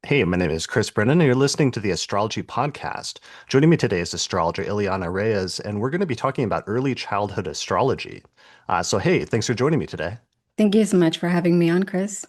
Hey, my name is Chris Brennan, and you're listening to the Astrology Podcast. Joining me today is astrologer Ileana Reyes, and we're going to be talking about early childhood astrology. Hey, thanks for joining me today. Thank you so much for having me on, Chris.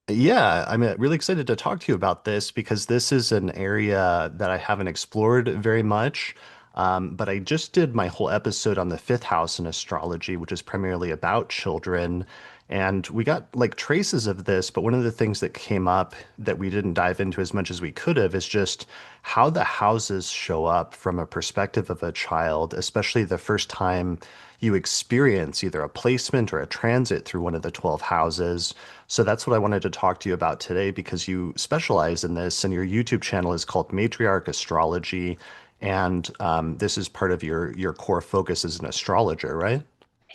Yeah, I'm really excited to talk to you about this because this is an area that I haven't explored very much. But I just did my whole episode on the fifth house in astrology, which is primarily about children. And we got like traces of this, but one of the things that came up that we didn't dive into as much as we could have is just how the houses show up from a perspective of a child, especially the first time you experience either a placement or a transit through one of the 12 houses. So that's what I wanted to talk to you about today because you specialize in this and your YouTube channel is called Matriarch Astrology. And this is part of your core focus as an astrologer, right?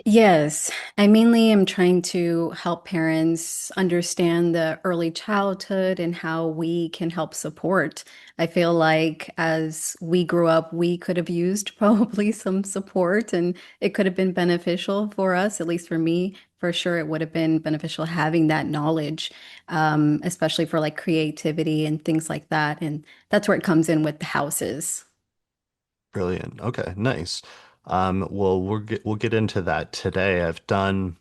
Yes, I mainly am trying to help parents understand the early childhood and how we can help support. I feel like as we grew up, we could have used probably some support and it could have been beneficial for us, at least for me. For sure, it would have been beneficial having that knowledge, especially for like creativity and things like that. And that's where it comes in with the houses. Brilliant. Okay, nice. Well, we'll get into that today. I've done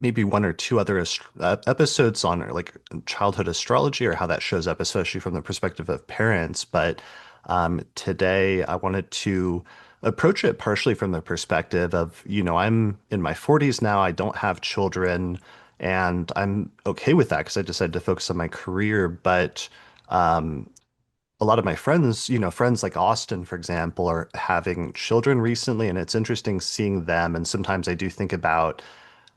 maybe one or two other episodes on like childhood astrology or how that shows up, especially from the perspective of parents. But today I wanted to approach it partially from the perspective of, I'm in my 40s now. I don't have children, and I'm okay with that because I decided to focus on my career. But a lot of my friends, friends like Austin, for example, are having children recently, and it's interesting seeing them. And sometimes I do think about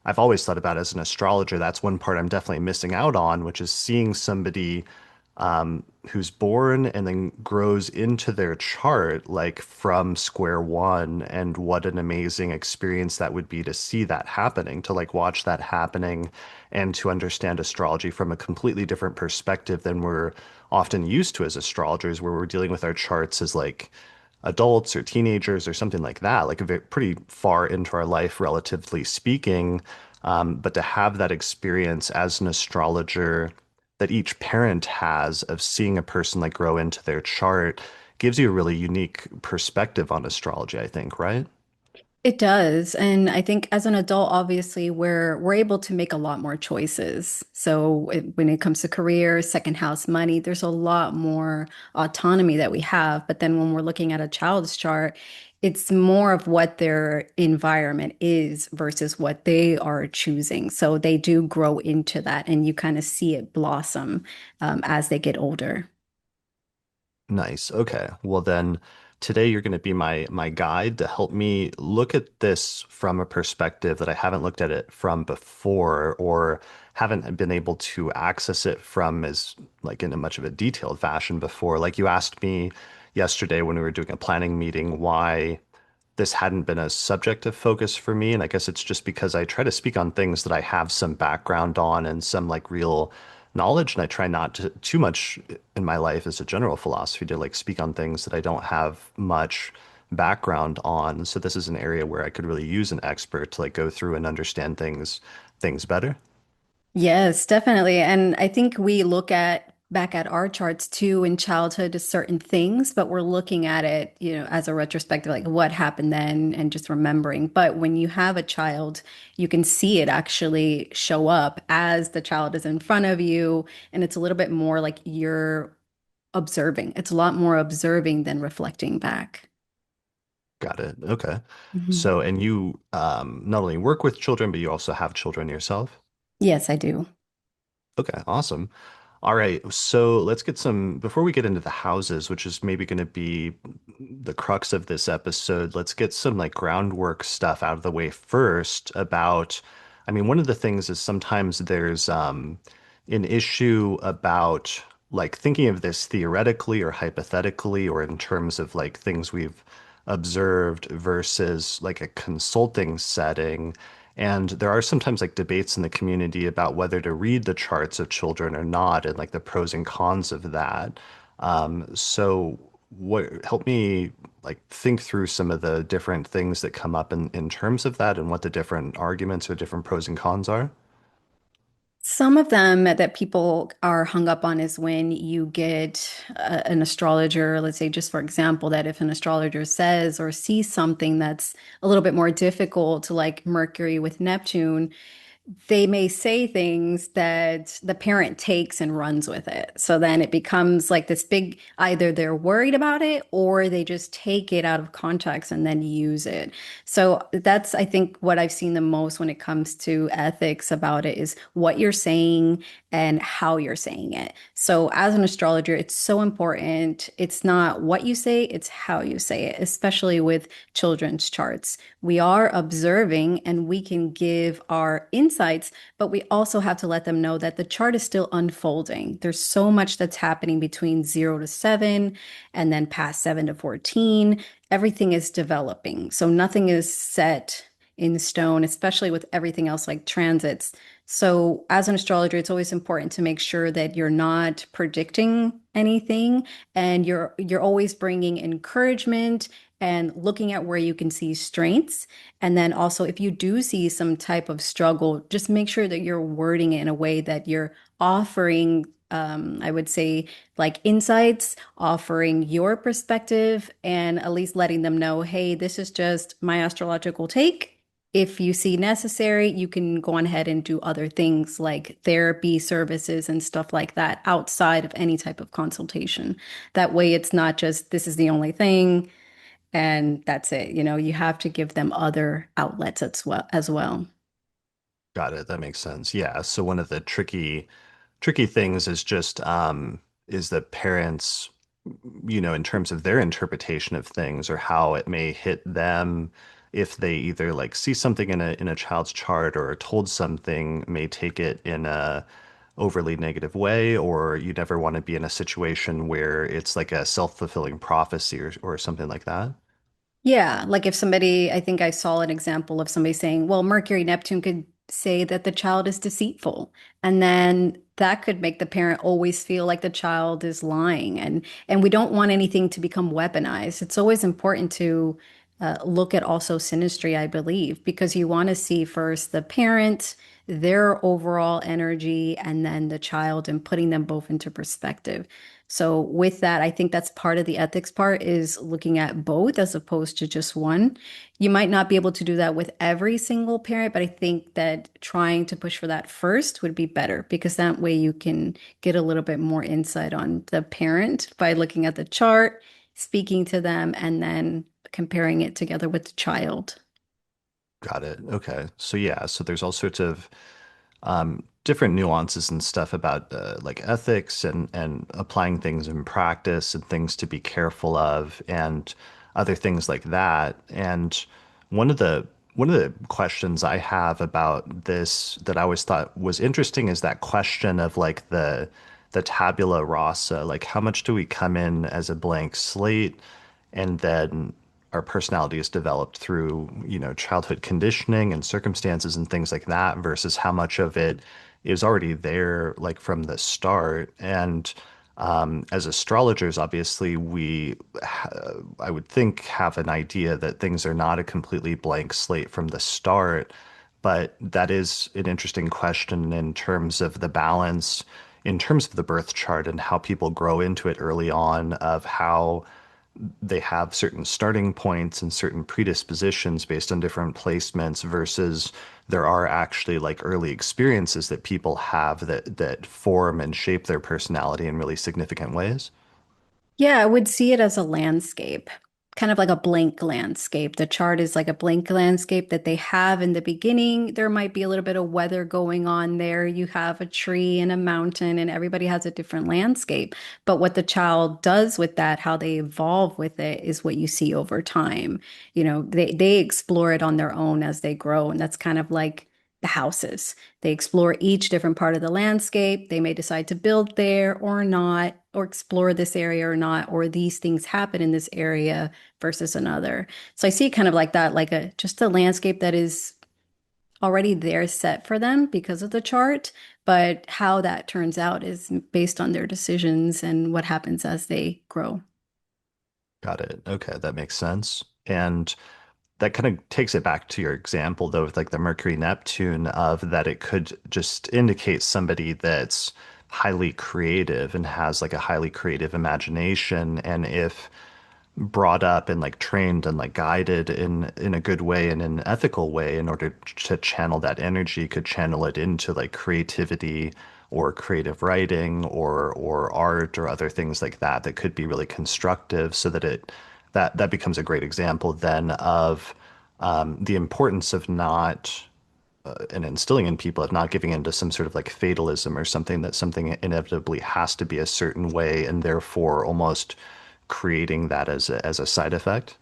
I've always thought about as an astrologer, that's one part I'm definitely missing out on, which is seeing somebody who's born and then grows into their chart like from square one, and what an amazing experience that would be to see that happening, to like watch that happening and to understand astrology from a completely different perspective than we're often used to as astrologers, where we're dealing with our charts as like adults or teenagers or something like that, like pretty far into our life, relatively speaking. But to have that experience as an astrologer that each parent has of seeing a person like grow into their chart gives you a really unique perspective on astrology, I think, right? It does. And I think as an adult, obviously, we're able to make a lot more choices. So when it comes to career, second house, money, there's a lot more autonomy that we have. But then when we're looking at a child's chart, it's more of what their environment is versus what they are choosing. So they do grow into that, and you kind of see it blossom as they get older. Nice. Okay. Well, then today you're going to be my guide to help me look at this from a perspective that I haven't looked at it from before, or haven't been able to access it from as like in a much of a detailed fashion before. Like you asked me yesterday when we were doing a planning meeting why this hadn't been a subject of focus for me. And I guess it's just because I try to speak on things that I have some background on and some like real knowledge. And I try not to too much in my life as a general philosophy to like speak on things that I don't have much background on. So this is an area where I could really use an expert to like go through and understand things better. Yes, definitely. And I think we look at back at our charts too in childhood to certain things, but we're looking at it, as a retrospective, like what happened then and just remembering. But when you have a child, you can see it actually show up as the child is in front of you. And it's a little bit more like you're observing. It's a lot more observing than reflecting back. Got it. Okay. Mhm. So, and you not only work with children, but you also have children yourself? Yes, I do. Okay, awesome. All right, so let's get some, before we get into the houses, which is maybe going to be the crux of this episode, let's get some like groundwork stuff out of the way first about, I mean, one of the things is sometimes there's an issue about like thinking of this theoretically or hypothetically or in terms of like things we've observed versus like a consulting setting. And there are sometimes like debates in the community about whether to read the charts of children or not, and like the pros and cons of that. So what help me like think through some of the different things that come up in terms of that and what the different arguments or different pros and cons are? Some of them that people are hung up on is when you get an astrologer, let's say, just for example, that if an astrologer says or sees something that's a little bit more difficult, like Mercury with Neptune, they may say things that the parent takes and runs with it. So then it becomes like this big, either they're worried about it or they just take it out of context and then use it. So that's, I think, what I've seen the most when it comes to ethics about it is what you're saying and how you're saying it. So as an astrologer, it's so important. It's not what you say, it's how you say it, especially with children's charts. We are observing and we can give our insights, but we also have to let them know that the chart is still unfolding. There's so much that's happening between 0 to 7 and then past 7 to 14. Everything is developing. So nothing is set in stone, especially with everything else like transits. So as an astrologer, it's always important to make sure that you're not predicting anything and you're always bringing encouragement and looking at where you can see strengths. And then also, if you do see some type of struggle, just make sure that you're wording it in a way that you're offering, I would say, like insights, offering your perspective, and at least letting them know, hey, this is just my astrological take. If you see necessary, you can go on ahead and do other things like therapy services and stuff like that outside of any type of consultation. That way, it's not just this is the only thing and that's it. You have to give them other outlets as well. Got it. That makes sense. Yeah. So one of the tricky things is just is that parents, in terms of their interpretation of things or how it may hit them if they either like see something in a child's chart or are told something, may take it in a overly negative way, or you never want to be in a situation where it's like a self-fulfilling prophecy or something like that. Yeah, like if somebody, I think I saw an example of somebody saying, well, Mercury, Neptune could say that the child is deceitful. And then that could make the parent always feel like the child is lying. And we don't want anything to become weaponized. It's always important to look at also synastry, I believe, because you want to see first the parent, their overall energy, and then the child and putting them both into perspective. So with that, I think that's part of the ethics part is looking at both as opposed to just one. You might not be able to do that with every single parent, but I think that trying to push for that first would be better because that way you can get a little bit more insight on the parent by looking at the chart, speaking to them, and then comparing it together with the child. Got it. Okay. So yeah, so there's all sorts of different nuances and stuff about like ethics and applying things in practice and things to be careful of and other things like that. And one of the one of the questions I have about this that I always thought was interesting is that question of like the tabula rasa, like how much do we come in as a blank slate and then our personality is developed through, childhood conditioning and circumstances and things like that versus how much of it is already there, like from the start. And as astrologers, obviously, I would think, have an idea that things are not a completely blank slate from the start. But that is an interesting question in terms of the balance, in terms of the birth chart and how people grow into it early on, of how they have certain starting points and certain predispositions based on different placements versus there are actually like early experiences that people have that form and shape their personality in really significant ways. Yeah, I would see it as a landscape, kind of like a blank landscape. The chart is like a blank landscape that they have in the beginning. There might be a little bit of weather going on there. You have a tree and a mountain, and everybody has a different landscape. But what the child does with that, how they evolve with it, is what you see over time. They explore it on their own as they grow, and that's kind of like the houses. They explore each different part of the landscape. They may decide to build there or not, or explore this area or not, or these things happen in this area versus another. So I see it kind of like that, like a just a landscape that is already there set for them because of the chart, but how that turns out is based on their decisions and what happens as they grow. Got it. Okay, that makes sense. And that kind of takes it back to your example though with like the Mercury Neptune of that it could just indicate somebody that's highly creative and has like a highly creative imagination. And if brought up and like trained and like guided in a good way and an ethical way in order to channel that energy, could channel it into like creativity or creative writing or art or other things like that that could be really constructive so that that becomes a great example then of the importance of not and instilling in people of not giving into some sort of like fatalism or something that something inevitably has to be a certain way and therefore almost creating that as a side effect.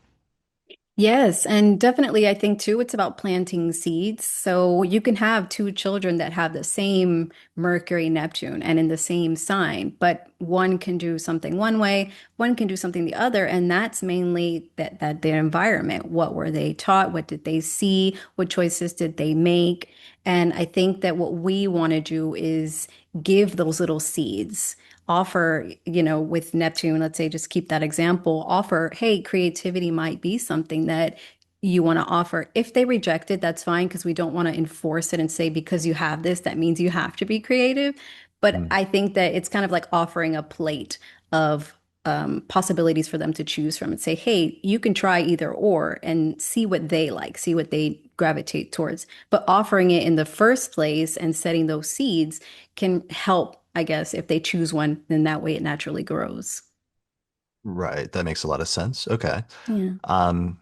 Yes, and definitely I think too it's about planting seeds. So you can have two children that have the same Mercury, Neptune, and in the same sign, but one can do something one way, one can do something the other, and that's mainly that their environment. What were they taught? What did they see? What choices did they make? And I think that what we want to do is give those little seeds offer, with Neptune, let's say, just keep that example, offer, hey, creativity might be something that you want to offer. If they reject it, that's fine because we don't want to enforce it and say, because you have this, that means you have to be creative. But Mm. I think that it's kind of like offering a plate of possibilities for them to choose from and say, hey, you can try either or and see what they like, see what they gravitate towards. But offering it in the first place and setting those seeds can help, I guess, if they choose one, then that way it naturally grows. Right. That makes a lot of sense. Okay. Yeah. Um,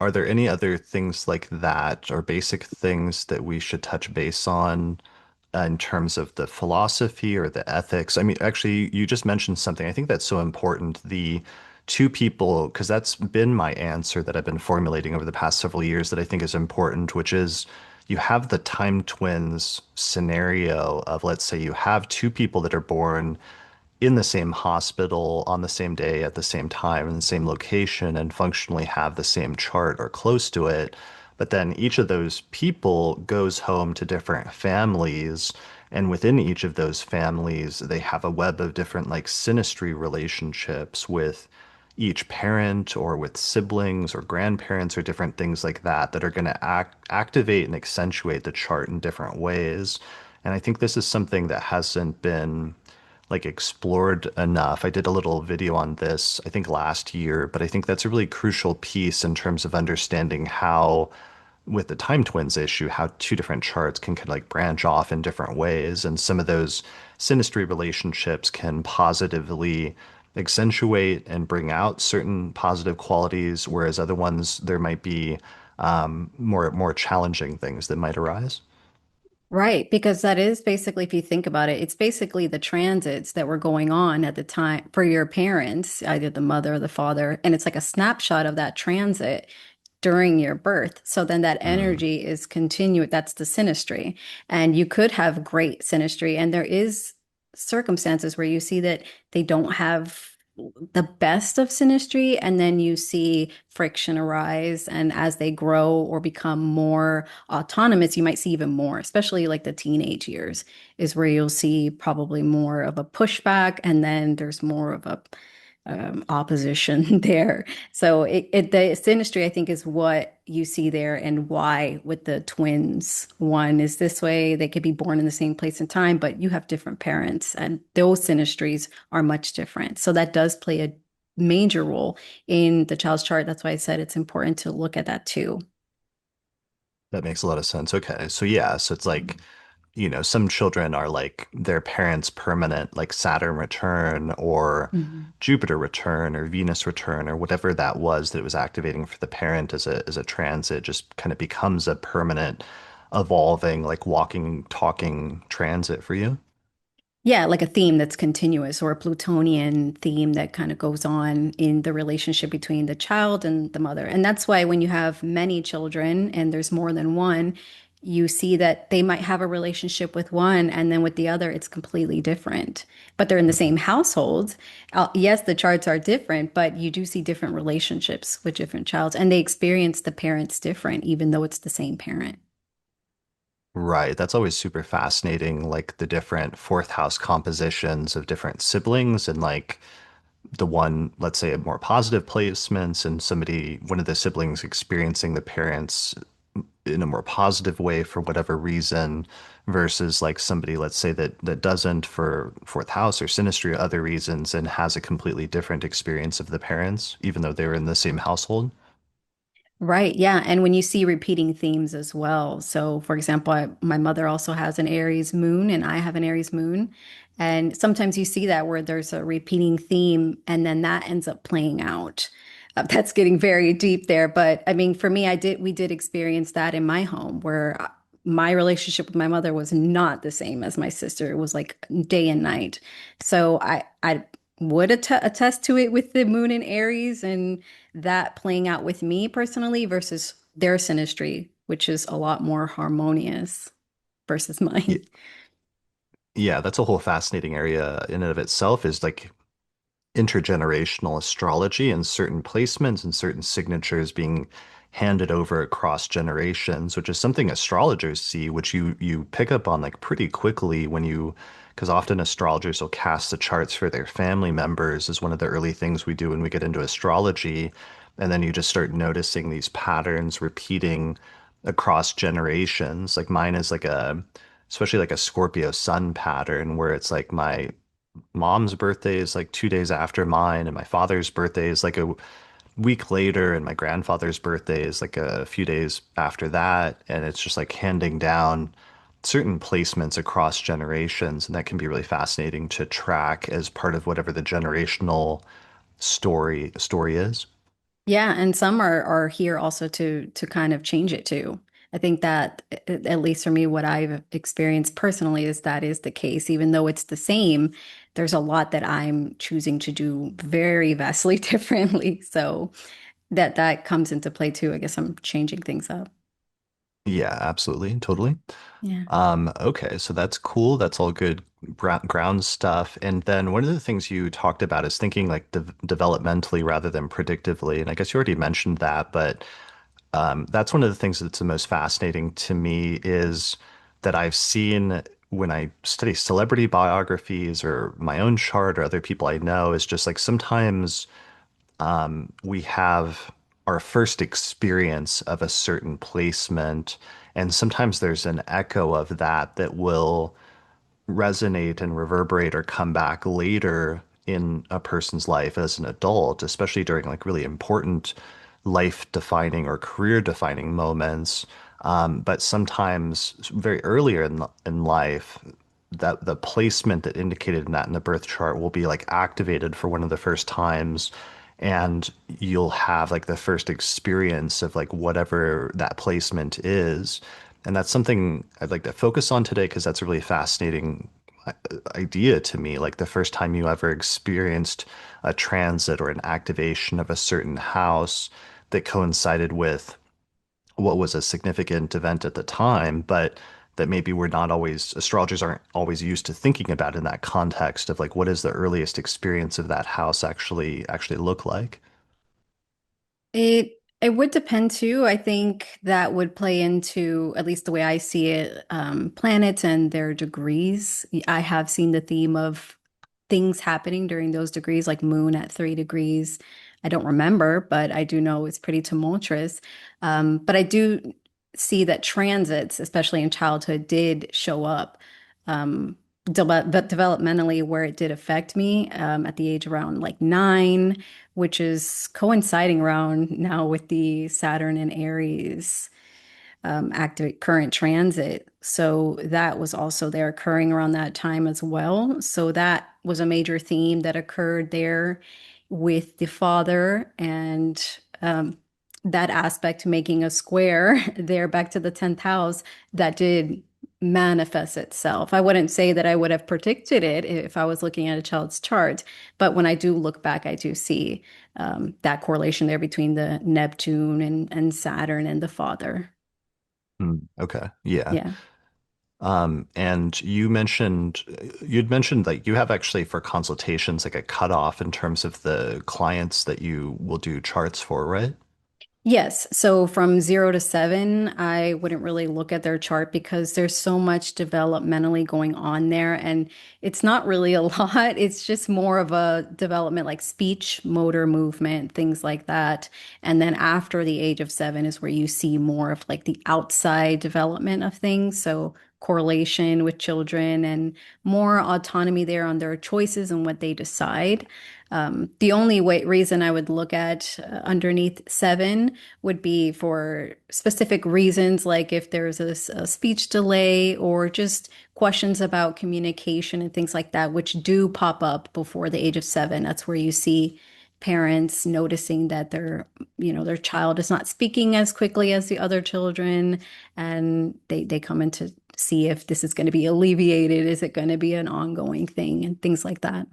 are there any other things like that or basic things that we should touch base on in terms of the philosophy or the ethics? I mean, actually, you just mentioned something. I think that's so important. The two people, because that's been my answer that I've been formulating over the past several years that I think is important, which is you have the time twins scenario of, let's say you have two people that are born in the same hospital on the same day at the same time in the same location and functionally have the same chart or close to it. But then each of those people goes home to different families. And within each of those families, they have a web of different like synastry relationships with each parent or with siblings or grandparents or different things like that that are going to activate and accentuate the chart in different ways. And I think this is something that hasn't been like explored enough. I did a little video on this, I think last year, but I think that's a really crucial piece in terms of understanding how, with the time twins issue, how two different charts can kind of like branch off in different ways. And some of those synastry relationships can positively accentuate and bring out certain positive qualities, whereas other ones, there might be more challenging things that might arise. Right, because that is basically, if you think about it, it's basically the transits that were going on at the time for your parents, either the mother or the father, and it's like a snapshot of that transit during your birth. So then that Mm. energy is continued. That's the synastry. And you could have great synastry, and there is circumstances where you see that they don't have the best of synastry, and then you see friction arise. And as they grow or become more autonomous, you might see even more, especially like the teenage years, is where you'll see probably more of a pushback, and then there's more of a opposition there. So the synastry, I think, is what you see there, and why with the twins, one is this way. They could be born in the same place and time, but you have different parents, and those synastries are much different. So that does play a major role in the child's chart. That's why I said it's important to look at that too. That makes a lot of sense. Okay. So yeah, so it's like, some children are like their parents' permanent like Saturn return or Mhm. Jupiter return or Venus return or whatever that was that it was activating for the parent as a transit just kind of becomes a permanent evolving like walking talking transit for you. Yeah, like a theme that's continuous, or a Plutonian theme that kind of goes on in the relationship between the child and the mother. And that's why when you have many children and there's more than one, you see that they might have a relationship with one, and then with the other, it's completely different. But they're in the Mhm. same household. Yes, the charts are different, but you do see different relationships with different childs, and they experience the parents different, even though it's the same parent. Right. That's always super fascinating, like the different fourth house compositions of different siblings and like the one, let's say, a more positive placements and somebody, one of the siblings experiencing the parents in a more positive way for whatever reason versus like somebody, let's say that doesn't for fourth house or synastry or other reasons and has a completely different experience of the parents, even though they were in the same household. Right, yeah. And when you see repeating themes as well. So, for example, my mother also has an Aries moon, and I have an Aries moon. And sometimes you see that where there's a repeating theme, and then that ends up playing out. That's getting very deep there. But I mean, for me, we did experience that in my home where my relationship with my mother was not the same as my sister. It was like day and night. So I would attest to it with the moon in Aries and that playing out with me personally versus their synastry, which is a lot more harmonious versus Y- mine. Yeah, that's a whole fascinating area in and of itself is like intergenerational astrology and certain placements and certain signatures being handed over across generations, which is something astrologers see, which you pick up on like pretty quickly when you, because often astrologers will cast the charts for their family members is one of the early things we do when we get into astrology. And then you just start noticing these patterns repeating across generations. Like mine is like especially like a Scorpio sun pattern where it's like my mom's birthday is like 2 days after mine, and my father's birthday is like a week later, and my grandfather's birthday is like a few days after that. And it's just like handing down certain placements across generations. And that can be really fascinating to track as part of whatever the generational story is. Yeah, and some are here also to kind of change it too. I think that at least for me, what I've experienced personally is that is the case. Even though it's the same, there's a lot that I'm choosing to do very vastly differently. So that comes into play too. I guess I'm changing things up. Yeah, absolutely. Totally. Yeah. Okay, so that's cool. That's all good ground stuff. And then one of the things you talked about is thinking like developmentally rather than predictively. And I guess you already mentioned that, but that's one of the things that's the most fascinating to me is that I've seen when I study celebrity biographies or my own chart or other people I know is just like sometimes we have our first experience of a certain placement, and sometimes there's an echo of that that will resonate and reverberate or come back later in a person's life as an adult, especially during like really important life defining or career defining moments. But sometimes very earlier in life, that the placement that indicated in that in the birth chart will be like activated for one of the first times. And you'll have like the first experience of like whatever that placement is. And that's something I'd like to focus on today because that's a really fascinating idea to me. Like the first time you ever experienced a transit or an activation of a certain house that coincided with what was a significant event at the time, but that maybe we're not always, astrologers aren't always used to thinking about in that context of like what is the earliest experience of that house actually look like? It would depend too. I think that would play into, at least the way I see it, planets and their degrees. I have seen the theme of things happening during those degrees, like moon at 3 degrees. I don't remember, but I do know it's pretty tumultuous. But I do see that transits, especially in childhood, did show up. But developmentally, where it did affect me at the age around like 9, which is coinciding around now with the Saturn and Aries active current transit. So that was also there occurring around that time as well. So that was a major theme that occurred there with the father and that aspect making a square there back to the 10th house that did manifest itself. I wouldn't say that I would have predicted it if I was looking at a child's chart, but when I do look back, I do see that correlation there between the Neptune and Saturn and the father. Okay. Yeah. Yeah. And you'd mentioned like you have actually for consultations like a cutoff in terms of the clients that you will do charts for, right? Yes. So from 0 to 7, I wouldn't really look at their chart because there's so much developmentally going on there. And it's not really a lot. It's just more of a development like speech, motor movement, things like that. And then after the age of 7 is where you see more of like the outside development of things. So correlation with children and more autonomy there on their choices and what they decide. The only reason I would look at underneath 7 would be for specific reasons, like if there's a speech delay or just questions about communication and things like that, which do pop up before the age of 7. That's where you see parents noticing that their child is not speaking as quickly as the other children, and they come in to see if this is going to be alleviated. Is it going to be an ongoing thing and things like that?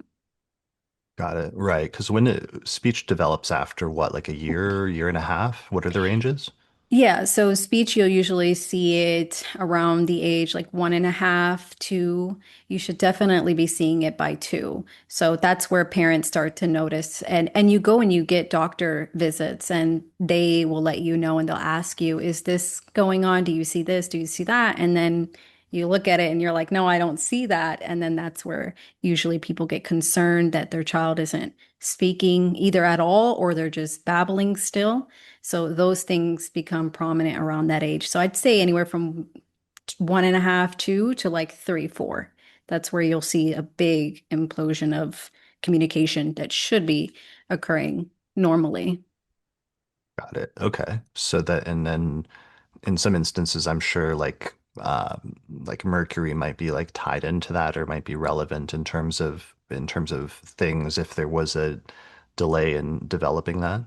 Got it. Right. Because when speech develops after what, like a year, year and a half? What are the ranges? Yeah, so speech, you'll usually see it around the age like 1.5, 2. You should definitely be seeing it by 2. So that's where parents start to notice. And you go and you get doctor visits, and they will let you know and they'll ask you, is this going on? Do you see this? Do you see that? And then you look at it and you're like, no, I don't see that. And then that's where usually people get concerned that their child isn't speaking either at all or they're just babbling still. So those things become prominent around that age. So I'd say anywhere from 1.5, 2 to like 3, 4. That's where you'll see a big implosion of communication that should be occurring normally. Got it. Okay. So that, and then in some instances, I'm sure like Mercury might be like tied into that or might be relevant in terms of things if there was a delay in developing that.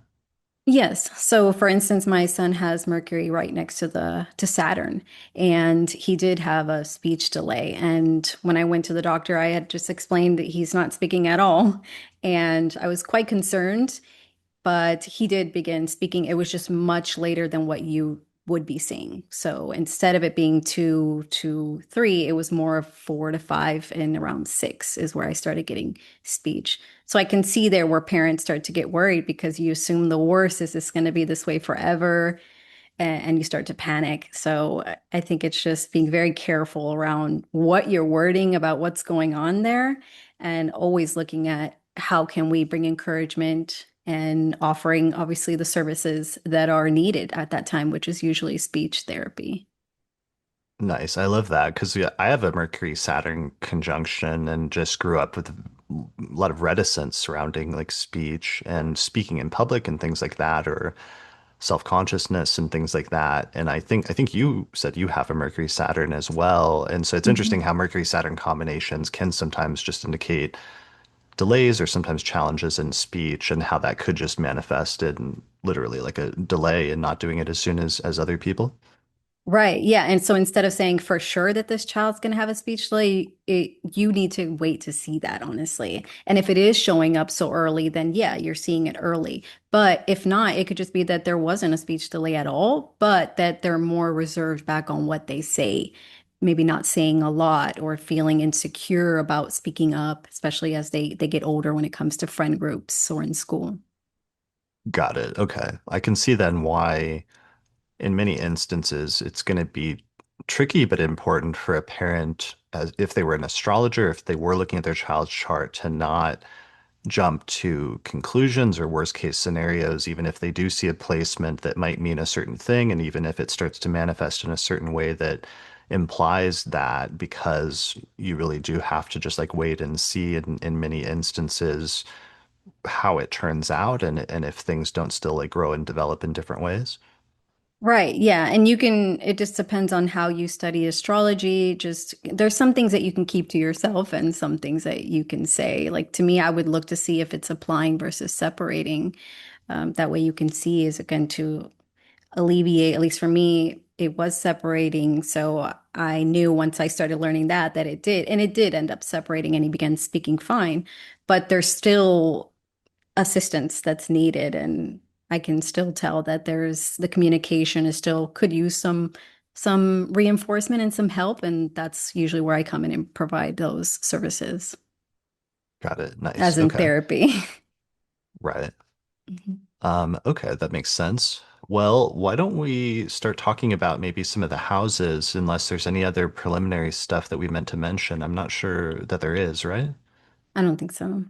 Yes. So for instance, my son has Mercury right next to the to Saturn, and he did have a speech delay. And when I went to the doctor, I had just explained that he's not speaking at all. And I was quite concerned, but he did begin speaking. It was just much later than what you would be seeing. So instead of it being 2 to 3, it was more of 4 to 5, and around 6 is where I started getting speech. So I can see there where parents start to get worried because you assume the worst. Is this going to be this way forever? And you start to panic. So I think it's just being very careful around what you're wording about what's going on there, and always looking at how can we bring encouragement and offering obviously the services that are needed at that time, which is usually speech therapy. Nice. I love that because yeah, I have a Mercury Saturn conjunction and just grew up with a lot of reticence surrounding like speech and speaking in public and things like that, or self-consciousness and things like that. And I think you said you have a Mercury Saturn as well. And so it's interesting Mhm. how Mercury Saturn combinations can sometimes just indicate delays or sometimes challenges in speech and how that could just manifest in literally like a delay in not doing it as soon as other people. Right. Yeah. And so instead of saying for sure that this child's going to have a speech delay, you need to wait to see that, honestly. And if it is showing up so early, then yeah, you're seeing it early. But if not, it could just be that there wasn't a speech delay at all, but that they're more reserved back on what they say, maybe not saying a lot or feeling insecure about speaking up, especially as they get older when it comes to friend groups or in school. Got it. Okay. I can see then why in many instances, it's going to be tricky but important for a parent, as if they were an astrologer, if they were looking at their child's chart, to not jump to conclusions or worst case scenarios, even if they do see a placement that might mean a certain thing, and even if it starts to manifest in a certain way that implies that, because you really do have to just like wait and see in many instances how it turns out and if things don't still like grow and develop in different ways. Right. Yeah. And it just depends on how you study astrology. Just there's some things that you can keep to yourself and some things that you can say. Like to me, I would look to see if it's applying versus separating. That way you can see is it going to alleviate, at least for me, it was separating. So I knew once I started learning that it did. And it did end up separating and he began speaking fine. But there's still assistance that's needed, and I can still tell that there's the communication is still could use some reinforcement and some help, and that's usually where I come in and provide those services Got it. as Nice. in Okay. therapy. Right. Mhm. Okay, that makes sense. Well, why don't we start talking about maybe some of the houses, unless there's any other preliminary stuff that we meant to mention. I'm not sure that there is, right? I don't think so.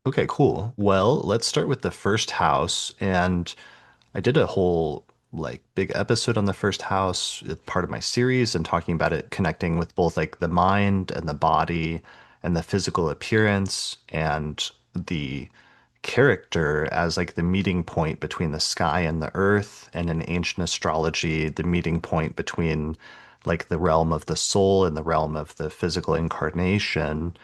Okay, cool. Well, let's start with the first house. And I did a whole like big episode on the first house, part of my series, and talking about it connecting with both like the mind and the body and the physical appearance and the character as like the meeting point between the sky and the earth, and in ancient astrology, the meeting point between like the realm of the soul and the realm of the physical incarnation.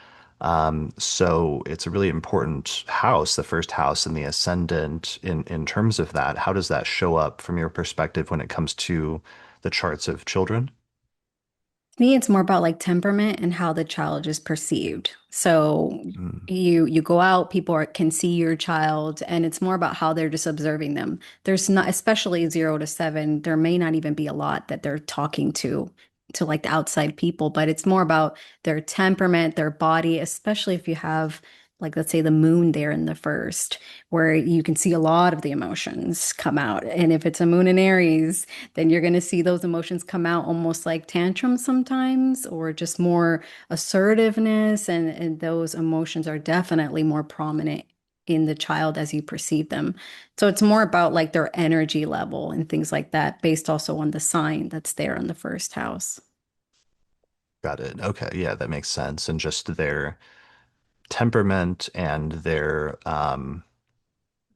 So it's a really important house, the first house in the ascendant in terms of that. How does that show up from your perspective when it comes to the charts of children? To me, it's more about like temperament and how the child is perceived. So Mm, you go out, can see your child, and it's more about how they're just observing them. There's not, especially 0 to 7, there may not even be a lot that they're talking to like the outside people, but it's more about their temperament, their body, especially if you have like let's say the moon there in the first, where you can see a lot of the emotions come out. And if it's a moon in Aries, then you're going to see those emotions come out almost like tantrums sometimes, or just more assertiveness. And those emotions are definitely more prominent in the child as you perceive them. So it's more about like their energy level and things like that, based also on the sign that's there in the first house. got it. Okay, yeah, that makes sense. And just their temperament and their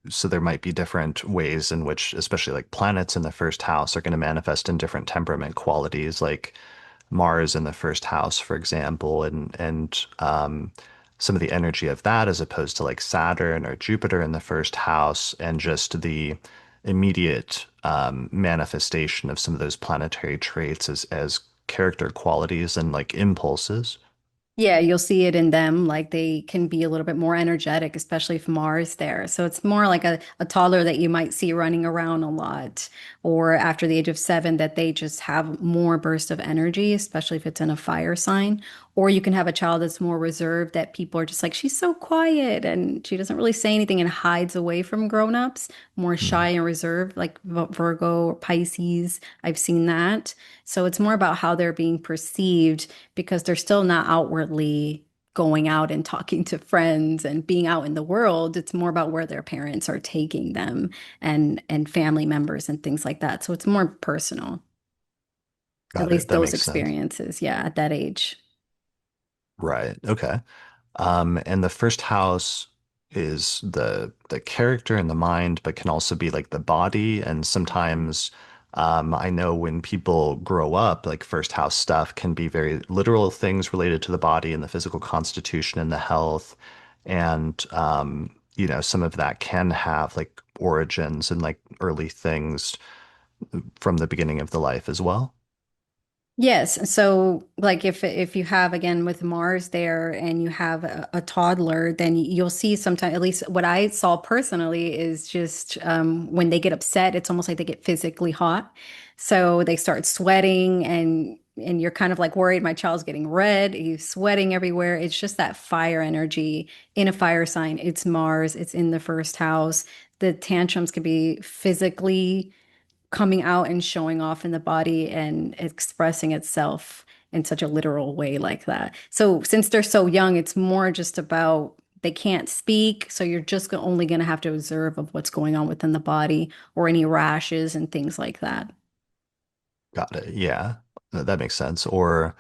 so there might be different ways in which, especially like planets in the first house, are going to manifest in different temperament qualities, like Mars in the first house, for example, and some of the energy of that as opposed to like Saturn or Jupiter in the first house, and just the immediate manifestation of some of those planetary traits as character qualities and like impulses. Yeah, you'll see it in them. Like they can be a little bit more energetic, especially if Mars there. So it's more like a toddler that you might see running around a lot, or after the age of 7, that they just have more burst of energy, especially if it's in a fire sign. Or you can have a child that's more reserved that people are just like, she's so quiet and she doesn't really say anything and hides away from grown-ups, more Hmm. shy and reserved, like Virgo or Pisces. I've seen that. So it's more about how they're being perceived because they're still not outwardly going out and talking to friends and being out in the world. It's more about where their parents are taking them and family members and things like that. So it's more personal, at Got it. least That those makes sense. experiences, yeah, at that age. Right. Okay. And the first house is the character and the mind, but can also be like the body. And sometimes I know when people grow up, like first house stuff can be very literal things related to the body and the physical constitution and the health. And some of that can have like origins and like early things from the beginning of the life as well. Yes. So, like, if you have again with Mars there, and you have a toddler, then you'll see sometimes. At least what I saw personally is just when they get upset, it's almost like they get physically hot. So they start sweating, and you're kind of like worried. My child's getting red. He's sweating everywhere. It's just that fire energy in a fire sign. It's Mars. It's in the first house. The tantrums can be physically coming out and showing off in the body and expressing itself in such a literal way like that. So since they're so young, it's more just about they can't speak, so you're just only going to have to observe of what's going on within the body or any rashes and things like that. Got it. Yeah, that makes sense. Or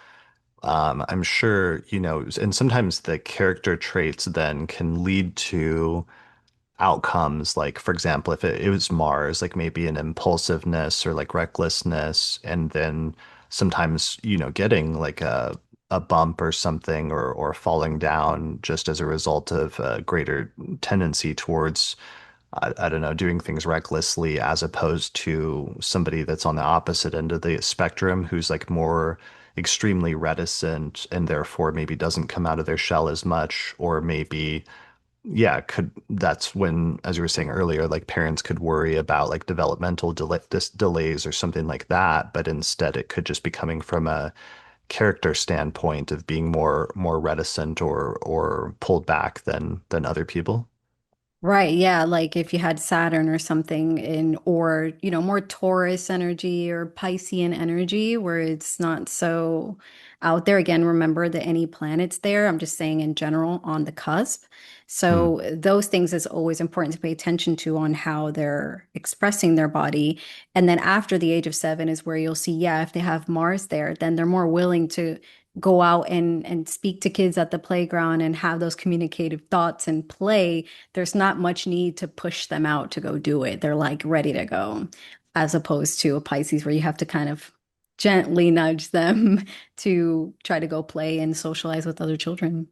I'm sure, and sometimes the character traits then can lead to outcomes. Like, for example, if it was Mars, like maybe an impulsiveness or like recklessness, and then sometimes, getting like a bump or something, or falling down just as a result of a greater tendency towards I don't know, doing things recklessly, as opposed to somebody that's on the opposite end of the spectrum who's like more extremely reticent and therefore maybe doesn't come out of their shell as much, or maybe, yeah, that's when, as you were saying earlier, like parents could worry about like developmental delays or something like that, but instead it could just be coming from a character standpoint of being more reticent or pulled back than other people. Right, yeah, like if you had Saturn or something in, or, more Taurus energy or Piscean energy where it's not so out there. Again, remember that any planets there, I'm just saying in general, on the cusp. Hmm, So those things is always important to pay attention to on how they're expressing their body. And then after the age of 7 is where you'll see, yeah, if they have Mars there, then they're more willing to go out and speak to kids at the playground and have those communicative thoughts and play. There's not much need to push them out to go do it. They're like ready to go, as opposed to a Pisces where you have to kind of gently nudge them to try to go play and socialize with other children.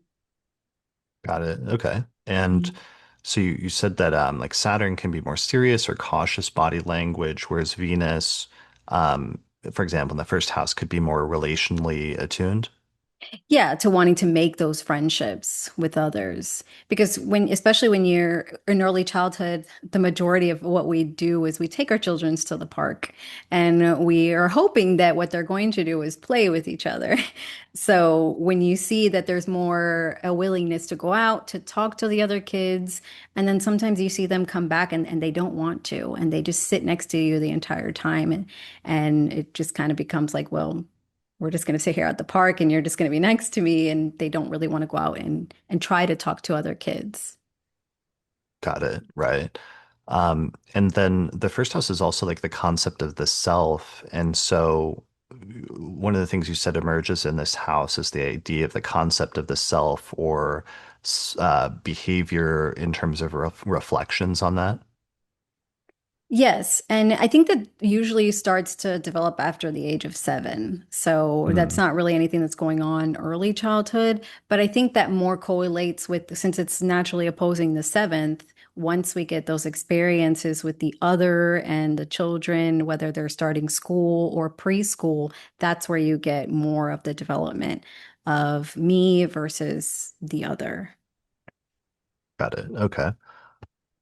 got it. Okay. And Mhm. so you said that like Saturn can be more serious or cautious body language, whereas Venus, um, for example, in the first house could be more relationally attuned. Yeah, to wanting to make those friendships with others. Because especially when you're in early childhood, the majority of what we do is we take our children to the park and we are hoping that what they're going to do is play with each other. So when you see that there's more a willingness to go out, to talk to the other kids, and then sometimes you see them come back and they don't want to, and they just sit next to you the entire time. And it just kind of becomes like, well, we're just going to sit here at the park and you're just going to be next to me, and they don't really want to go out and try to talk to other kids. Got it. Right. And then the first house is also like the concept of the self. And so one of the things you said emerges in this house is the idea of the concept of the self or behavior in terms of reflections on that. Yes, and I think that usually starts to develop after the age of 7. So that's Hmm. not really anything that's going on early childhood, but I think that more correlates with, since it's naturally opposing the seventh, once we get those experiences with the other and the children, whether they're starting school or preschool, that's where you get more of the development of me versus the other. Got it. Okay.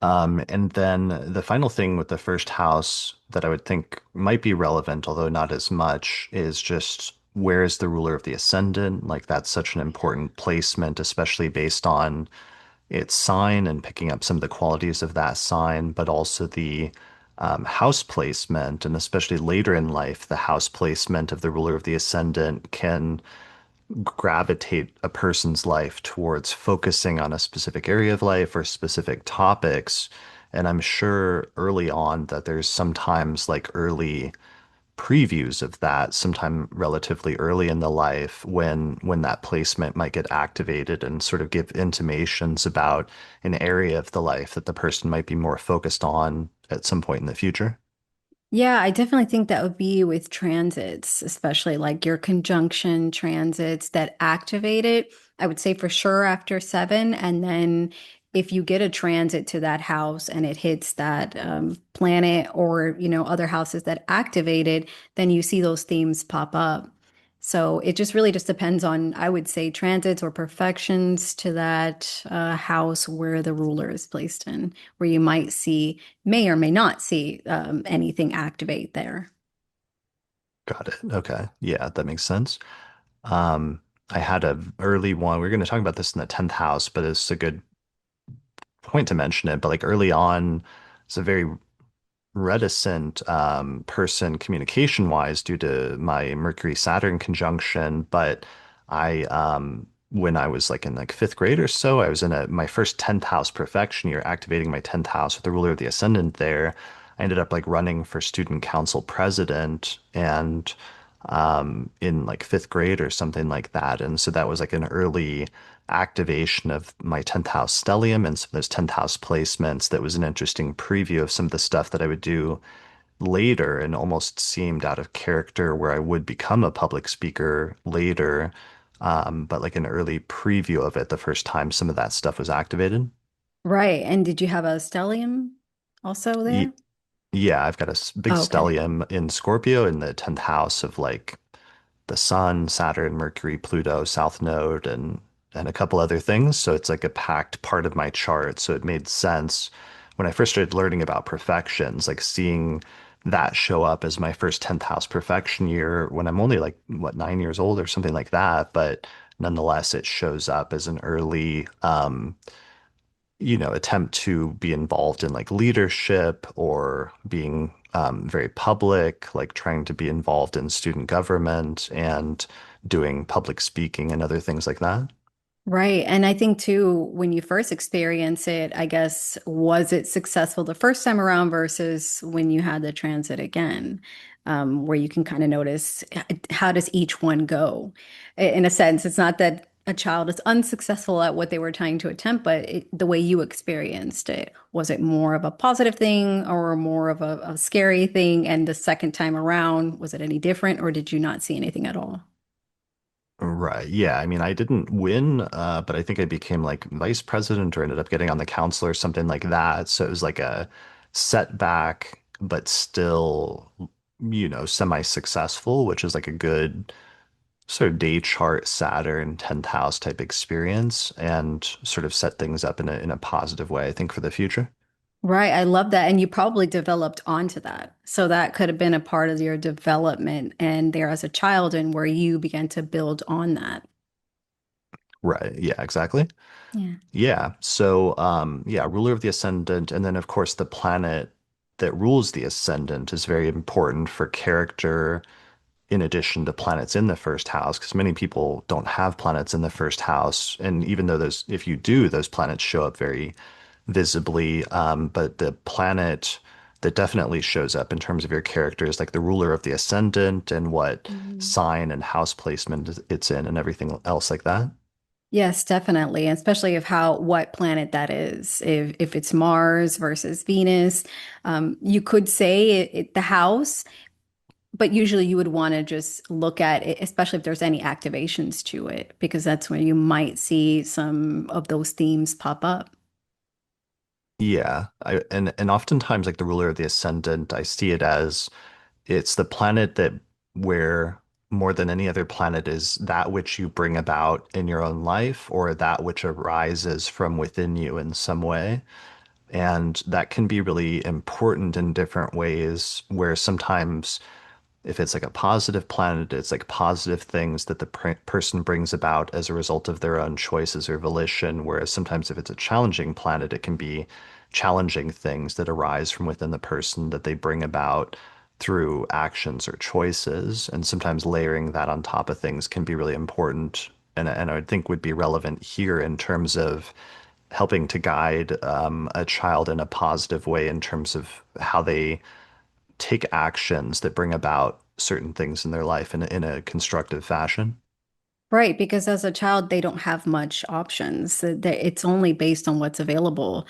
And then the final thing with the first house that I would think might be relevant, although not as much, is just where is the ruler of the ascendant? Like that's such an important placement, especially based on its sign and picking up some of the qualities of that sign, but also the house placement, and especially later in life, the house placement of the ruler of the ascendant can gravitate a person's life towards focusing on a specific area of life or specific topics. And I'm sure early on that there's sometimes like early previews of that sometime relatively early in the life when that placement might get activated and sort of give intimations about an area of the life that the person might be more focused on at some point in the future. Yeah, I definitely think that would be with transits, especially like your conjunction transits that activate it. I would say for sure after 7. And then if you get a transit to that house and it hits that planet or, other houses that activate it, then you see those themes pop up. So it just really just depends on, I would say, transits or perfections to that house where the ruler is placed in, where you might see may or may not see anything activate there. Got it. Okay. Yeah, that makes sense. Um, I had a early one. We are going to talk about this in the 10th house, but it's a good point to mention it. But like early on, it's a very reticent person communication wise due to my Mercury Saturn conjunction. But when I was like in like fifth grade or so, I was in my first 10th house perfection year, activating my 10th house with the ruler of the ascendant there. I ended up like running for student council president and in like fifth grade or something like that. And so that was like an early activation of my 10th house stellium and some of those 10th house placements. That was an interesting preview of some of the stuff that I would do later and almost seemed out of character where I would become a public speaker later. But like an early preview of it the first time some of that stuff was activated. Right. And did you have a stellium also Y there? yeah, I've got a big Oh, okay. stellium in Scorpio in the 10th house of like the Sun, Saturn, Mercury, Pluto, South Node, and a couple other things. So it's like a packed part of my chart. So it made sense when I first started learning about perfections, like seeing that show up as my first 10th house perfection year when I'm only like what 9 years old or something like that. But nonetheless, it shows up as an early attempt to be involved in like leadership or being very public, like trying to be involved in student government and doing public speaking and other things like that. Right. And I think too, when you first experience it, I guess, was it successful the first time around versus when you had the transit again, where you can kind of notice how does each one go? In a sense, it's not that a child is unsuccessful at what they were trying to attempt, but the way you experienced it, was it more of a positive thing or more of a scary thing? And the second time around, was it any different or did you not see anything at all? Right. Yeah. I mean, I didn't win, but I think I became like vice president or ended up getting on the council or something like that. So it was like a setback, but still, semi-successful, which is like a good sort of day chart Saturn 10th house type experience and sort of set things up in a positive way, I think, for the future. Right. I love that. And you probably developed onto that. So that could have been a part of your development and there as a child and where you began to build on that. Right. Yeah, exactly. Yeah. Yeah. So, yeah, ruler of the ascendant. And then, of course, the planet that rules the ascendant is very important for character in addition to planets in the first house, because many people don't have planets in the first house. And even though those, if you do, those planets show up very visibly. But the planet that definitely shows up in terms of your character is like the ruler of the ascendant and what Mhm. sign and house placement it's in and everything else like that. Yes, definitely. And especially of how what planet that is. If it's Mars versus Venus, you could say the house, but usually you would want to just look at it, especially if there's any activations to it, because that's where you might see some of those themes pop up. Yeah, and oftentimes like the ruler of the ascendant, I see it as it's the planet that where more than any other planet is that which you bring about in your own life or that which arises from within you in some way. And that can be really important in different ways, where sometimes if it's like a positive planet, it's like positive things that the person brings about as a result of their own choices or volition. Whereas sometimes if it's a challenging planet, it can be challenging things that arise from within the person that they bring about through actions or choices. And sometimes layering that on top of things can be really important. And I would think would be relevant here in terms of helping to guide a child in a positive way in terms of how they take actions that bring about certain things in their life in a constructive fashion. Right, because as a child, they don't have much options. It's only based on what's available.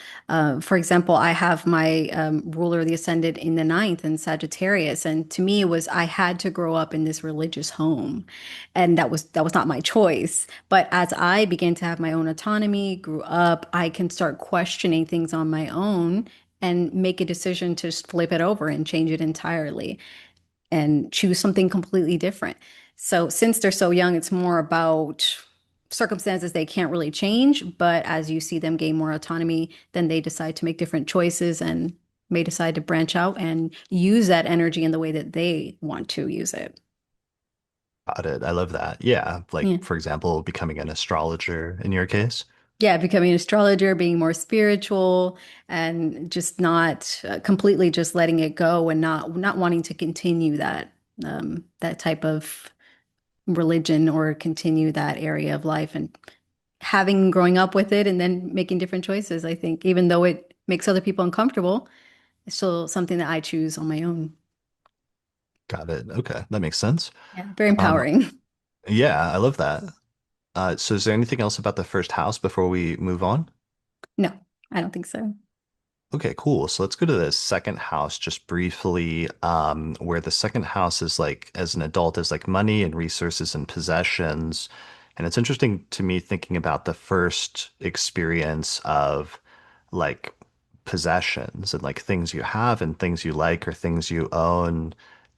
For example, I have my ruler of the ascendant in the ninth in Sagittarius, and to me, it was I had to grow up in this religious home, and that was not my choice. But as I began to have my own autonomy, grew up, I can start questioning things on my own and make a decision to flip it over and change it entirely and choose something completely different. So since they're so young, it's more about circumstances they can't really change, but as you see them gain more autonomy, then they decide to make different choices and may decide to branch out and use that energy in the way that they want to use it. Got it. I love that. Yeah. Like, Yeah. for example, becoming an astrologer in your case. Yeah, becoming an astrologer, being more spiritual and just not completely just letting it go and not wanting to continue that type of religion or continue that area of life and having growing up with it and then making different choices, I think, even though it makes other people uncomfortable, it's still something that I choose on my own. Got it. Okay. That makes sense. Yeah, very Um, empowering. yeah, I love that. So is there anything else about the first house before we move on? No, I don't think so. Okay, cool. So let's go to the second house just briefly, where the second house is like, as an adult, is like money and resources and possessions. And it's interesting to me thinking about the first experience of like possessions and like things you have and things you like or things you own,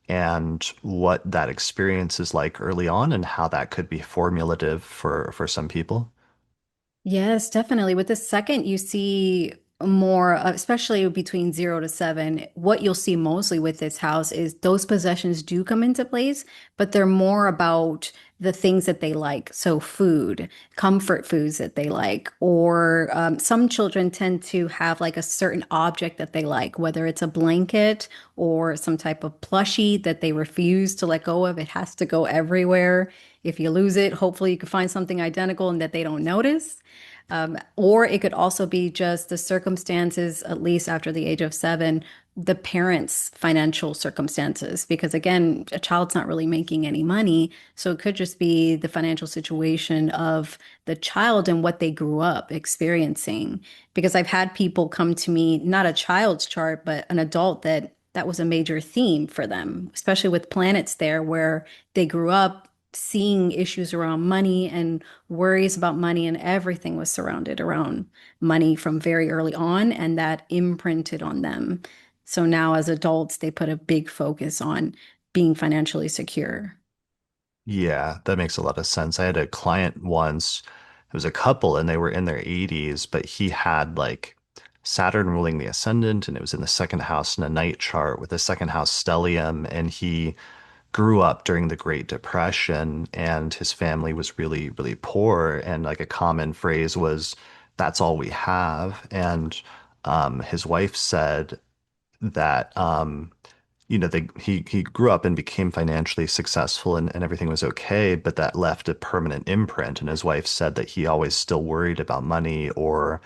and what that experience is like early on and how that could be formulative for some people. Yes, definitely. With the second, you see more, especially between 0 to 7. What you'll see mostly with this house is those possessions do come into place, but they're more about the things that they like. So food, comfort foods that they like, or some children tend to have like a certain object that they like, whether it's a blanket or some type of plushie that they refuse to let go of. It has to go everywhere. If you lose it, hopefully you can find something identical and that they don't notice. Or it could also be just the circumstances, at least after the age of 7, the parents' financial circumstances. Because again, a child's not really making any money. So it could just be the financial situation of the child and what they grew up experiencing. Because I've had people come to me, not a child's chart, but an adult that was a major theme for them, especially with planets there where they grew up seeing issues around money and worries about money, and everything was surrounded around money from very early on, and that imprinted on them. So now as adults, they put a big focus on being financially secure. Yeah, that makes a lot of sense. I had a client once, it was a couple and they were in their 80s, but he had like Saturn ruling the ascendant and it was in the second house in a night chart with a second house stellium. And he grew up during the Great Depression and his family was really, really poor. And like a common phrase was, that's all we have. And his wife said that he grew up and became financially successful and everything was okay, but that left a permanent imprint. And his wife said that he always still worried about money or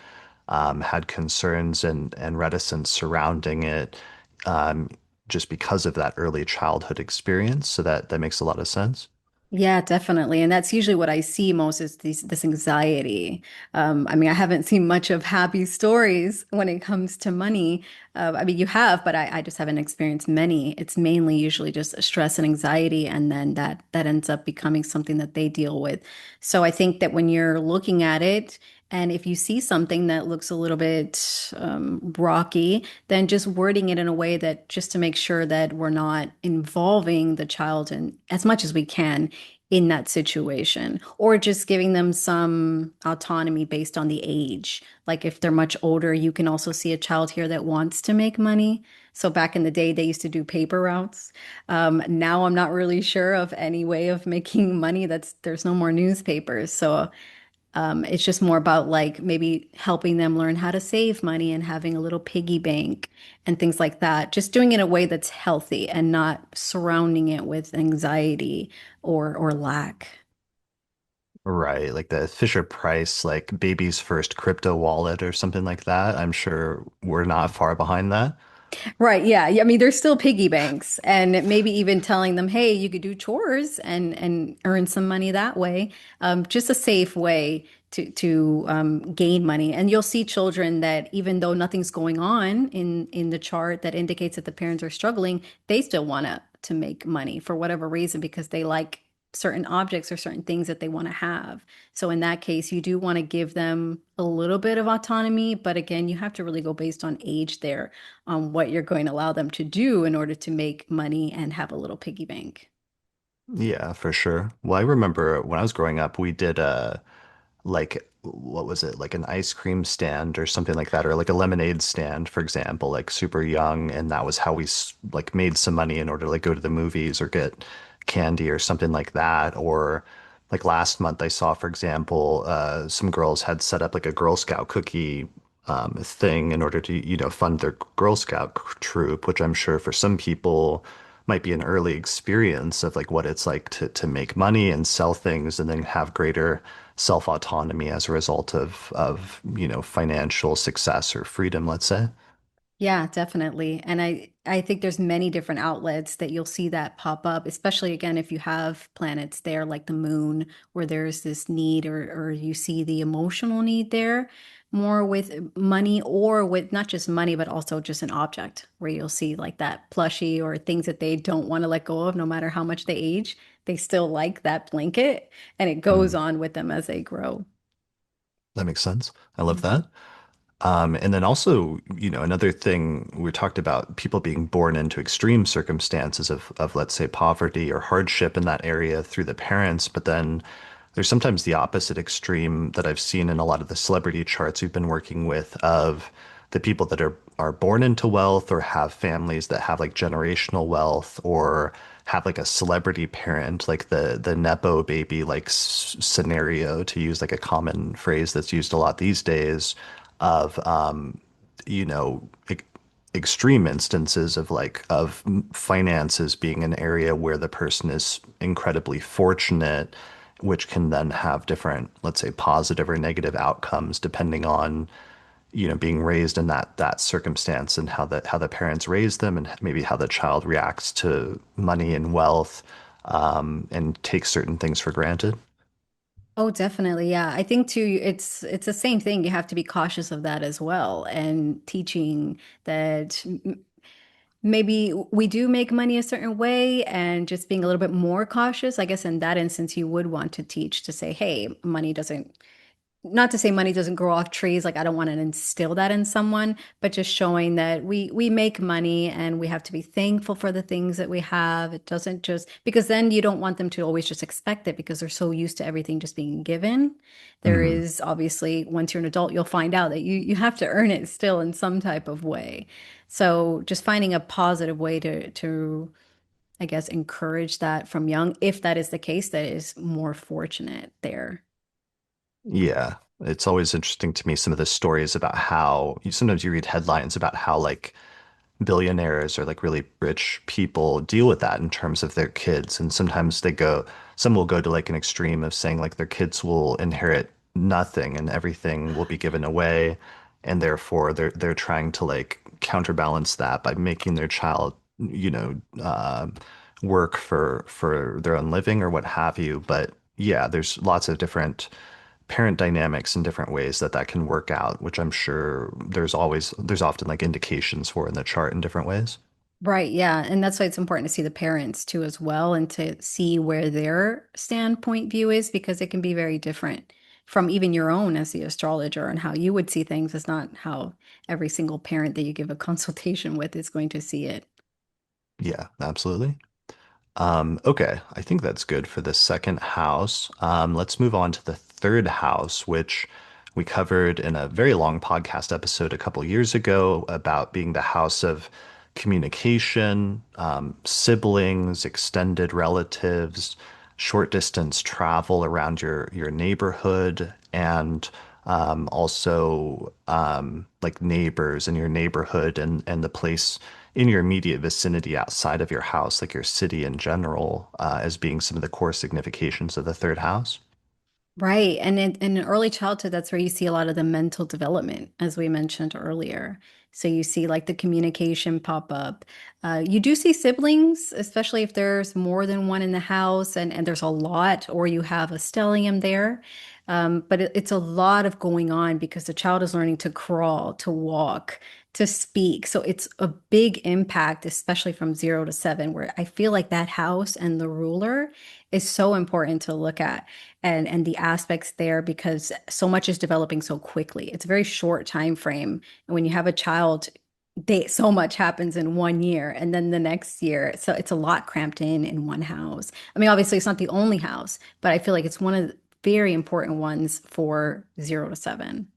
had concerns and reticence surrounding it um, just because of that early childhood experience. So that makes a lot of sense. Yeah, definitely. And that's usually what I see most is this anxiety. I mean, I haven't seen much of happy stories when it comes to money. I mean, you have, but I just haven't experienced many. It's mainly usually just stress and anxiety, and then that ends up becoming something that they deal with. So I think that when you're looking at it, and if you see something that looks a little bit rocky, then just wording it in a way that just to make sure that we're not involving the child in as much as we can in that situation, or just giving them some autonomy based on the age. Like if they're much older, you can also see a child here that wants to make money. So back in the day, they used to do paper routes. Now I'm not really sure of any way of making money. There's no more newspapers. So it's just more about like maybe helping them learn how to save money and having a little piggy bank and things like that. Just doing it in a way that's healthy and not surrounding it with anxiety or lack. Right, like the Fisher Price, like baby's first crypto wallet or something like that. I'm sure we're not far behind that. Right, yeah. I mean, there's still piggy banks, and maybe even telling them, "Hey, you could do chores and earn some money that way." Just a safe way to gain money. And you'll see children that even though nothing's going on in the chart that indicates that the parents are struggling, they still want to make money for whatever reason because they like certain objects or certain things that they want to have. So in that case, you do want to give them a little bit of autonomy, but again, you have to really go based on age there on what you're going to allow them to do in order to make money and have a little piggy bank. Yeah, for sure. Well, I remember when I was growing up, we did like what was it? Like an ice cream stand or something like that, or like a lemonade stand, for example, like super young, and that was how like made some money in order to like go to the movies or get candy or something like that. Or like last month, I saw, for example, some girls had set up like a Girl Scout cookie thing in order to, fund their Girl Scout troop, which I'm sure for some people might be an early experience of like what it's like to make money and sell things and then have greater self-autonomy as a result of financial success or freedom, let's say. Yeah, definitely. And I think there's many different outlets that you'll see that pop up, especially again if you have planets there like the moon where there's this need or you see the emotional need there more with money or with not just money but also just an object where you'll see like that plushie or things that they don't want to let go of no matter how much they age. They still like that blanket and it goes Mm, on with them as they grow. that makes sense. I love that. And then also, another thing we talked about people being born into extreme circumstances of let's say poverty or hardship in that area through the parents, but then there's sometimes the opposite extreme that I've seen in a lot of the celebrity charts we've been working with of the people that are born into wealth or have families that have like generational wealth or have like a celebrity parent, like the nepo baby like scenario, to use like a common phrase that's used a lot these days of you know, extreme instances of like of finances being an area where the person is incredibly fortunate, which can then have different, let's say, positive or negative outcomes depending on, being raised in that circumstance and how the parents raise them and maybe how the child reacts to money and wealth, and takes certain things for granted. Oh, definitely. Yeah. I think too, it's the same thing. You have to be cautious of that as well, and teaching that maybe we do make money a certain way and just being a little bit more cautious. I guess in that instance, you would want to teach to say, hey, money doesn't, not to say money doesn't grow off trees, like I don't want to instill that in someone, but just showing that we make money and we have to be thankful for the things that we have. It doesn't just, because then you don't want them to always just expect it because they're so used to everything just being given. There Hmm. is obviously, once you're an adult, you'll find out that you have to earn it still in some type of way. So just finding a positive way to I guess encourage that from young, if that is the case, that is more fortunate there. Yeah, it's always interesting to me some of the stories about how sometimes you read headlines about how like billionaires or like really rich people deal with that in terms of their kids. And sometimes some will go to like an extreme of saying like their kids will inherit nothing and everything will be given away. And therefore they're trying to like counterbalance that by making their child, work for their own living or what have you. But yeah, there's lots of different parent dynamics in different ways that can work out, which I'm sure there's often like indications for in the chart in different ways. Right, yeah. And that's why it's important to see the parents too as well and to see where their standpoint view is because it can be very different from even your own as the astrologer, and how you would see things is not how every single parent that you give a consultation with is going to see it. Yeah, absolutely. Okay, I think that's good for the second house. Let's move on to the third house, which we covered in a very long podcast episode a couple years ago about being the house of communication, siblings, extended relatives, short distance travel around your neighborhood, and also like neighbors in your neighborhood and the place in your immediate vicinity outside of your house, like your city in general, as being some of the core significations of the third house. Right. And in early childhood, that's where you see a lot of the mental development, as we mentioned earlier. So you see like the communication pop up. You do see siblings, especially if there's more than one in the house and there's a lot, or you have a stellium there. But it's a lot of going on because the child is learning to crawl, to walk, to speak. So it's a big impact, especially from 0 to 7, where I feel like that house and the ruler is so important to look at, and the aspects there because so much is developing so quickly. It's a very short time frame. And when you have a child, they so much happens in 1 year and then the next year. So it's a lot cramped in one house. I mean, obviously it's not the only house, but I feel like it's one of the very important ones for 0 to 7.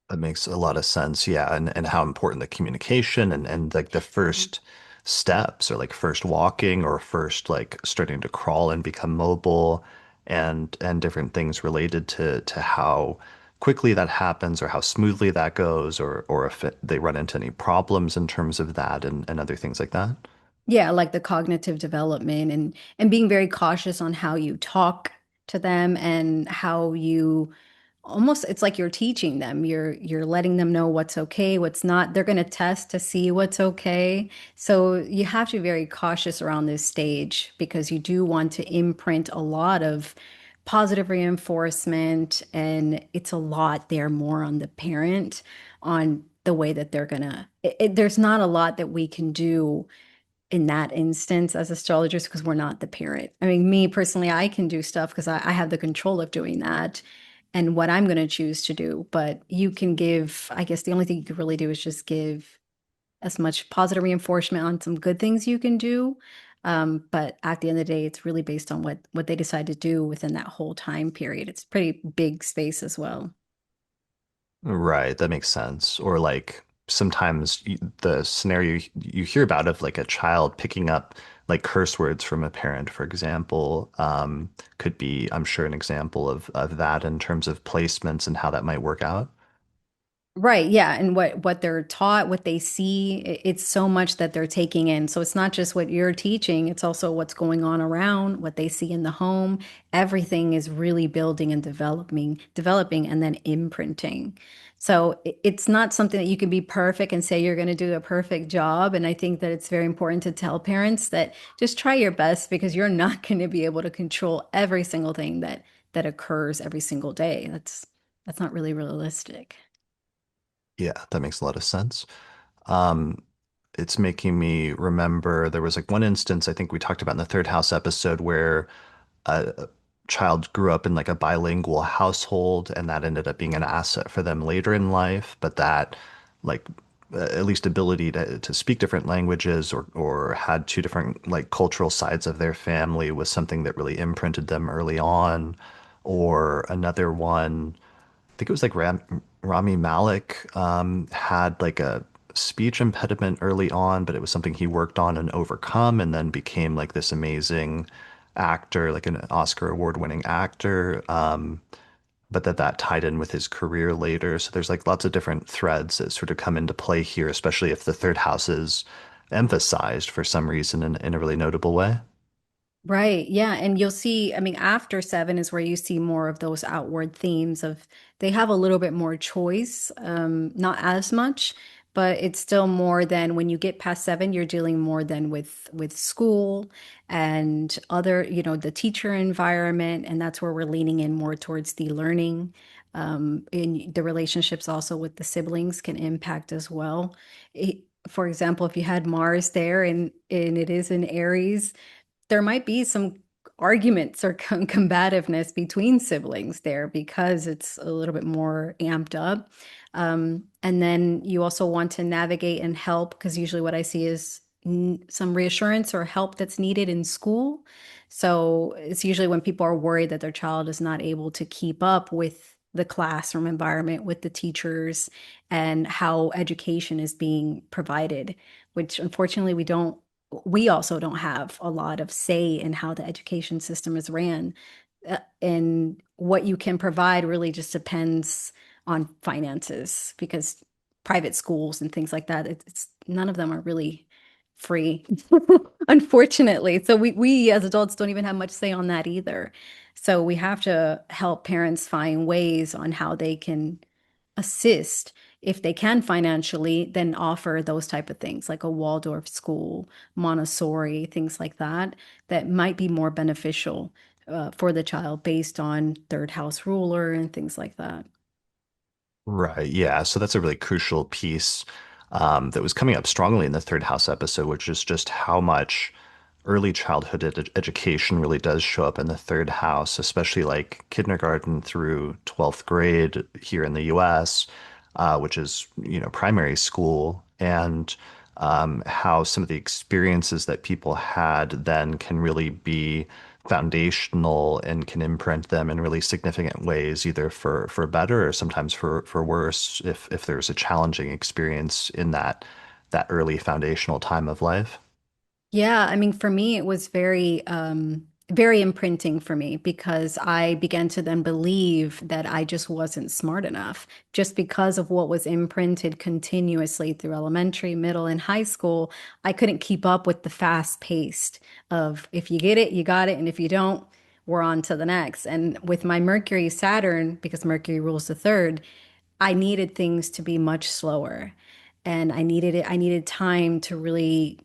That makes a lot of sense. Yeah. And how important the communication and like the first steps or like first walking or first like starting to crawl and become mobile and different things related to how quickly that happens or how smoothly that goes or if they run into any problems in terms of that and other things like that. Yeah, like the cognitive development and being very cautious on how you talk to them and how you almost, it's like you're teaching them. You're letting them know what's okay, what's not. They're going to test to see what's okay. So you have to be very cautious around this stage because you do want to imprint a lot of positive reinforcement, and it's a lot there more on the parent on the way that they're gonna there's not a lot that we can do in that instance as astrologers because we're not the parent. I mean, me personally, I can do stuff because I have the control of doing that and what I'm going to choose to do. But you can give, I guess the only thing you could really do is just give as much positive reinforcement on some good things you can do. But at the end of the day, it's really based on what they decide to do within that whole time period. It's pretty big space as well. Right, that makes sense. Or like sometimes the scenario you hear about of like a child picking up like curse words from a parent, for example, could be, I'm sure, an example of that in terms of placements and how that might work out. Right, yeah, and what they're taught, what they see, it's so much that they're taking in. So it's not just what you're teaching, it's also what's going on around, what they see in the home. Everything is really building and developing and then imprinting. So it's not something that you can be perfect and say you're going to do a perfect job. And I think that it's very important to tell parents that just try your best because you're not going to be able to control every single thing that occurs every single day. That's not really realistic. Yeah, that makes a lot of sense. Um, it's making me remember there was like one instance I think we talked about in the third house episode where a child grew up in like a bilingual household and that ended up being an asset for them later in life, but that like at least ability to speak different languages or had two different like cultural sides of their family was something that really imprinted them early on. Or another one think it was like Rami Malek had like a speech impediment early on, but it was something he worked on and overcome, and then became like this amazing actor, like an Oscar award-winning actor. But that tied in with his career later. So there's like lots of different threads that sort of come into play here, especially if the third house is emphasized for some reason in a really notable way. Right. Yeah. And you'll see, I mean, after seven is where you see more of those outward themes of they have a little bit more choice, not as much, but it's still more than when you get past seven, you're dealing more than with school and other, the teacher environment. And that's where we're leaning in more towards the learning. And the relationships also with the siblings can impact as well. For example, if you had Mars there and it is in Aries, there might be some arguments or combativeness between siblings there because it's a little bit more amped up. And then you also want to navigate and help because usually what I see is some reassurance or help that's needed in school. So it's usually when people are worried that their child is not able to keep up with the classroom environment, with the teachers, and how education is being provided, which unfortunately we also don't have a lot of say in how the education system is ran. And what you can provide really just depends on finances because private schools and things like that, it's none of them are really free, unfortunately. So we as adults don't even have much say on that either. So we have to help parents find ways on how they can assist if they can financially, then offer those type of things like a Waldorf school, Montessori, things like that, that might be more beneficial for the child based on third house ruler and things like that. Right. Yeah. So that's a really crucial piece that was coming up strongly in the third house episode, which is just how much early childhood education really does show up in the third house, especially like kindergarten through 12th grade here in the US, which is, primary school, and how some of the experiences that people had then can really be foundational and can imprint them in really significant ways, either for better or sometimes for worse, if there's a challenging experience in that early foundational time of life. Yeah, I mean, for me, it was very imprinting for me because I began to then believe that I just wasn't smart enough just because of what was imprinted continuously through elementary, middle, and high school. I couldn't keep up with the fast paced of if you get it, you got it, and if you don't, we're on to the next. And with my Mercury Saturn, because Mercury rules the third, I needed things to be much slower. And I needed time to really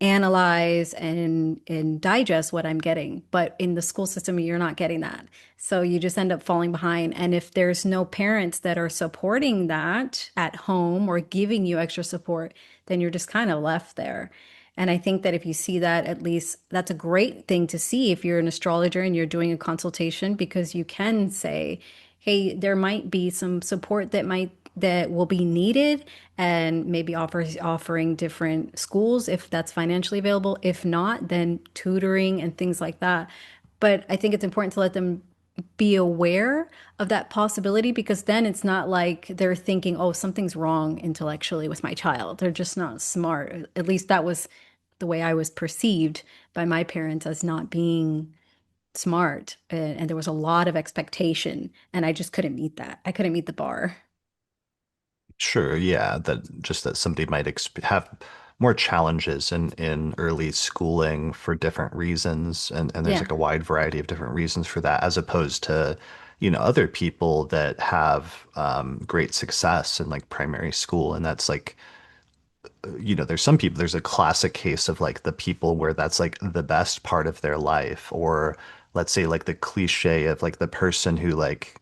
analyze and digest what I'm getting. But in the school system, you're not getting that. So you just end up falling behind. And if there's no parents that are supporting that at home or giving you extra support, then you're just kind of left there. And I think that if you see that, at least that's a great thing to see if you're an astrologer and you're doing a consultation, because you can say, hey, there might be some support that will be needed, and maybe offering different schools if that's financially available. If not, then tutoring and things like that. But I think it's important to let them be aware of that possibility because then it's not like they're thinking, oh, something's wrong intellectually with my child. They're just not smart. At least that was the way I was perceived by my parents as not being smart. And there was a lot of expectation, and I just couldn't meet that. I couldn't meet the bar. Sure, yeah, that just that somebody might exp have more challenges in early schooling for different reasons, and there's Yeah. like a wide variety of different reasons for that, as opposed to, other people that have great success in like primary school, and that's like, there's some people, there's a classic case of like the people where that's like the best part of their life, or let's say like the cliche of like the person who like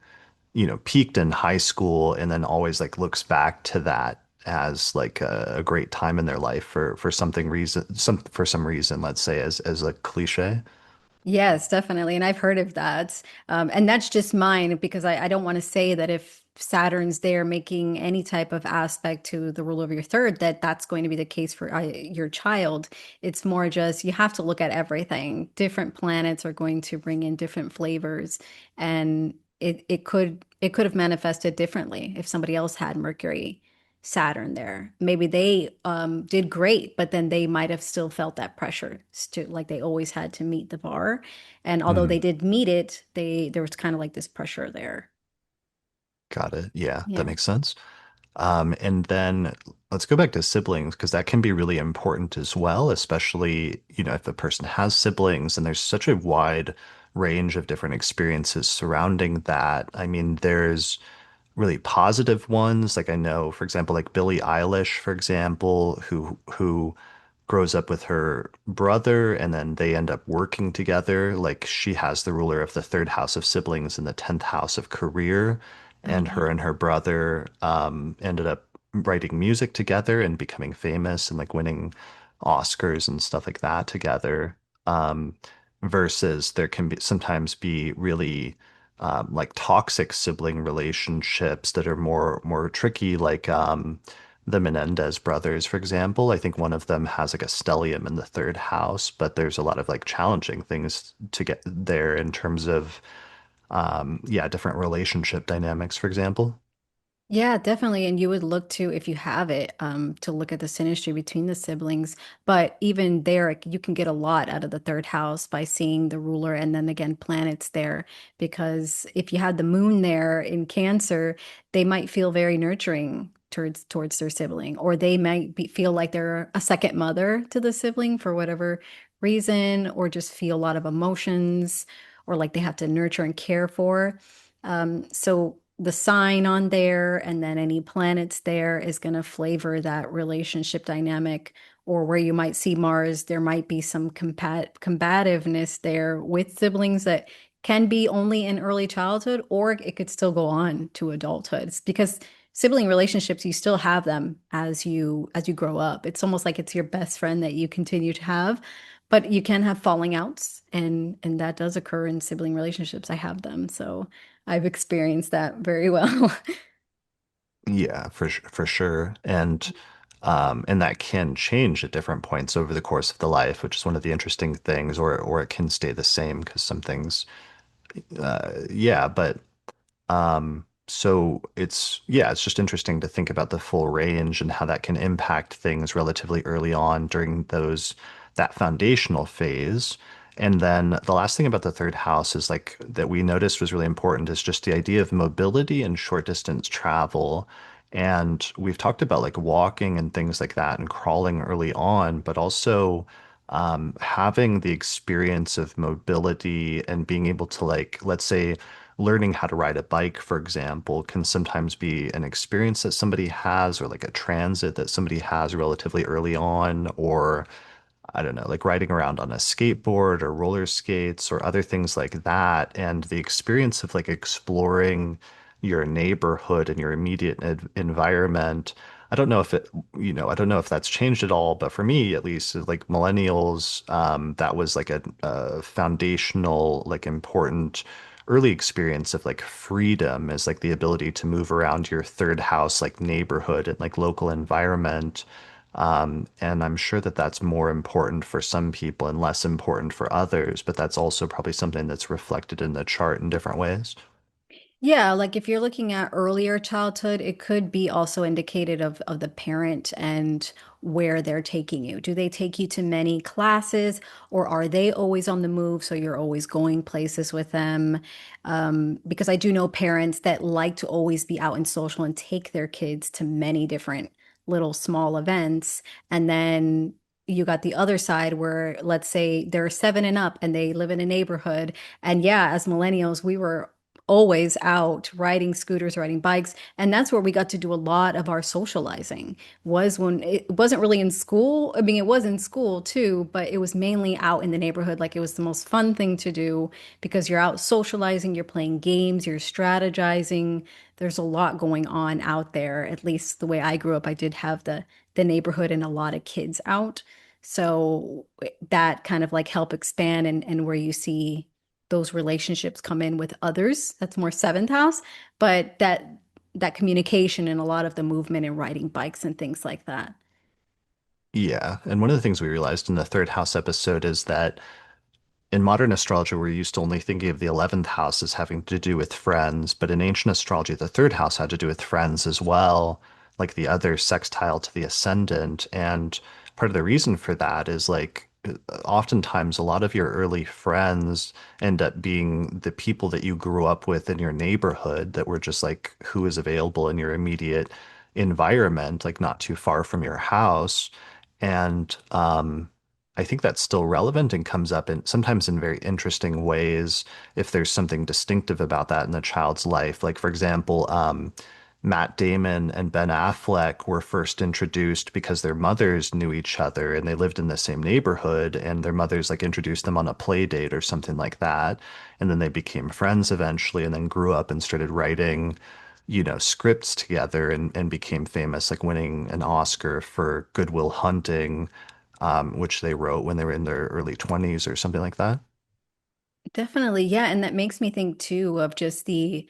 peaked in high school and then always like looks back to that as like a great time in their life for something reason for some reason, let's say as a cliche. Yes, definitely. And I've heard of that. And that's just mine because I don't want to say that if Saturn's there making any type of aspect to the rule of your third, that that's going to be the case for your child. It's more just you have to look at everything. Different planets are going to bring in different flavors, and it could have manifested differently if somebody else had Mercury. Saturn there. Maybe they did great, but then they might have still felt that pressure to like they always had to meet the bar. And although they Mhm. did meet it, there was kind of like this pressure there. Got it. Yeah, that Yeah. makes sense. And then let's go back to siblings because that can be really important as well, especially, if a person has siblings and there's such a wide range of different experiences surrounding that. I mean, there's really positive ones. Like I know, for example, like Billie Eilish, for example, who grows up with her brother and then they end up working together. Like she has the ruler of the third house of siblings and the 10th house of career. And Oh, her brother ended up writing music together and becoming famous and like winning Oscars and stuff like that together. Um, Versus there can be sometimes be really like toxic sibling relationships that are more tricky, like the Menendez brothers, for example. I think one of them has like a stellium in the third house, but there's a lot of like challenging things to get there in terms of yeah, different relationship dynamics, for example. yeah, definitely. And you would look to, if you have it, to look at the synastry between the siblings. But even there, like, you can get a lot out of the third house by seeing the ruler and then again planets there. Because if you had the moon there in Cancer, they might feel very nurturing towards their sibling, or they might feel like they're a second mother to the sibling for whatever reason, or just feel a lot of emotions, or like they have to nurture and care for. So the sign on there and then any planets there is going to flavor that relationship dynamic. Or where you might see Mars, there might be some combativeness there with siblings that can be only in early childhood, or it could still go on to adulthood. It's because sibling relationships, you still have them as you grow up. It's almost like it's your best friend that you continue to have, but you can have falling outs, and that does occur in sibling relationships. I have them, so I've experienced that very well. Yeah, for sure. And that can change at different points over the course of the life, which is one of the interesting things, or it can stay the same because some things yeah, but so yeah, it's just interesting to think about the full range and how that can impact things relatively early on during that foundational phase. And then the last thing about the third house is like that we noticed was really important is just the idea of mobility and short distance travel. And we've talked about like walking and things like that and crawling early on, but also having the experience of mobility and being able to like, let's say, learning how to ride a bike, for example, can sometimes be an experience that somebody has or like a transit that somebody has relatively early on, or I don't know, like riding around on a skateboard or roller skates or other things like that. And the experience of like exploring your neighborhood and your immediate environment. I don't know if I don't know if that's changed at all, but for me, at least, like millennials, that was like a foundational, like important early experience of like freedom is like the ability to move around your third house, like neighborhood and like local environment And I'm sure that that's more important for some people and less important for others, but that's also probably something that's reflected in the chart in different ways. Yeah, like if you're looking at earlier childhood, it could be also indicated of the parent and where they're taking you. Do they take you to many classes, or are they always on the move, so you're always going places with them? Because I do know parents that like to always be out and social and take their kids to many different little small events. And then you got the other side where, let's say they're 7 and up and they live in a neighborhood. And yeah, as millennials, we were always out riding scooters, riding bikes. And that's where we got to do a lot of our socializing, was when it wasn't really in school. I mean, it was in school too, but it was mainly out in the neighborhood. Like it was the most fun thing to do because you're out socializing, you're playing games, you're strategizing. There's a lot going on out there. At least the way I grew up, I did have the neighborhood and a lot of kids out. So that kind of like help expand and where you see those relationships come in with others. That's more seventh house, but that communication and a lot of the movement and riding bikes and things like that. Yeah. And one of the things we realized in the third house episode is that in modern astrology, we're used to only thinking of the 11th house as having to do with friends, but in ancient astrology, the third house had to do with friends as well, like the other sextile to the ascendant. And part of the reason for that is like oftentimes a lot of your early friends end up being the people that you grew up with in your neighborhood that were just like who is available in your immediate environment, like not too far from your house. And I think that's still relevant and comes up in sometimes in very interesting ways if there's something distinctive about that in the child's life. Like, for example, Matt Damon and Ben Affleck were first introduced because their mothers knew each other and they lived in the same neighborhood, and their mothers like introduced them on a play date or something like that. And then they became friends eventually and then grew up and started writing, scripts together and became famous, like winning an Oscar for Good Will Hunting, which they wrote when they were in their early 20s or something like that. Definitely, yeah, and that makes me think too of just the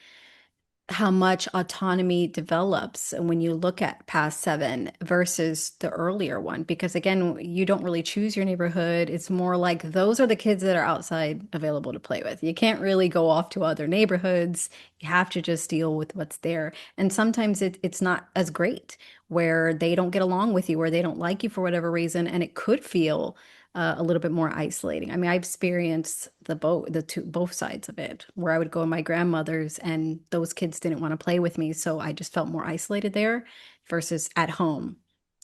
how much autonomy develops when you look at past seven versus the earlier one. Because again, you don't really choose your neighborhood. It's more like those are the kids that are outside available to play with. You can't really go off to other neighborhoods. You have to just deal with what's there. And sometimes it's not as great where they don't get along with you or they don't like you for whatever reason. And it could feel a little bit more isolating. I mean, I've experienced both sides of it, where I would go to my grandmother's and those kids didn't want to play with me, so I just felt more isolated there versus at home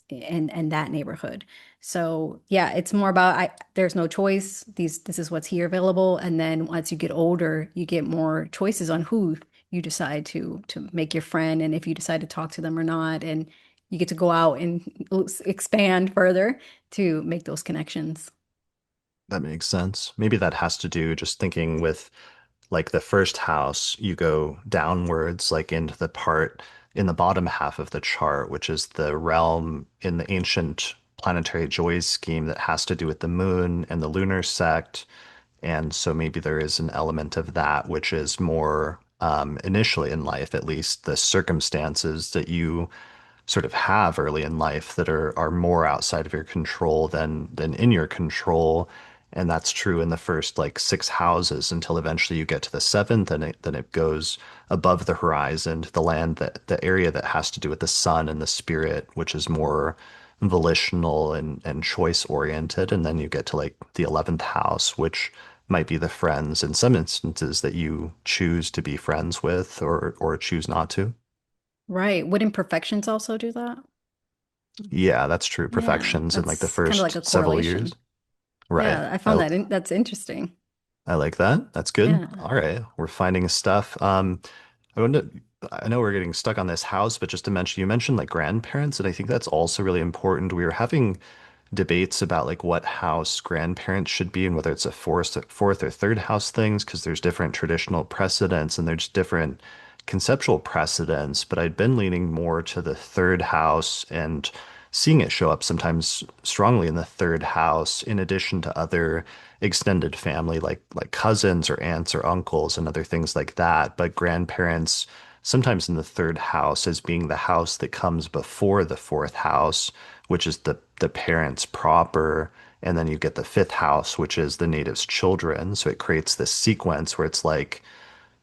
in that neighborhood. So yeah, it's more about there's no choice. This is what's here available, and then once you get older, you get more choices on who you decide to make your friend, and if you decide to talk to them or not, and you get to go out and expand further to make those connections. That makes sense. Maybe that has to do just thinking with like the first house, you go downwards, like into the part in the bottom half of the chart, which is the realm in the ancient planetary joys scheme that has to do with the moon and the lunar sect. And so maybe there is an element of that, which is more initially in life, at least the circumstances that you sort of have early in life that are more outside of your control than in your control. And that's true in the first like six houses until eventually you get to the seventh, and then it goes above the horizon to the land that the area that has to do with the sun and the spirit, which is more volitional and choice oriented. And then you get to like the 11th house, which might be the friends in some instances that you choose to be friends with or choose not to. Right. Would imperfections also do that? Yeah, that's true. Yeah, Perfections in like the that's kind of like first a several years. correlation. Right. Yeah, I found that's interesting. I like that. That's good. Yeah. All right. We're finding stuff. I know we're getting stuck on this house, but just to mention, you mentioned like grandparents, and I think that's also really important. We were having debates about like what house grandparents should be and whether it's a fourth or third house things, because there's different traditional precedents and there's different conceptual precedents. But I'd been leaning more to the third house and seeing it show up sometimes strongly in the third house, in addition to other extended family like cousins or aunts or uncles and other things like that. But grandparents sometimes in the third house as being the house that comes before the fourth house, which is the parents proper. And then you get the fifth house, which is the native's children. So it creates this sequence where it's like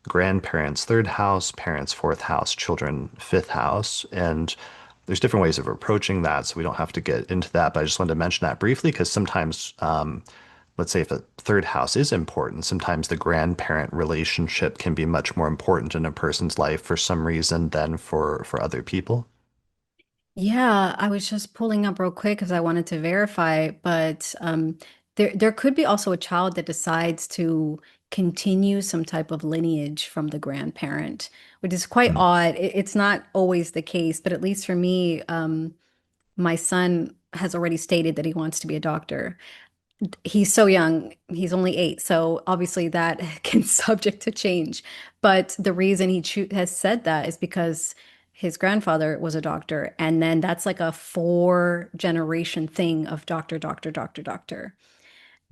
grandparents, third house, parents, fourth house, children, fifth house. And there's different ways of approaching that. So we don't have to get into that. But I just wanted to mention that briefly because sometimes, let's say if a third house is important, sometimes the grandparent relationship can be much more important in a person's life for some reason than for other people. Yeah, I was just pulling up real quick because I wanted to verify, but there could be also a child that decides to continue some type of lineage from the grandparent, which is quite Mm. odd. It's not always the case, but at least for me, my son has already stated that he wants to be a doctor. He's so young. He's only 8, so obviously that can subject to change. But the reason has said that is because his grandfather was a doctor, and then that's like a 4 generation thing of doctor, doctor, doctor, doctor,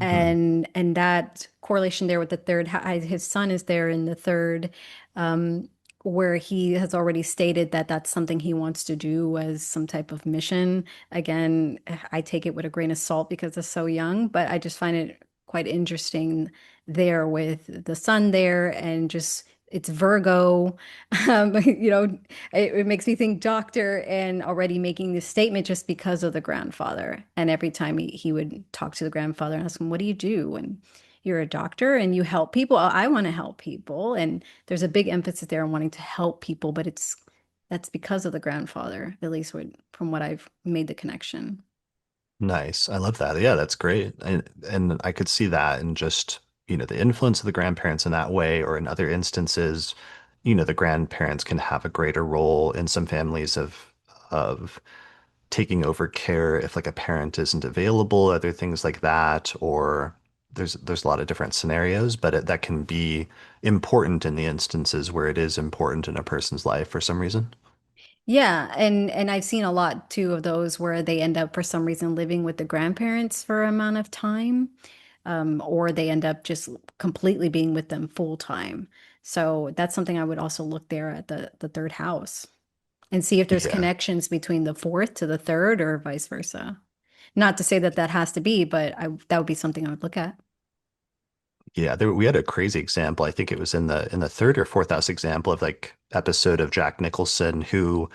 Mhm. and that correlation there with the his son is there in the third, um, where he has already stated that that's something he wants to do as some type of mission. Again, I take it with a grain of salt because it's so young, but I just find it quite interesting there with the sun there and just it's Virgo. You know, it makes me think doctor and already making this statement just because of the grandfather. And every time he would talk to the grandfather and ask him, what do you do? And you're a doctor and you help people. I want to help people. And there's a big emphasis there on wanting to help people, but that's because of the grandfather, at least from what I've made the connection. Nice. I love that. Yeah, that's great. And I could see that in just, the influence of the grandparents in that way, or in other instances, the grandparents can have a greater role in some families of taking over care if like a parent isn't available, other things like that, or there's a lot of different scenarios, but that can be important in the instances where it is important in a person's life for some reason. Yeah, and I've seen a lot too of those where they end up for some reason living with the grandparents for an amount of time, or they end up just completely being with them full time. So that's something I would also look there at the third house and see if there's Yeah. connections between the fourth to the third or vice versa. Not to say that that has to be, but that would be something I would look at. Yeah, we had a crazy example. I think it was in the third or fourth house example of like episode of Jack Nicholson, who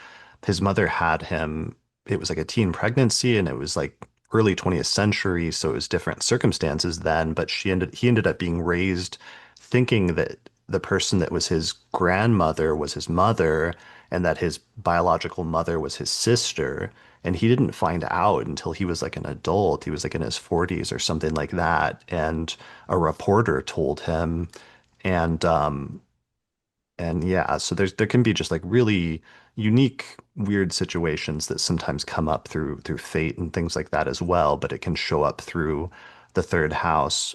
his mother had him. It was like a teen pregnancy, and it was like early 20th century, so it was different circumstances then. But he ended up being raised thinking that the person that was his grandmother was his mother, and that his biological mother was his sister. And he didn't find out until he was like an adult. He was like in his 40s or something like that. And a reporter told him. And yeah, so there can be just like really unique, weird situations that sometimes come up through fate and things like that as well, but it can show up through the third house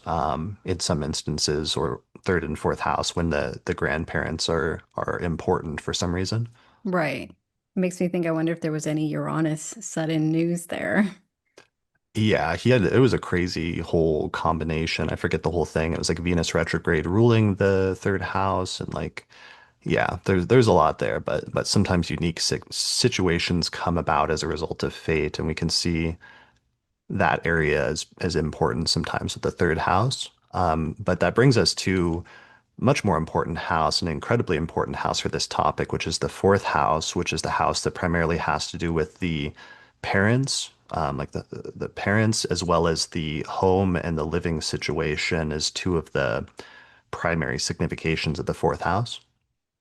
in some instances, or third and fourth house when the grandparents are important for some reason. Right. Makes me think, I wonder if there was any Uranus sudden news there. Yeah, it was a crazy whole combination. I forget the whole thing. It was like Venus retrograde ruling the third house, and like, yeah, there's a lot there, but sometimes unique situations come about as a result of fate, and we can see that area as important sometimes with the third house. But that brings us to much more important house, an incredibly important house for this topic, which is the fourth house, which is the house that primarily has to do with the parents, like the parents, as well as the home and the living situation, as two of the primary significations of the fourth house.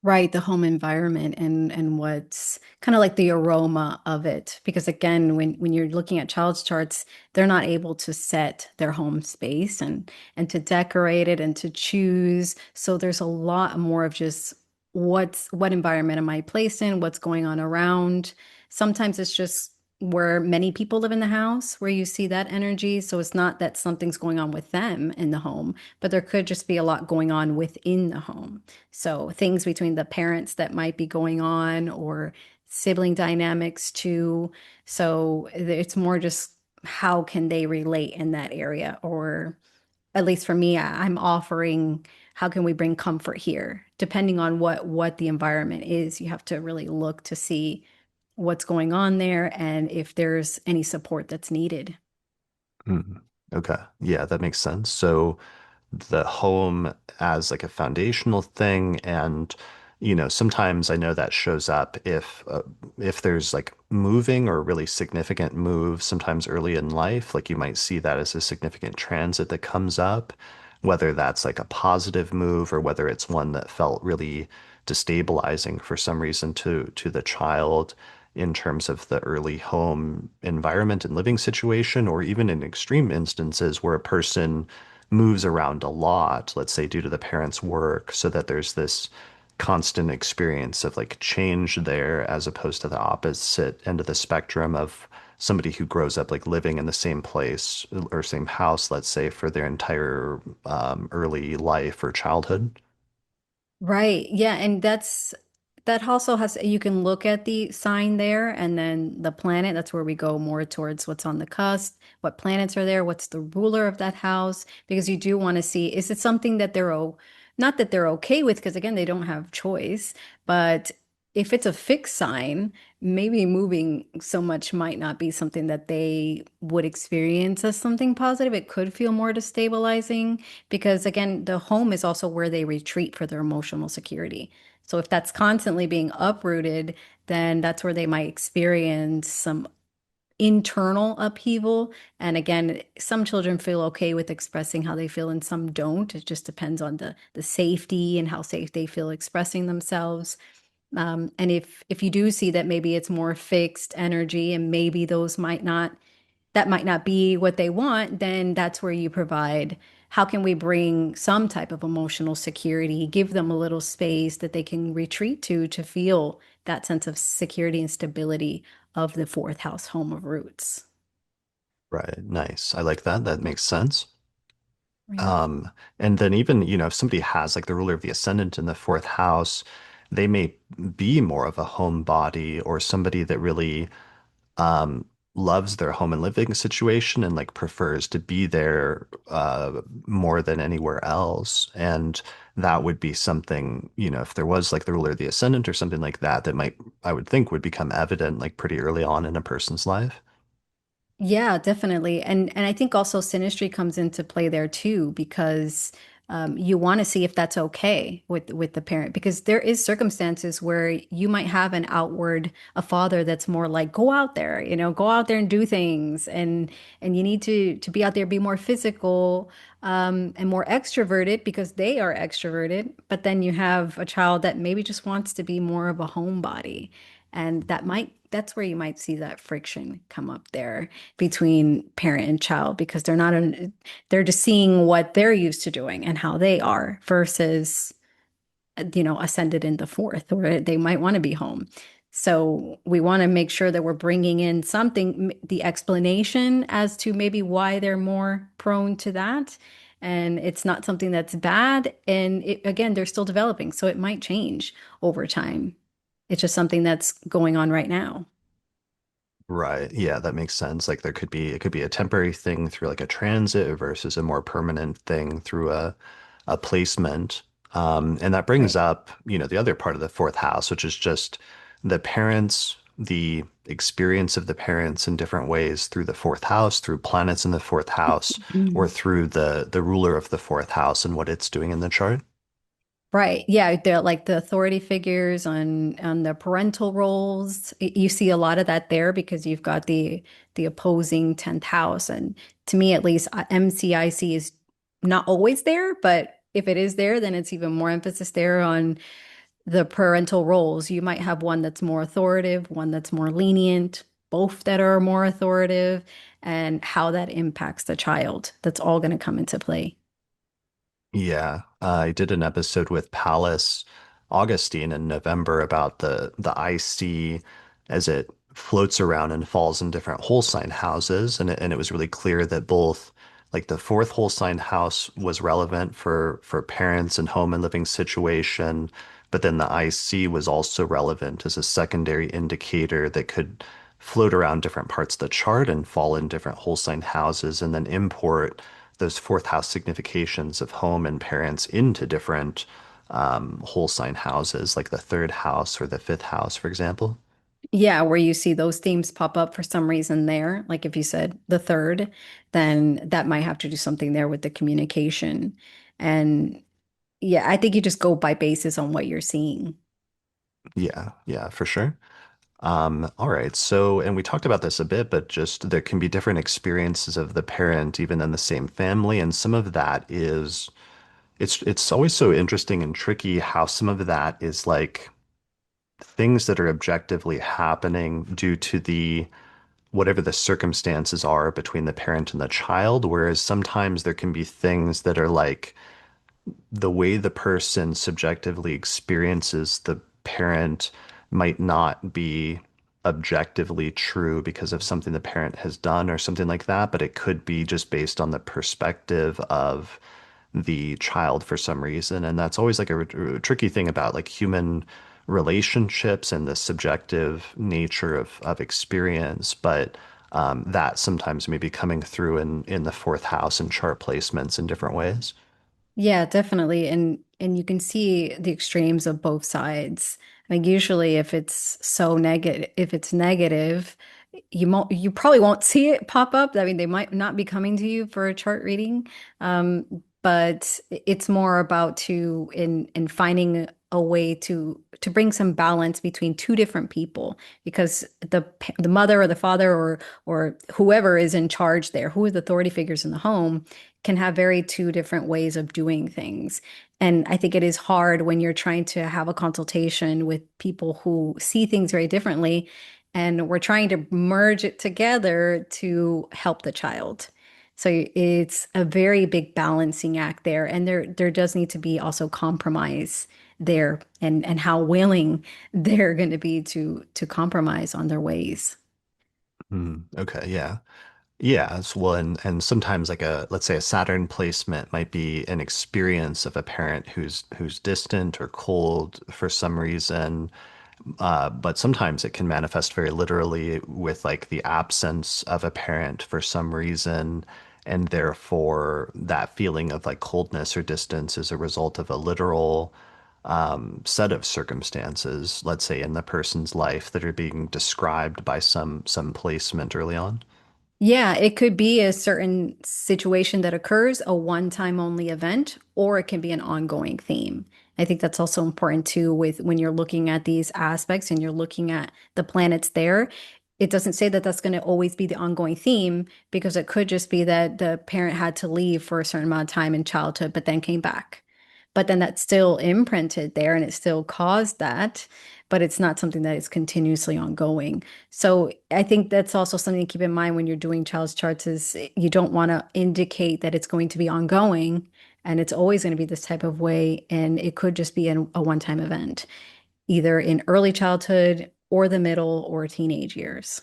Right, the home environment and what's kind of like the aroma of it. Because again, when you're looking at child's charts, they're not able to set their home space and to decorate it and to choose. So there's a lot more of just what environment am I placed in, what's going on around. Sometimes it's just where many people live in the house where you see that energy. So it's not that something's going on with them in the home, but there could just be a lot going on within the home. So things between the parents that might be going on or sibling dynamics too. So it's more just how can they relate in that area or at least for me, I'm offering how can we bring comfort here? Depending on what the environment is, you have to really look to see what's going on there and if there's any support that's needed. Mm. Okay. Yeah, that makes sense. So the home as like a foundational thing, and sometimes I know that shows up if there's like moving or really significant move sometimes early in life, like you might see that as a significant transit that comes up, whether that's like a positive move or whether it's one that felt really destabilizing for some reason to the child in terms of the early home environment and living situation, or even in extreme instances where a person moves around a lot, let's say due to the parents' work, so that there's this constant experience of like change there, as opposed to the opposite end of the spectrum of somebody who grows up like living in the same place or same house, let's say, for their entire early life or childhood. Right. Yeah. And that also has, you can look at the sign there and then the planet. That's where we go more towards what's on the cusp, what planets are there, what's the ruler of that house, because you do want to see, is it something that not that they're okay with, because again, they don't have choice, but if it's a fixed sign, maybe moving so much might not be something that they would experience as something positive. It could feel more destabilizing because again, the home is also where they retreat for their emotional security. So if that's constantly being uprooted, then that's where they might experience some internal upheaval. And again, some children feel okay with expressing how they feel and some don't. It just depends on the safety and how safe they feel expressing themselves. And if you do see that maybe it's more fixed energy and maybe that might not be what they want, then that's where you provide how can we bring some type of emotional security, give them a little space that they can retreat to feel that sense of security and stability of the fourth house home of roots. Right. Nice. I like that. That makes sense. Right. Um, and then even, if somebody has like the ruler of the ascendant in the fourth house, they may be more of a homebody or somebody that really um, loves their home and living situation and like prefers to be there more than anywhere else. And that would be something, if there was like the ruler of the ascendant or something like that, that might, I would think, would become evident like pretty early on in a person's life. Yeah, definitely. And I think also synastry comes into play there too, because you want to see if that's okay with the parent, because there is circumstances where you might have a father that's more like, go out there, go out there and do things, and you need to be out there, be more physical, and more extroverted because they are extroverted. But then you have a child that maybe just wants to be more of a homebody. And that's where you might see that friction come up there between parent and child because they're just seeing what they're used to doing and how they are versus ascended in the fourth or they might want to be home. So we want to make sure that we're bringing in something, the explanation as to maybe why they're more prone to that. And it's not something that's bad. And again, they're still developing, so it might change over time. It's just something that's going on right now. Right. Yeah, that makes sense. Like it could be a temporary thing through like a transit versus a more permanent thing through a placement. And that brings Right. up, the other part of the fourth house, which is just the parents, the experience of the parents in different ways through the fourth house, through planets in the fourth house, or through the ruler of the fourth house and what it's doing in the chart. Right. Yeah, they're like the authority figures on the parental roles. You see a lot of that there because you've got the opposing 10th house. And to me at least, MCIC is not always there, but if it is there, then it's even more emphasis there on the parental roles. You might have one that's more authoritative, one that's more lenient, both that are more authoritative, and how that impacts the child. That's all going to come into play. Yeah, I did an episode with Palace Augustine in November about the IC as it floats around and falls in different whole sign houses, and it was really clear that both like the fourth whole sign house was relevant for parents and home and living situation, but then the IC was also relevant as a secondary indicator that could float around different parts of the chart and fall in different whole sign houses, and then import those fourth house significations of home and parents into different whole sign houses, like the third house or the fifth house, for example. Yeah, where you see those themes pop up for some reason there. Like if you said the third, then that might have to do something there with the communication. And yeah, I think you just go by basis on what you're seeing. Yeah, yeah, for sure. All right. So, and we talked about this a bit, but just there can be different experiences of the parent even in the same family, and some of that is it's always so interesting and tricky how some of that is like things that are objectively happening due to the whatever the circumstances are between the parent and the child, whereas sometimes there can be things that are like the way the person subjectively experiences the parent might not be objectively true because of something the parent has done or something like that, but it could be just based on the perspective of the child for some reason. And that's always like a tricky thing about like human relationships and the subjective nature of experience. But that sometimes may be coming through in the fourth house and chart placements in different ways. Yeah, definitely. And you can see the extremes of both sides. Like usually if it's so negative, if it's negative, you probably won't see it pop up. I mean, they might not be coming to you for a chart reading. But it's more about to in finding a way to bring some balance between two different people because the mother or the father or whoever is in charge there, who are the authority figures in the home can have very two different ways of doing things. And I think it is hard when you're trying to have a consultation with people who see things very differently, and we're trying to merge it together to help the child. So it's a very big balancing act there, and there does need to be also compromise there, and how willing they're going to be to compromise on their ways. Okay, yeah. Yeah, well, and sometimes like a let's say a Saturn placement might be an experience of a parent who's distant or cold for some reason. But sometimes it can manifest very literally with like the absence of a parent for some reason, and therefore that feeling of like coldness or distance is a result of a literal set of circumstances, let's say in the person's life that are being described by some placement early on. Yeah, it could be a certain situation that occurs, a one-time only event, or it can be an ongoing theme. I think that's also important too with when you're looking at these aspects and you're looking at the planets there. It doesn't say that that's going to always be the ongoing theme because it could just be that the parent had to leave for a certain amount of time in childhood, but then came back. But then that's still imprinted there and it still caused that, but it's not something that is continuously ongoing. So I think that's also something to keep in mind when you're doing child's charts is you don't want to indicate that it's going to be ongoing and it's always going to be this type of way. And it could just be a one-time event, either in early childhood or the middle or teenage years.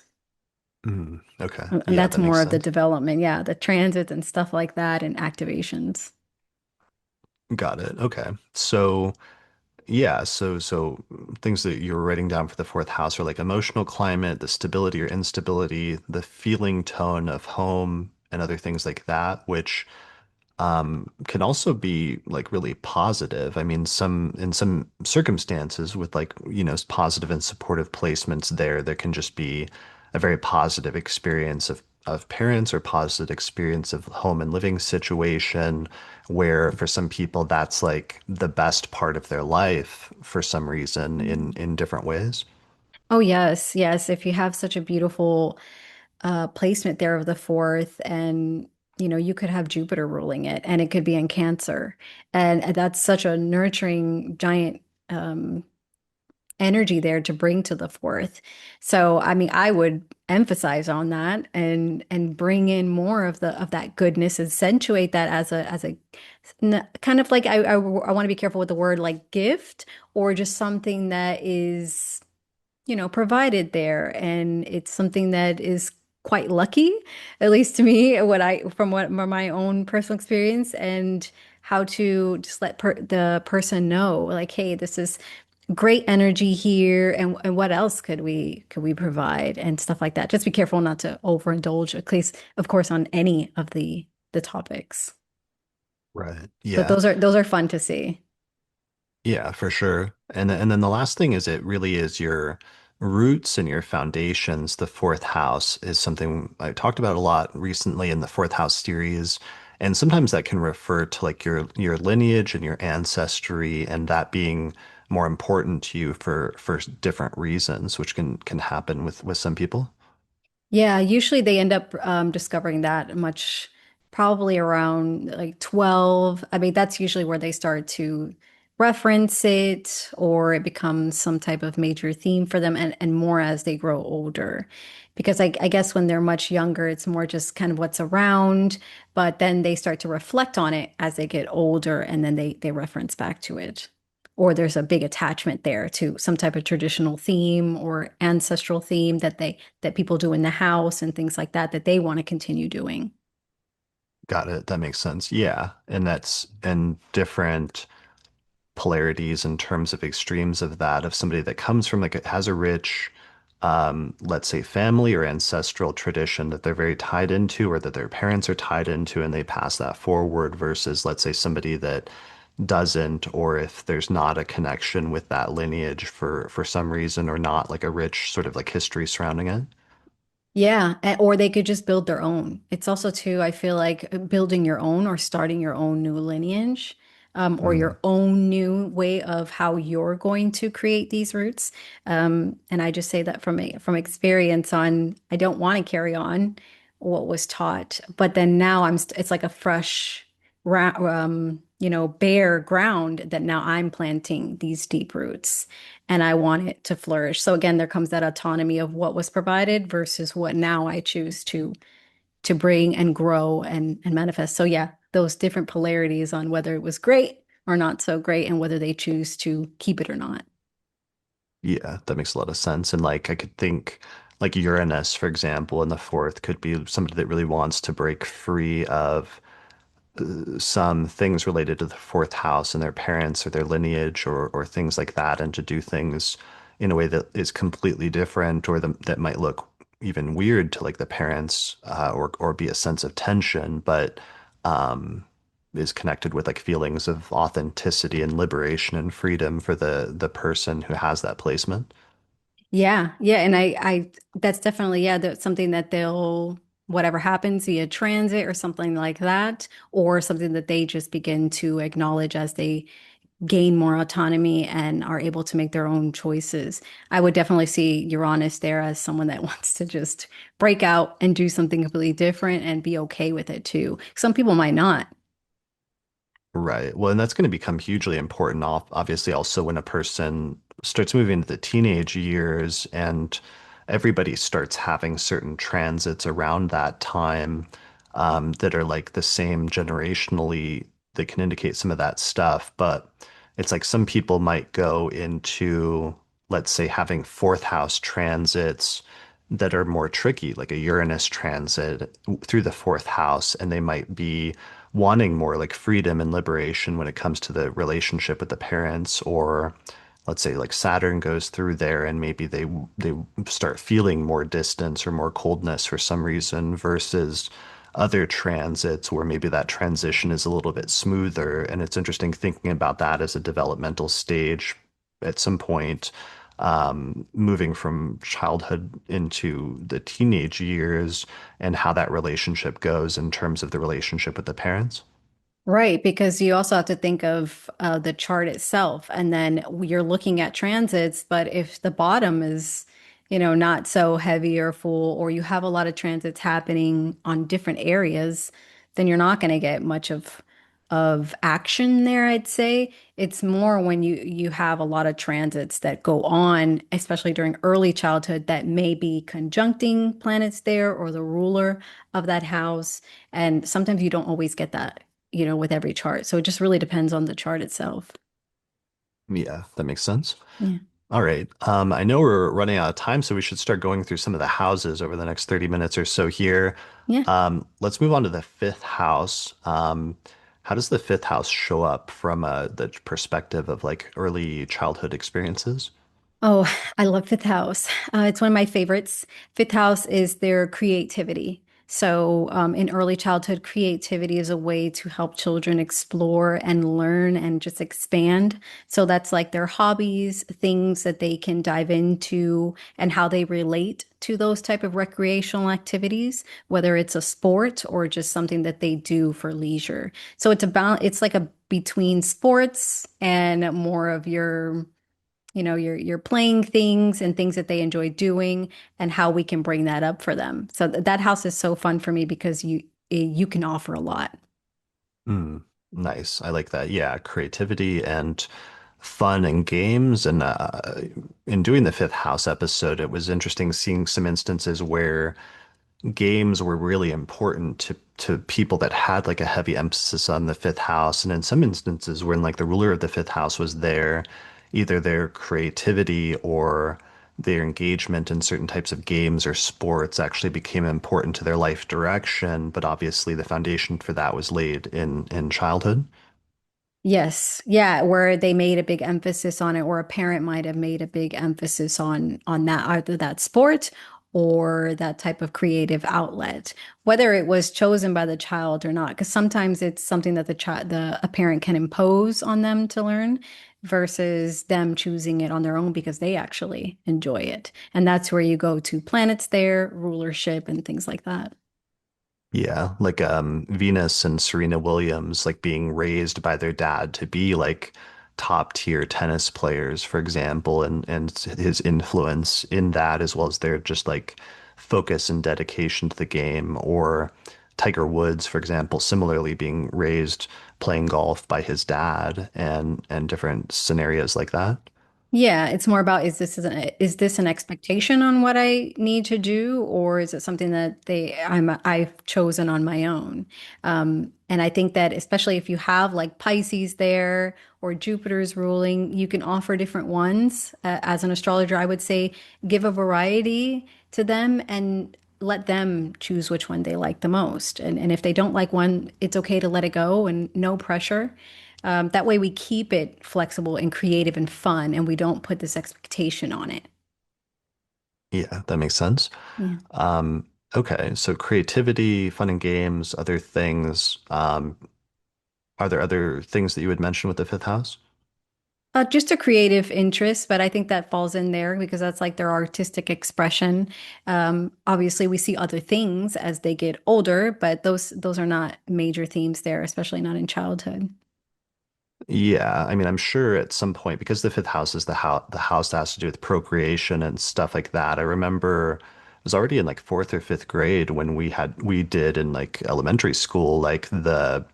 Okay. And Yeah, that's that makes more of the sense. development, yeah, the transits and stuff like that and activations. Got it. Okay. So yeah, so things that you were writing down for the fourth house are like emotional climate, the stability or instability, the feeling tone of home, and other things like that, which can also be like really positive. I mean, some in some circumstances with like, positive and supportive placements there can just be a very positive experience of parents or positive experience of home and living situation where for some people that's like the best part of their life for some reason in different ways. Oh, yes, yes. If you have such a beautiful placement there of the fourth, and you could have Jupiter ruling it, and it could be in Cancer, and that's such a nurturing giant um, energy there to bring to the fourth. So, I mean, I would emphasize on that and bring in more of that goodness, accentuate that as a kind of like I want to be careful with the word like gift or just something that is provided there. And it's something that is quite lucky, at least to me, from my own personal experience and how to just let the person know, like, hey, this is great energy here, and what else could we provide and stuff like that. Just be careful not to overindulge, at least, of course, on any of the the topics. Right. But Yeah. those are fun to see. Yeah, for sure. And then the last thing is it really is your roots and your foundations. The fourth house is something I talked about a lot recently in the fourth house series. And sometimes that can refer to like your lineage and your ancestry and that being more important to you for different reasons, which can happen with some people. Yeah, usually they end up discovering that much, probably around like 12. I mean, that's usually where they start to reference it, or it becomes some type of major theme for them, and more as they grow older. Because I guess when they're much younger, it's more just kind of what's around, but then they start to reflect on it as they get older, and then they reference back to it. Or there's a big attachment there to some type of traditional theme or ancestral theme that people do in the house and things like that that they want to continue doing. Got it. That makes sense. Yeah. And different polarities in terms of extremes of that of somebody that comes from like has a rich let's say family or ancestral tradition that they're very tied into or that their parents are tied into and they pass that forward versus let's say somebody that doesn't or if there's not a connection with that lineage for some reason or not like a rich sort of like history surrounding it. Yeah, or they could just build their own. It's also too, I feel like building your own or starting your own new lineage, or Mm, your own new way of how you're going to create these roots. And I just say that from experience on, I don't want to carry on what was taught, but then now it's like a fresh, bare ground that now I'm planting these deep roots and I want it to flourish. So again, there comes that autonomy of what was provided versus what now I choose to bring and grow and manifest. So yeah, those different polarities on whether it was great or not so great and whether they choose to keep it or not. yeah, that makes a lot of sense. And like I could think like Uranus, for example, in the fourth could be somebody that really wants to break free of some things related to the fourth house and their parents or their lineage or things like that, and to do things in a way that is completely different or that might look even weird to like the parents or be a sense of tension, but um, is connected with like feelings of authenticity and liberation and freedom for the person who has that placement. Yeah, yeah, and I that's definitely yeah, that's something that they'll whatever happens via transit or something like that, or something that they just begin to acknowledge as they gain more autonomy and are able to make their own choices. I would definitely see Uranus there as someone that wants to just break out and do something completely different and be okay with it too. Some people might not. Right. Well, and that's going to become hugely important, obviously, also when a person starts moving into the teenage years and everybody starts having certain transits around that time that are like the same generationally that can indicate some of that stuff. But it's like some people might go into, let's say, having fourth house transits that are more tricky, like a Uranus transit through the fourth house, and they might be wanting more like freedom and liberation when it comes to the relationship with the parents, or let's say like Saturn goes through there and maybe they start feeling more distance or more coldness for some reason versus other transits where maybe that transition is a little bit smoother. And it's interesting thinking about that as a developmental stage at some point, moving from childhood into the teenage years and how that relationship goes in terms of the relationship with the parents. Right, because you also have to think of the chart itself, and then you're looking at transits. But if the bottom is, not so heavy or full, or you have a lot of transits happening on different areas, then you're not going to get much of action there, I'd say. It's more when you have a lot of transits that go on, especially during early childhood, that may be conjuncting planets there or the ruler of that house. And sometimes you don't always get that, with every chart. So it just really depends on the chart itself. Yeah, that makes sense. Yeah. All right. I know we're running out of time, so we should start going through some of the houses over the next 30 minutes or so here. Yeah. Let's move on to the fifth house. How does the fifth house show up from the perspective of like early childhood experiences? Oh, I love Fifth House. It's one of my favorites. Fifth House is their creativity. So, in early childhood, creativity is a way to help children explore and learn and just expand. So, that's like their hobbies, things that they can dive into, and how they relate to those type of recreational activities, whether it's a sport or just something that they do for leisure. So, it's like a between sports and more of your you're playing things and things that they enjoy doing and how we can bring that up for them. So that house is so fun for me because you can offer a lot. Mm, nice. I like that. Yeah, creativity and fun and games. And in doing the Fifth House episode, it was interesting seeing some instances where games were really important to people that had like a heavy emphasis on the fifth house. And in some instances when like the ruler of the fifth house was there, either their creativity or their engagement in certain types of games or sports actually became important to their life direction. But obviously the foundation for that was laid in childhood. Yes. Yeah, where they made a big emphasis on it, or a parent might have made a big emphasis on that, either that sport or that type of creative outlet, whether it was chosen by the child or not. Because sometimes it's something that the a parent can impose on them to learn versus them choosing it on their own because they actually enjoy it. And that's where you go to planets there, rulership, and things like that. Yeah, like Venus and Serena Williams like being raised by their dad to be like top tier tennis players, for example, and his influence in that as well as their just like focus and dedication to the game, or Tiger Woods, for example, similarly being raised playing golf by his dad and different scenarios like that. Yeah, it's more about is this an expectation on what I need to do, or is it something that I've chosen on my own? And I think that especially if you have like Pisces there or Jupiter's ruling, you can offer different ones. As an astrologer, I would say give a variety to them and let them choose which one they like the most. And if they don't like one, it's okay to let it go and no pressure. That way we keep it flexible and creative and fun, and we don't put this expectation on it. Yeah, that makes sense. Yeah. Um, okay, so creativity, fun and games, other things. Are there other things that you would mention with the fifth house? Just a creative interest, but I think that falls in there because that's like their artistic expression. Obviously, we see other things as they get older, but those are not major themes there, especially not in childhood. Yeah, I mean, I'm sure at some point because the fifth house is the house that has to do with procreation and stuff like that. I remember it was already in like fourth or fifth grade when we did in like elementary school like the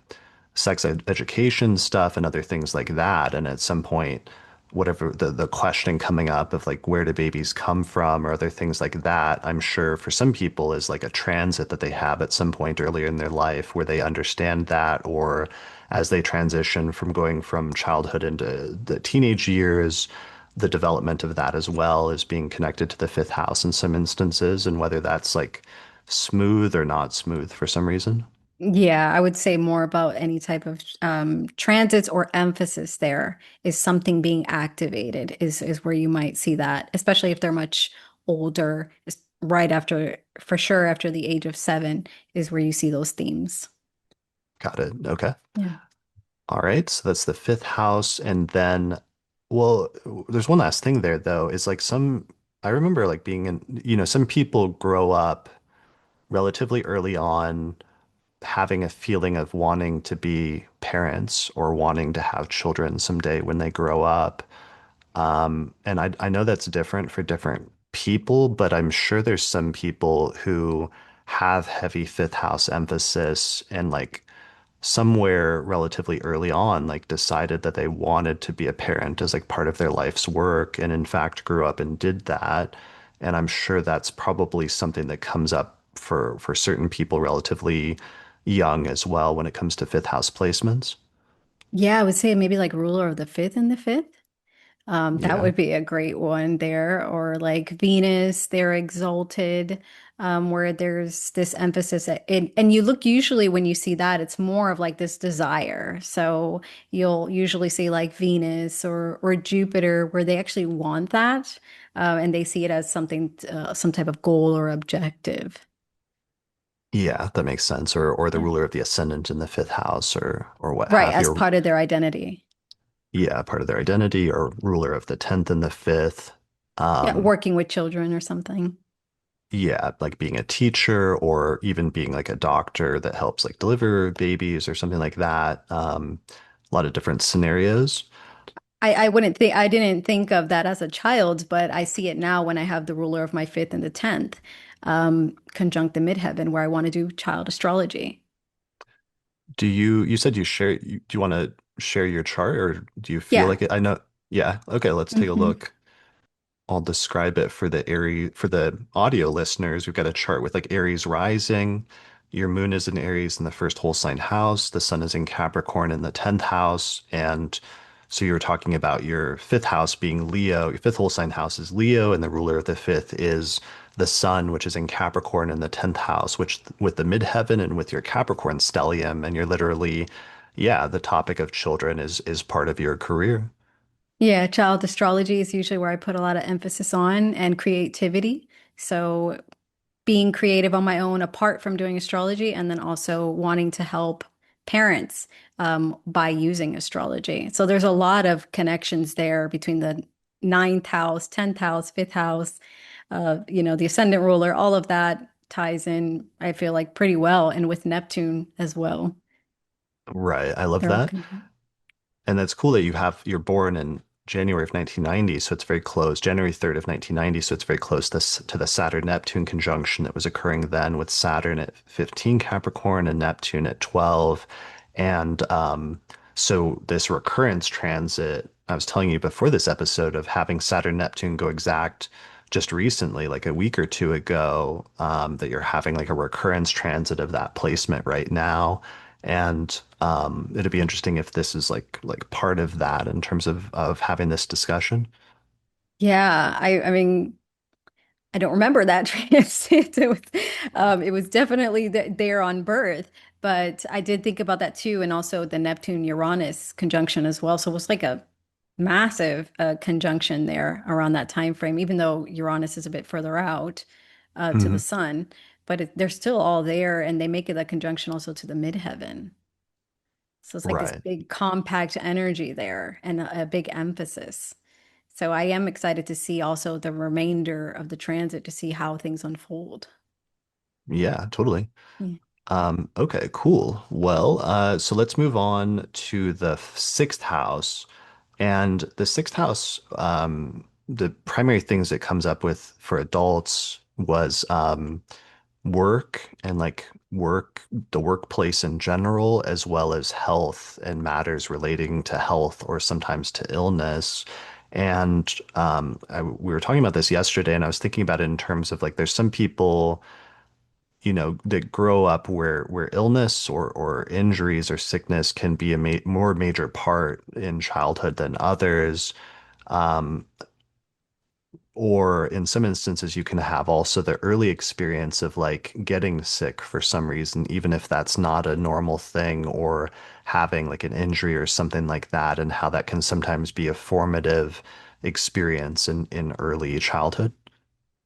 education stuff and other things like that. And at some point, whatever the question coming up of like where do babies come from or other things like that, I'm sure for some people is like a transit that they have at some point earlier in their life where they understand that, or as they transition from going from childhood into the teenage years, the development of that as well is being connected to the fifth house in some instances, and whether that's like smooth or not smooth for some reason. Yeah, I would say more about any type of transits or emphasis there is something being activated is where you might see that, especially if they're much older, right after, for sure, after the age of 7 is where you see those themes. Got it. Okay. Yeah. All right, so that's the fifth house. And then, well, there's one last thing there though, is like I remember like being some people grow up relatively early on having a feeling of wanting to be parents or wanting to have children someday when they grow up. And I know that's different for different people, but I'm sure there's some people who have heavy fifth house emphasis and like somewhere relatively early on, like decided that they wanted to be a parent as like part of their life's work, and in fact grew up and did that. And I'm sure that's probably something that comes up for certain people relatively young as well when it comes to fifth house placements. Yeah, I would say maybe like ruler of the fifth and the fifth. That Yeah, would be a great one there, or like Venus, they're exalted, where there's this emphasis and you look usually when you see that, it's more of like this desire. So you'll usually see like Venus or Jupiter, where they actually want that, and they see it as something, some type of goal or objective. Yeah, that makes sense. Or the Yeah. ruler of the ascendant in the fifth house, or what Right, have as you. part of their identity. Yeah, part of their identity, or ruler of the tenth and the fifth. Yeah, Um, working with children or something. yeah, like being a teacher or even being like a doctor that helps like deliver babies or something like that. A lot of different scenarios. I wouldn't think I didn't think of that as a child, but I see it now when I have the ruler of my fifth and the tenth, conjunct the midheaven, where I want to do child astrology. You said do you want to share your chart or do you feel Yeah. like it? I know. Yeah. Okay, let's take a Hmm. look. I'll describe it for the audio listeners. We've got a chart with like Aries rising. Your moon is in Aries in the first whole sign house. The sun is in Capricorn in the 10th house. And so you were talking about your fifth house being Leo. Your fifth whole sign house is Leo, and the ruler of the fifth is the sun, which is in Capricorn in the 10th house, which with the midheaven and with your Capricorn stellium, and you're literally, yeah, the topic of children is part of your career. Yeah, child astrology is usually where I put a lot of emphasis on and creativity. So being creative on my own apart from doing astrology, and then also wanting to help parents by using astrology. So there's a lot of connections there between the ninth house, 10th house, fifth house, the ascendant ruler, all of that ties in, I feel like, pretty well. And with Neptune as well. Right. I love They're all that. conjunct. And that's cool that you're born in January of 1990, so it's very close, January 3rd of 1990, so it's very close to the Saturn-Neptune conjunction that was occurring then with Saturn at 15 Capricorn and Neptune at 12. And so this recurrence transit, I was telling you before this episode of having Saturn-Neptune go exact just recently, like a week or two ago, that you're having like a recurrence transit of that placement right now. And it'd be interesting if this is like part of that in terms of having this discussion. Yeah, I mean, I don't remember that transit. It was definitely there on birth, but I did think about that too, and also the Neptune-Uranus conjunction as well. So it was like a massive conjunction there around that time frame, even though Uranus is a bit further out to the Hmm. sun, but they're still all there, and they make it a conjunction also to the midheaven. So it's like this Right. big compact energy there and a big emphasis. So I am excited to see also the remainder of the transit to see how things unfold. Yeah, totally. Yeah. Okay, cool. Well, so let's move on to the sixth house. And the sixth house, the primary things it comes up with for adults was work and like the workplace in general, as well as health and matters relating to health or sometimes to illness. And we were talking about this yesterday, and I was thinking about it in terms of like there's some people, that grow up where illness or injuries or sickness can be a more major part in childhood than others. Um, or in some instances, you can have also the early experience of like getting sick for some reason, even if that's not a normal thing, or having like an injury or something like that, and how that can sometimes be a formative experience in early childhood.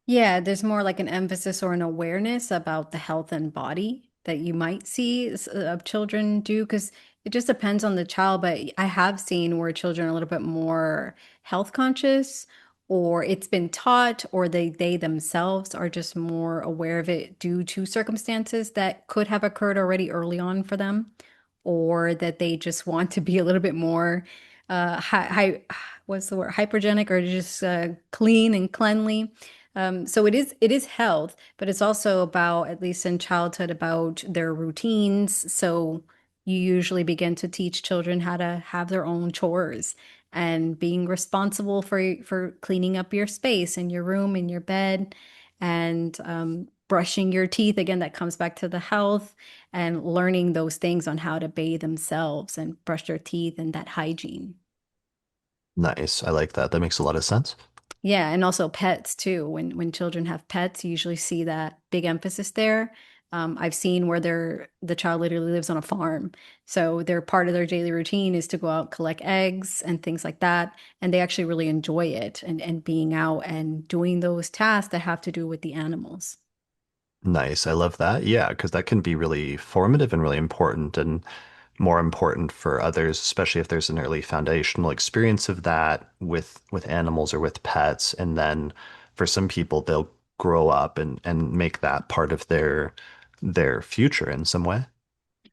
Yeah, there's more like an emphasis or an awareness about the health and body that you might see of children do, because it just depends on the child. But I have seen where children are a little bit more health conscious, or it's been taught, or they themselves are just more aware of it due to circumstances that could have occurred already early on for them, or that they just want to be a little bit more what's the word, hypergenic, or just clean and cleanly. So it is health, but it's also about, at least in childhood, about their routines. So you usually begin to teach children how to have their own chores and being responsible for cleaning up your space and your room and your bed, and brushing your teeth. Again, that comes back to the health, and learning those things on how to bathe themselves and brush their teeth and that hygiene. Nice. I like that. That makes a lot of sense. Yeah, and also pets too. When children have pets, you usually see that big emphasis there. I've seen where the child literally lives on a farm, so their part of their daily routine is to go out, collect eggs and things like that, and they actually really enjoy it, and being out and doing those tasks that have to do with the animals. Nice. I love that. Yeah, because that can be really formative and really important and more important for others, especially if there's an early foundational experience of that with animals or with pets. And then for some people, they'll grow up and make that part of their future in some way.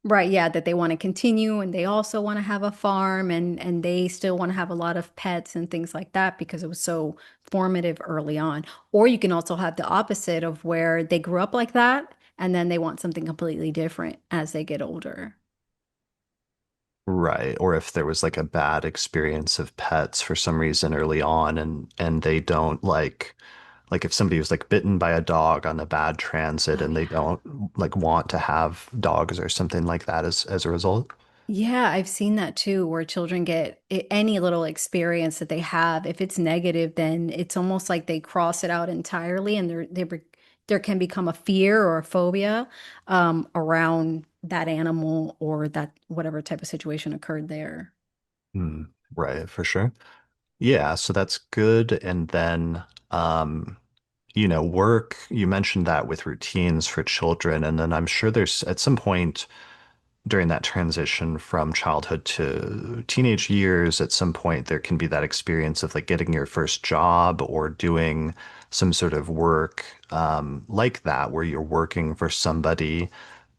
Right, yeah, that they want to continue and they also want to have a farm and they still want to have a lot of pets and things like that because it was so formative early on. Or you can also have the opposite of where they grew up like that and then they want something completely different as they get older. Right. Or if there was like a bad experience of pets for some reason early on and they don't like if somebody was like bitten by a dog on a bad transit Oh and they yeah. don't like want to have dogs or something like that as a result. Yeah, I've seen that too, where children get any little experience that they have. If it's negative, then it's almost like they cross it out entirely, and there can become a fear or a phobia around that animal or that whatever type of situation occurred there. Hmm. Right, for sure. Yeah, so that's good. And then work, you mentioned that with routines for children. And then I'm sure there's at some point during that transition from childhood to teenage years, at some point there can be that experience of like getting your first job or doing some sort of work like that, where you're working for somebody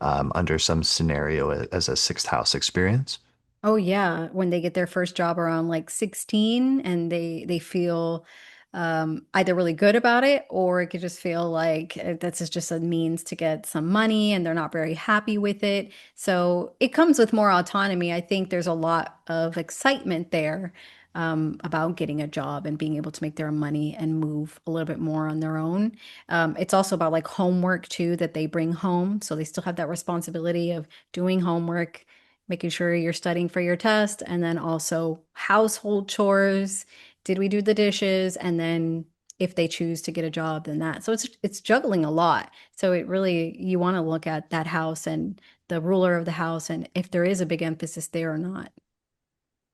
under some scenario as a sixth house experience. Oh yeah, when they get their first job around like 16 and they feel either really good about it or it could just feel like this is just a means to get some money and they're not very happy with it. So it comes with more autonomy. I think there's a lot of excitement there about getting a job and being able to make their own money and move a little bit more on their own. It's also about like homework too that they bring home. So they still have that responsibility of doing homework, making sure you're studying for your test, and then also household chores. Did we do the dishes? And then if they choose to get a job, then that. So it's juggling a lot. So it really you want to look at that house and the ruler of the house and if there is a big emphasis there or not.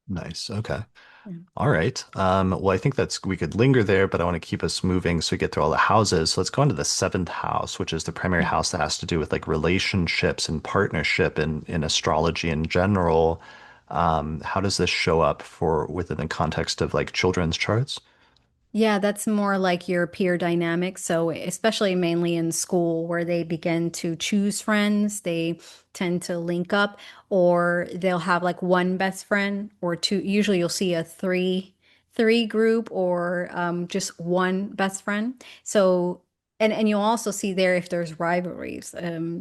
Nice. Okay. Yeah. All right. Well, I think that's we could linger there, but I want to keep us moving so we get through all the houses. So let's go into the seventh house, which is the primary Yeah. house that has to do with like relationships and partnership in astrology in general. How does this show up for within the context of like children's charts? Yeah, that's more like your peer dynamic. So, especially mainly in school where they begin to choose friends, they tend to link up, or they'll have like one best friend or two. Usually you'll see a three group or just one best friend. So, and you'll also see there if there's rivalries,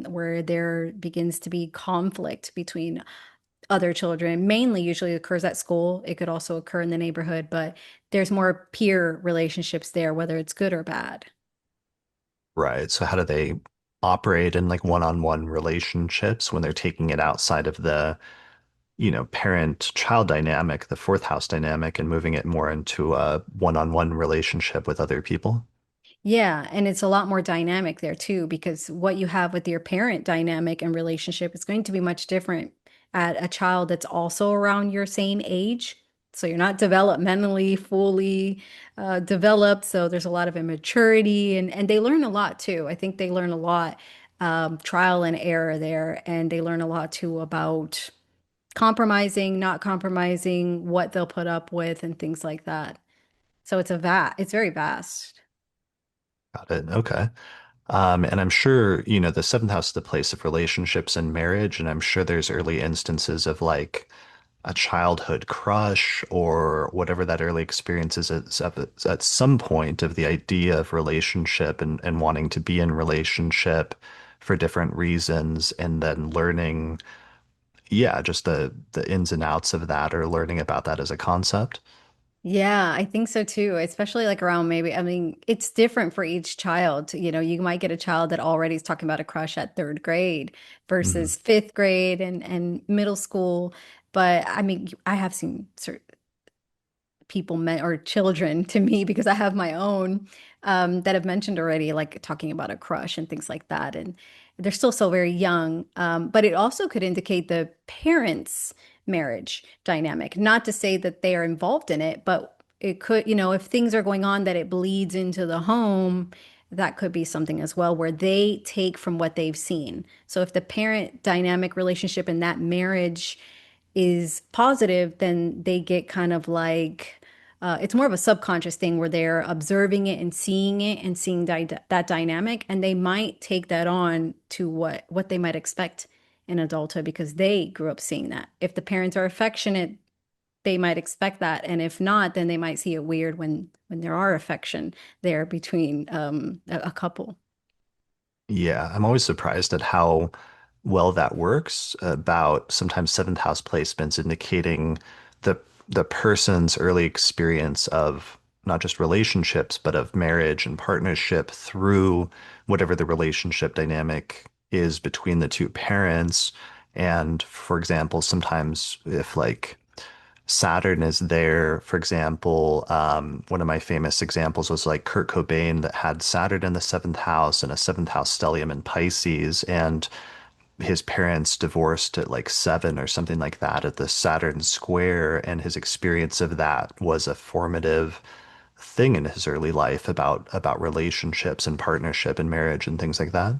where there begins to be conflict between other children. Mainly usually occurs at school. It could also occur in the neighborhood, but there's more peer relationships there, whether it's good or bad. Right. So how do they operate in like one-on-one relationships when they're taking it outside of the, parent-child dynamic, the fourth house dynamic, and moving it more into a one-on-one relationship with other people? Yeah, and it's a lot more dynamic there too, because what you have with your parent dynamic and relationship is going to be much different at a child that's also around your same age. So you're not developmentally fully developed. So there's a lot of immaturity and they learn a lot too. I think they learn a lot trial and error there, and they learn a lot too about compromising, not compromising, what they'll put up with, and things like that. So it's very vast. Got it. Okay. And I'm sure, the seventh house is the place of relationships and marriage, and I'm sure there's early instances of like a childhood crush or whatever that early experience is at some point of the idea of relationship and wanting to be in relationship for different reasons, and then learning, yeah, just the ins and outs of that or learning about that as a concept. Yeah, I think so too, especially like around maybe, I mean, it's different for each child. You know, you might get a child that already is talking about a crush at third grade Mhm. versus fifth grade and middle school. But I mean, I have seen certain people men or children to me because I have my own that have mentioned already, like talking about a crush and things like that. And they're still so very young. But it also could indicate the parents' marriage dynamic. Not to say that they are involved in it, but it could, if things are going on that it bleeds into the home, that could be something as well, where they take from what they've seen. So if the parent dynamic relationship in that marriage is positive, then they get kind of like it's more of a subconscious thing where they're observing it and seeing that dynamic, and they might take that on to what they might expect in adulthood because they grew up seeing that. If the parents are affectionate, they might expect that, and if not, then they might see it weird when there are affection there between a couple. Yeah, I'm always surprised at how well that works about sometimes seventh house placements indicating the the person's early experience of not just relationships, but of marriage and partnership through whatever the relationship dynamic is between the two parents. And for example, sometimes if like Saturn is there. For example, one of my famous examples was like Kurt Cobain that had Saturn in the seventh house and a seventh house stellium in Pisces, and his parents divorced at like seven or something like that at the Saturn square, and his experience of that was a formative thing in his early life about relationships and partnership and marriage and things like that.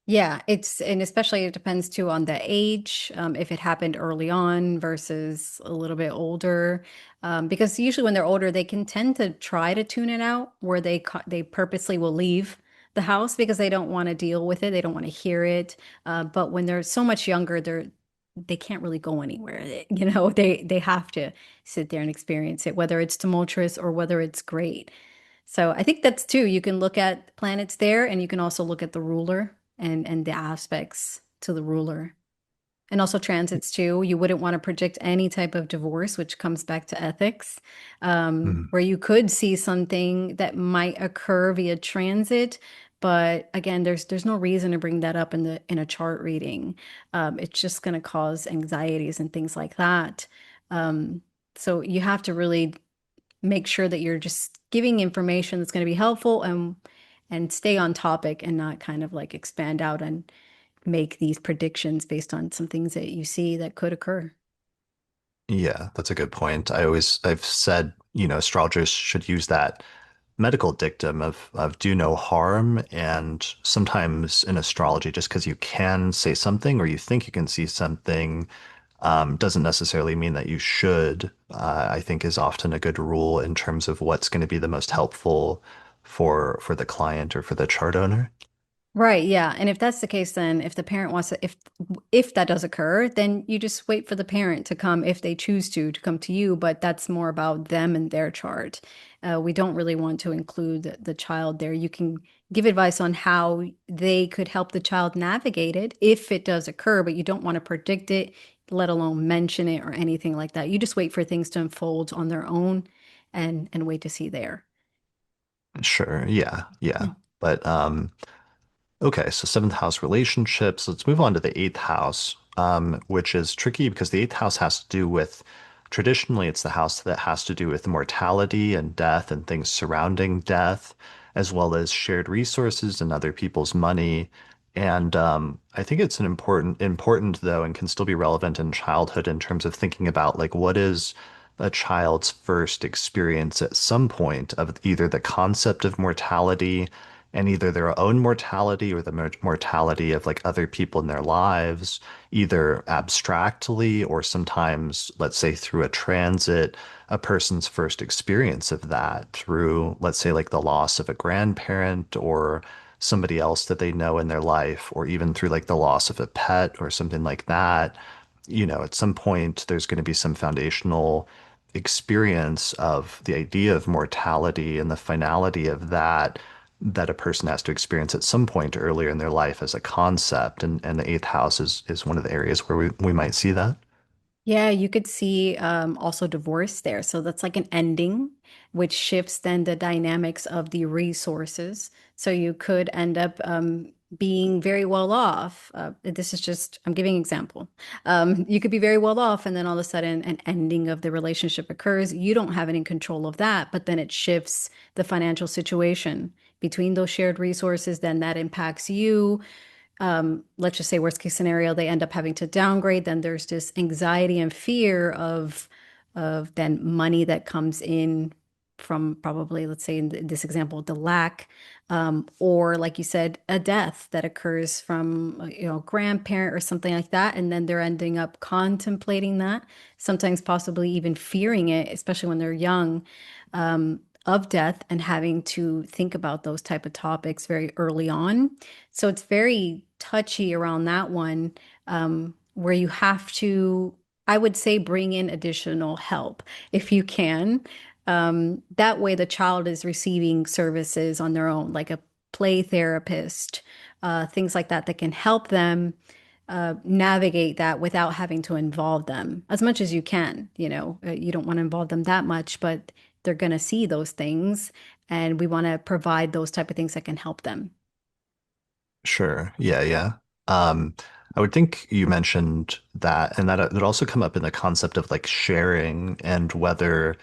Yeah, and especially it depends too on the age, if it happened early on versus a little bit older. Because usually when they're older, they can tend to try to tune it out where they purposely will leave the house because they don't want to deal with it. They don't want to hear it. But when they're so much younger, they can't really go anywhere. They have to sit there and experience it, whether it's tumultuous or whether it's great. So I think that's too. You can look at planets there, and you can also look at the ruler and the aspects to the ruler. And also transits too. You wouldn't want to predict any type of divorce, which comes back to ethics, Mhm. where you could see something that might occur via transit. But again, there's no reason to bring that up in a chart reading. It's just going to cause anxieties and things like that. Um, so you have to really make sure that you're just giving information that's going to be helpful and stay on topic and not kind of like expand out and make these predictions based on some things that you see that could occur. Yeah, that's a good point. I've said, astrologers should use that medical dictum of do no harm. And sometimes in astrology, just because you can say something or you think you can see something, doesn't necessarily mean that you should. I think is often a good rule in terms of what's going to be the most helpful for the client or for the chart owner. Right, yeah. And if that's the case, then if the parent wants to, if that does occur, then you just wait for the parent to come if they choose to come to you. But that's more about them and their chart. We don't really want to include the child there. You can give advice on how they could help the child navigate it if it does occur, but you don't want to predict it, let alone mention it or anything like that. You just wait for things to unfold on their own and wait to see there. Sure. Yeah. Yeah. But okay, so seventh house relationships. Let's move on to the eighth house, which is tricky because the eighth house has to do with traditionally, it's the house that has to do with mortality and death and things surrounding death, as well as shared resources and other people's money. And I think it's an important though, and can still be relevant in childhood in terms of thinking about like what is a child's first experience at some point of either the concept of mortality and either their own mortality or the mortality of like other people in their lives, either abstractly or sometimes, let's say, through a transit, a person's first experience of that through, let's say, like the loss of a grandparent or somebody else that they know in their life, or even through like the loss of a pet or something like that. At some point, there's going to be some foundational experience of the idea of mortality and the finality of that a person has to experience at some point earlier in their life as a concept. And the eighth house is one of the areas where we might see that. Yeah, you could see also divorce there. So that's like an ending, which shifts then the dynamics of the resources. So you could end up being very well off. This is just, I'm giving an example. You could be very well off, and then all of a sudden, an ending of the relationship occurs. You don't have any control of that, but then it shifts the financial situation between those shared resources. Then that impacts you. Let's just say worst case scenario, they end up having to downgrade. Then there's this anxiety and fear of then money that comes in. from probably, let's say in this example, the lack, or like you said, a death that occurs from, grandparent or something like that. And then they're ending up contemplating that, sometimes possibly even fearing it, especially when they're young, of death and having to think about those type of topics very early on. So it's very touchy around that one, where you have to, I would say, bring in additional help if you can. That way, the child is receiving services on their own, like a play therapist, things like that, that can help them navigate that without having to involve them as much as you can. You don't want to involve them that much, but they're going to see those things, and we want to provide those type of things that can help them. Sure. Yeah, yeah. Um, I would think you mentioned that, and that would also come up in the concept of like sharing and whether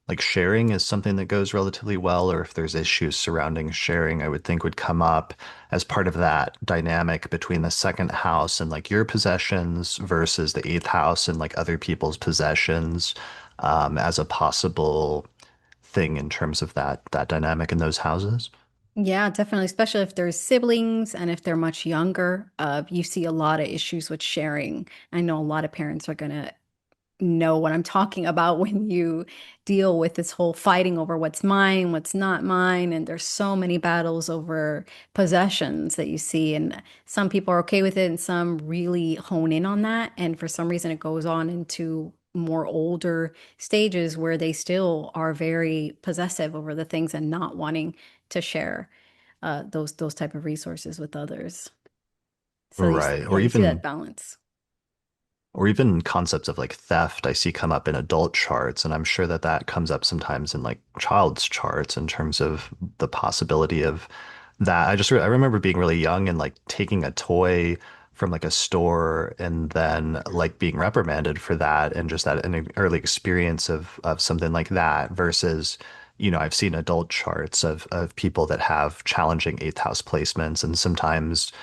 like sharing is something that goes relatively well, or if there's issues surrounding sharing, I would think would come up as part of that dynamic between the second house and like your possessions versus the eighth house and like other people's possessions, as a possible thing in terms of that dynamic in those houses. Yeah, definitely, especially if there's siblings and if they're much younger. You see a lot of issues with sharing. I know a lot of parents are gonna know what I'm talking about when you deal with this whole fighting over what's mine, what's not mine. And there's so many battles over possessions that you see. And some people are okay with it and some really hone in on that. And for some reason, it goes on into more older stages where they still are very possessive over the things and not wanting to share those type of resources with others. So Right. yeah, you see that balance. Or even concepts of like theft I see come up in adult charts, and I'm sure that that comes up sometimes in like child's charts in terms of the possibility of that. I remember being really young and like taking a toy from like a store and then like being reprimanded for that, and just that an early experience of something like that versus, I've seen adult charts of people that have challenging eighth house placements, and sometimes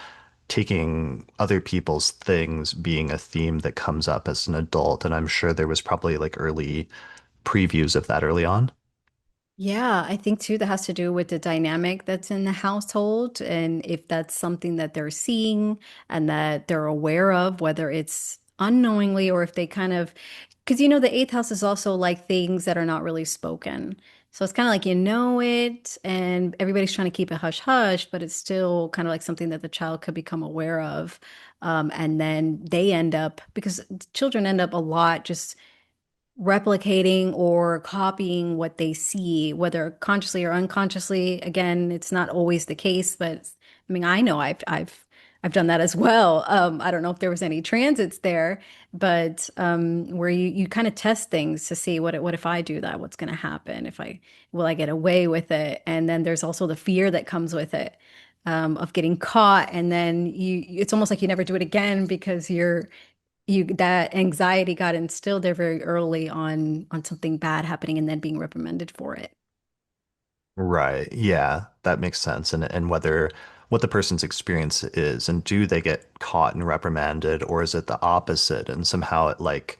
taking other people's things being a theme that comes up as an adult. And I'm sure there was probably like early previews of that early on. Yeah, I think too that has to do with the dynamic that's in the household and if that's something that they're seeing and that they're aware of, whether it's unknowingly or if they kind of, because the eighth house is also like things that are not really spoken. So it's kind of like it and everybody's trying to keep it hush hush, but it's still kind of like something that the child could become aware of. And then they end up, because children end up a lot just replicating or copying what they see, whether consciously or unconsciously. Again, it's not always the case, but I mean, I know I've done that as well. I don't know if there was any transits there, but where you kind of test things to see what if I do that, what's going to happen? If I will I get away with it? And then there's also the fear that comes with it. Of getting caught, and then it's almost like you never do it again because that anxiety got instilled there very early on something bad happening and then being reprimanded for it. Right. Yeah, that makes sense. And whether what the person's experience is, and do they get caught and reprimanded, or is it the opposite? And somehow it like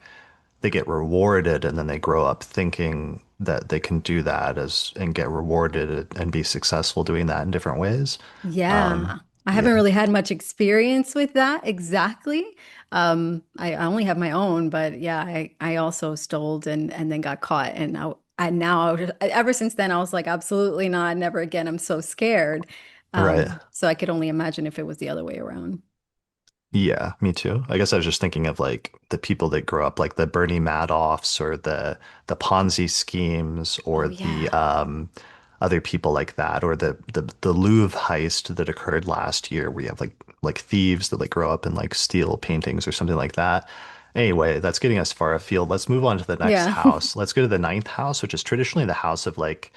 they get rewarded and then they grow up thinking that they can do that as and get rewarded and be successful doing that in different ways. Um, Yeah, I haven't yeah. really had much experience with that exactly. I only have my own, but yeah, I also stole and then got caught, and ever since then I was like, absolutely not, never again. I'm so scared. Right. So I could only imagine if it was the other way around. Yeah, me too. I guess I was just thinking of like the people that grow up, like the Bernie Madoffs or the Ponzi schemes Oh or the yeah. other people like that, or the Louvre heist that occurred last year, where you have like thieves that like grow up and like steal paintings or something like that. Anyway, that's getting us far afield. Let's move on to the next Yeah. house. Let's go to the ninth house, which is traditionally the house of like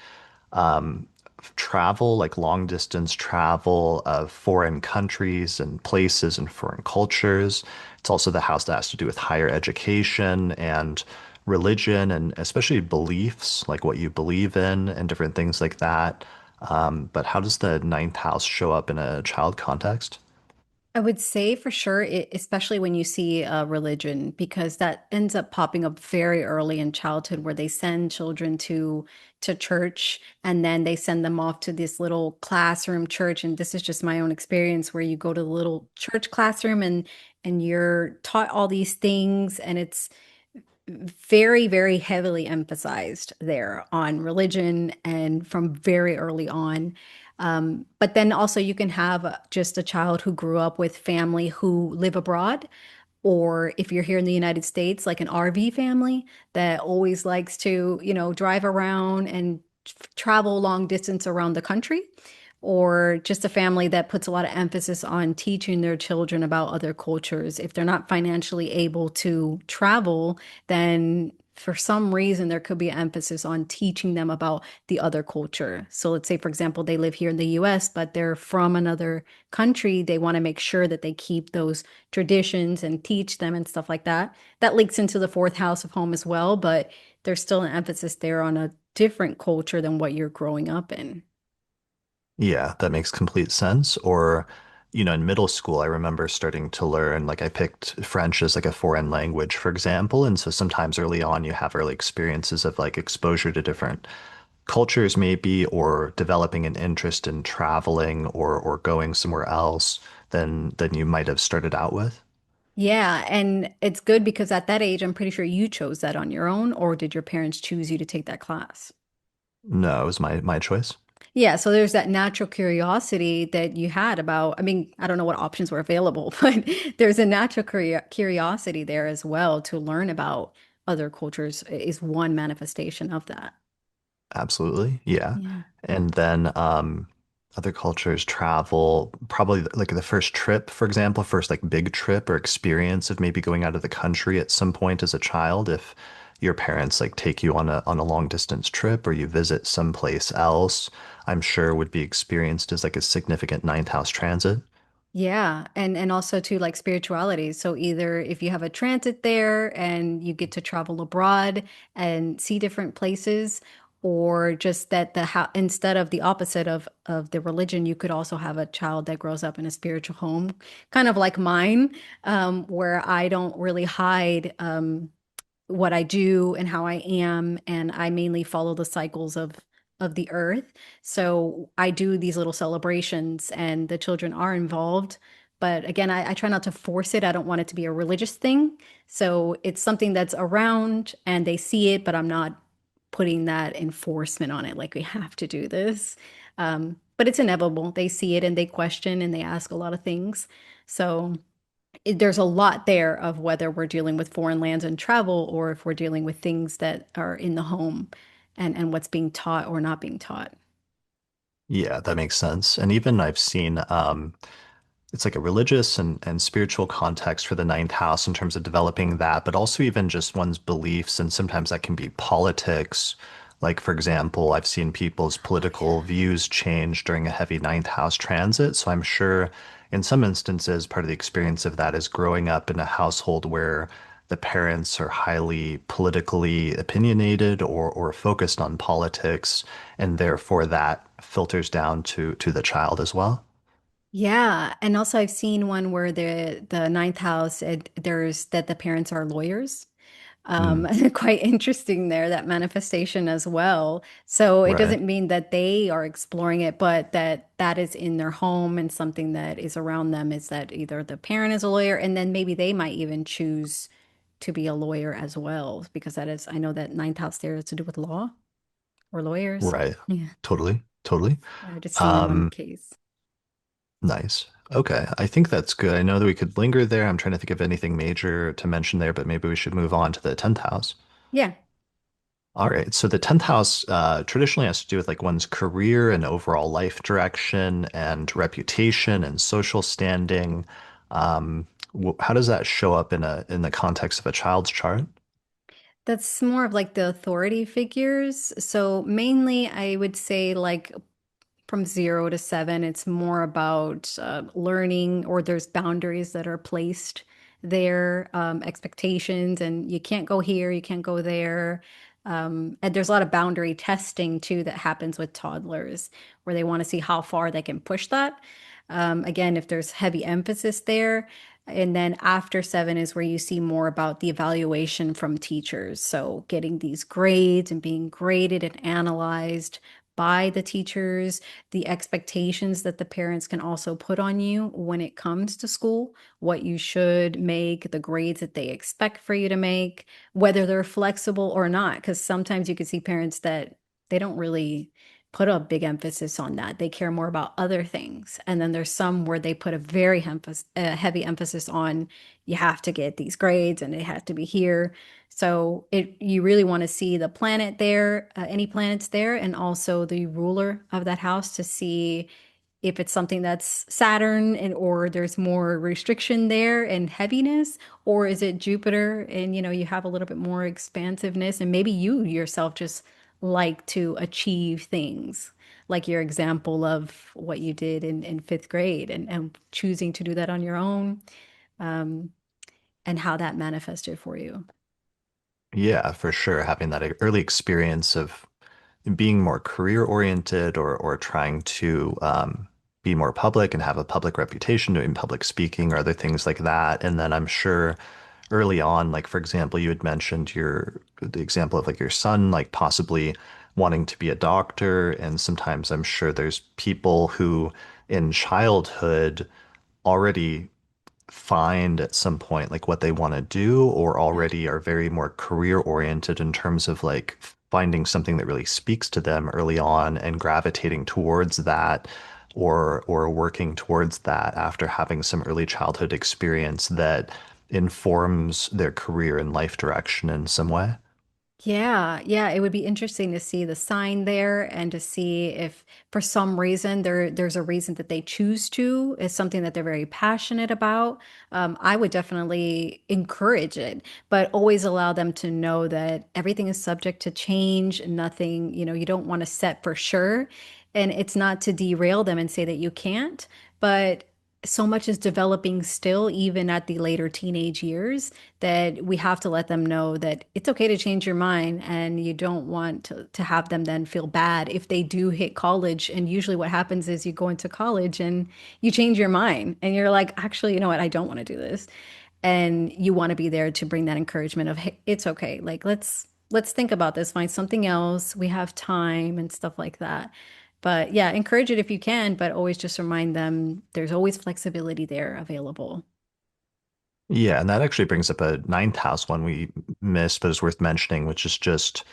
um, travel, like long distance travel of foreign countries and places and foreign cultures. It's also the house that has to do with higher education and religion and especially beliefs, like what you believe in and different things like that. But how does the ninth house show up in a child context? I would say for sure, especially when you see religion, because that ends up popping up very early in childhood, where they send children to church and then they send them off to this little classroom church. And this is just my own experience, where you go to the little church classroom and you're taught all these things, and it's very, very heavily emphasized there on religion and from very early on. But then also you can have just a child who grew up with family who live abroad, or if you're here in the United States, like an RV family that always likes to, drive around and travel long distance around the country, or just a family that puts a lot of emphasis on teaching their children about other cultures. If they're not financially able to travel, then for some reason there could be an emphasis on teaching them about the other culture. So let's say, for example, they live here in the US, but they're from another country. They want to make sure that they keep those traditions and teach them and stuff like that. That links into the fourth house of home as well, but there's still an emphasis there on a different culture than what you're growing up in. Yeah, that makes complete sense. Or, in middle school, I remember starting to learn, like I picked French as like a foreign language, for example. And so sometimes early on, you have early experiences of like exposure to different cultures, maybe, or developing an interest in traveling or going somewhere else than you might have started out with. Yeah, and it's good because at that age, I'm pretty sure you chose that on your own, or did your parents choose you to take that class? No, it was my choice. Yeah, so there's that natural curiosity that you had about, I mean, I don't know what options were available, but there's a natural curiosity there as well to learn about other cultures is one manifestation of that. Absolutely. Yeah. Yeah. And then other cultures travel, probably like the first trip, for example, first like big trip or experience of maybe going out of the country at some point as a child, if your parents like take you on a long distance trip or you visit someplace else, I'm sure would be experienced as like a significant ninth house transit. Yeah, and also too like spirituality. So either if you have a transit there and you get to travel abroad and see different places, or just that the how instead of the opposite of the religion, you could also have a child that grows up in a spiritual home, kind of like mine, where I don't really hide. What I do and how I am, and I mainly follow the cycles of the earth. So I do these little celebrations, and the children are involved. But again, I try not to force it. I don't want it to be a religious thing. So it's something that's around and they see it, but I'm not putting that enforcement on it, like we have to do this. But it's inevitable. They see it and they question and they ask a lot of things. So there's a lot there of whether we're dealing with foreign lands and travel, or if we're dealing with things that are in the home and what's being taught or not being taught. Yeah, that makes sense. And even I've seen it's like a religious and spiritual context for the ninth house in terms of developing that, but also even just one's beliefs. And sometimes that can be politics. Like, for example, I've seen people's Oh, political views change during a heavy ninth house transit. So I'm sure in some instances, part of the experience of that is growing up in a household where the parents are highly politically opinionated or focused on politics, and therefore that filters down to the child as well. yeah, and also I've seen one where the ninth house, there's that the parents are lawyers. Mm, Quite interesting there, that manifestation as well. So it right. doesn't mean that they are exploring it, but that that is in their home, and something that is around them is that either the parent is a lawyer, and then maybe they might even choose to be a lawyer as well, because that is, I know that ninth house there is to do with law or lawyers. Right. Yeah. Totally. Totally. I've just seen one Um, case. nice. Okay. I think that's good. I know that we could linger there. I'm trying to think of anything major to mention there, but maybe we should move on to the 10th house. Yeah. All right. So the 10th house traditionally has to do with like one's career and overall life direction and reputation and social standing. How does that show up in the context of a child's chart? That's more of like the authority figures. So mainly I would say like from 0 to 7, it's more about learning, or there's boundaries that are placed there, expectations, and you can't go here, you can't go there. And there's a lot of boundary testing too that happens with toddlers, where they want to see how far they can push that. Again, if there's heavy emphasis there. And then after 7 is where you see more about the evaluation from teachers. So getting these grades and being graded and analyzed by the teachers, the expectations that the parents can also put on you when it comes to school, what you should make, the grades that they expect for you to make, whether they're flexible or not. Because sometimes you can see parents that they don't really put a big emphasis on that. They care more about other things. And then there's some where they put a heavy emphasis on you have to get these grades and it has to be here. So you really want to see the planet there, any planets there, and also the ruler of that house to see if it's something that's Saturn and or there's more restriction there and heaviness, or is it Jupiter and you have a little bit more expansiveness and maybe you yourself just like to achieve things like your example of what you did in fifth grade and choosing to do that on your own, um, and how that manifested for you. Yeah, for sure. Having that early experience of being more career oriented or trying to be more public and have a public reputation doing public speaking or other things like that. And then I'm sure early on, like for example, you had mentioned the example of like your son, like possibly wanting to be a doctor. And sometimes I'm sure there's people who in childhood already find at some point like what they want to do or already are very more career oriented in terms of like finding something that really speaks to them early on and gravitating towards that or working towards that after having some early childhood experience that informs their career and life direction in some way. Yeah, yeah, it would be interesting to see the sign there and to see if for some reason there's a reason that they choose to is something that they're very passionate about. I would definitely encourage it, but always allow them to know that everything is subject to change. Nothing, you don't want to set for sure. And it's not to derail them and say that you can't, but so much is developing still, even at the later teenage years, that we have to let them know that it's okay to change your mind and you don't want to have them then feel bad if they do hit college. And usually what happens is you go into college and you change your mind and you're like, actually, you know what? I don't want to do this. And you want to be there to bring that encouragement of, hey, it's okay. Like, let's think about this, find something else. We have time and stuff like that. But yeah, encourage it if you can, but always just remind them there's always flexibility there available. Yeah, and that actually brings up a ninth house one we missed, but is worth mentioning, which is just,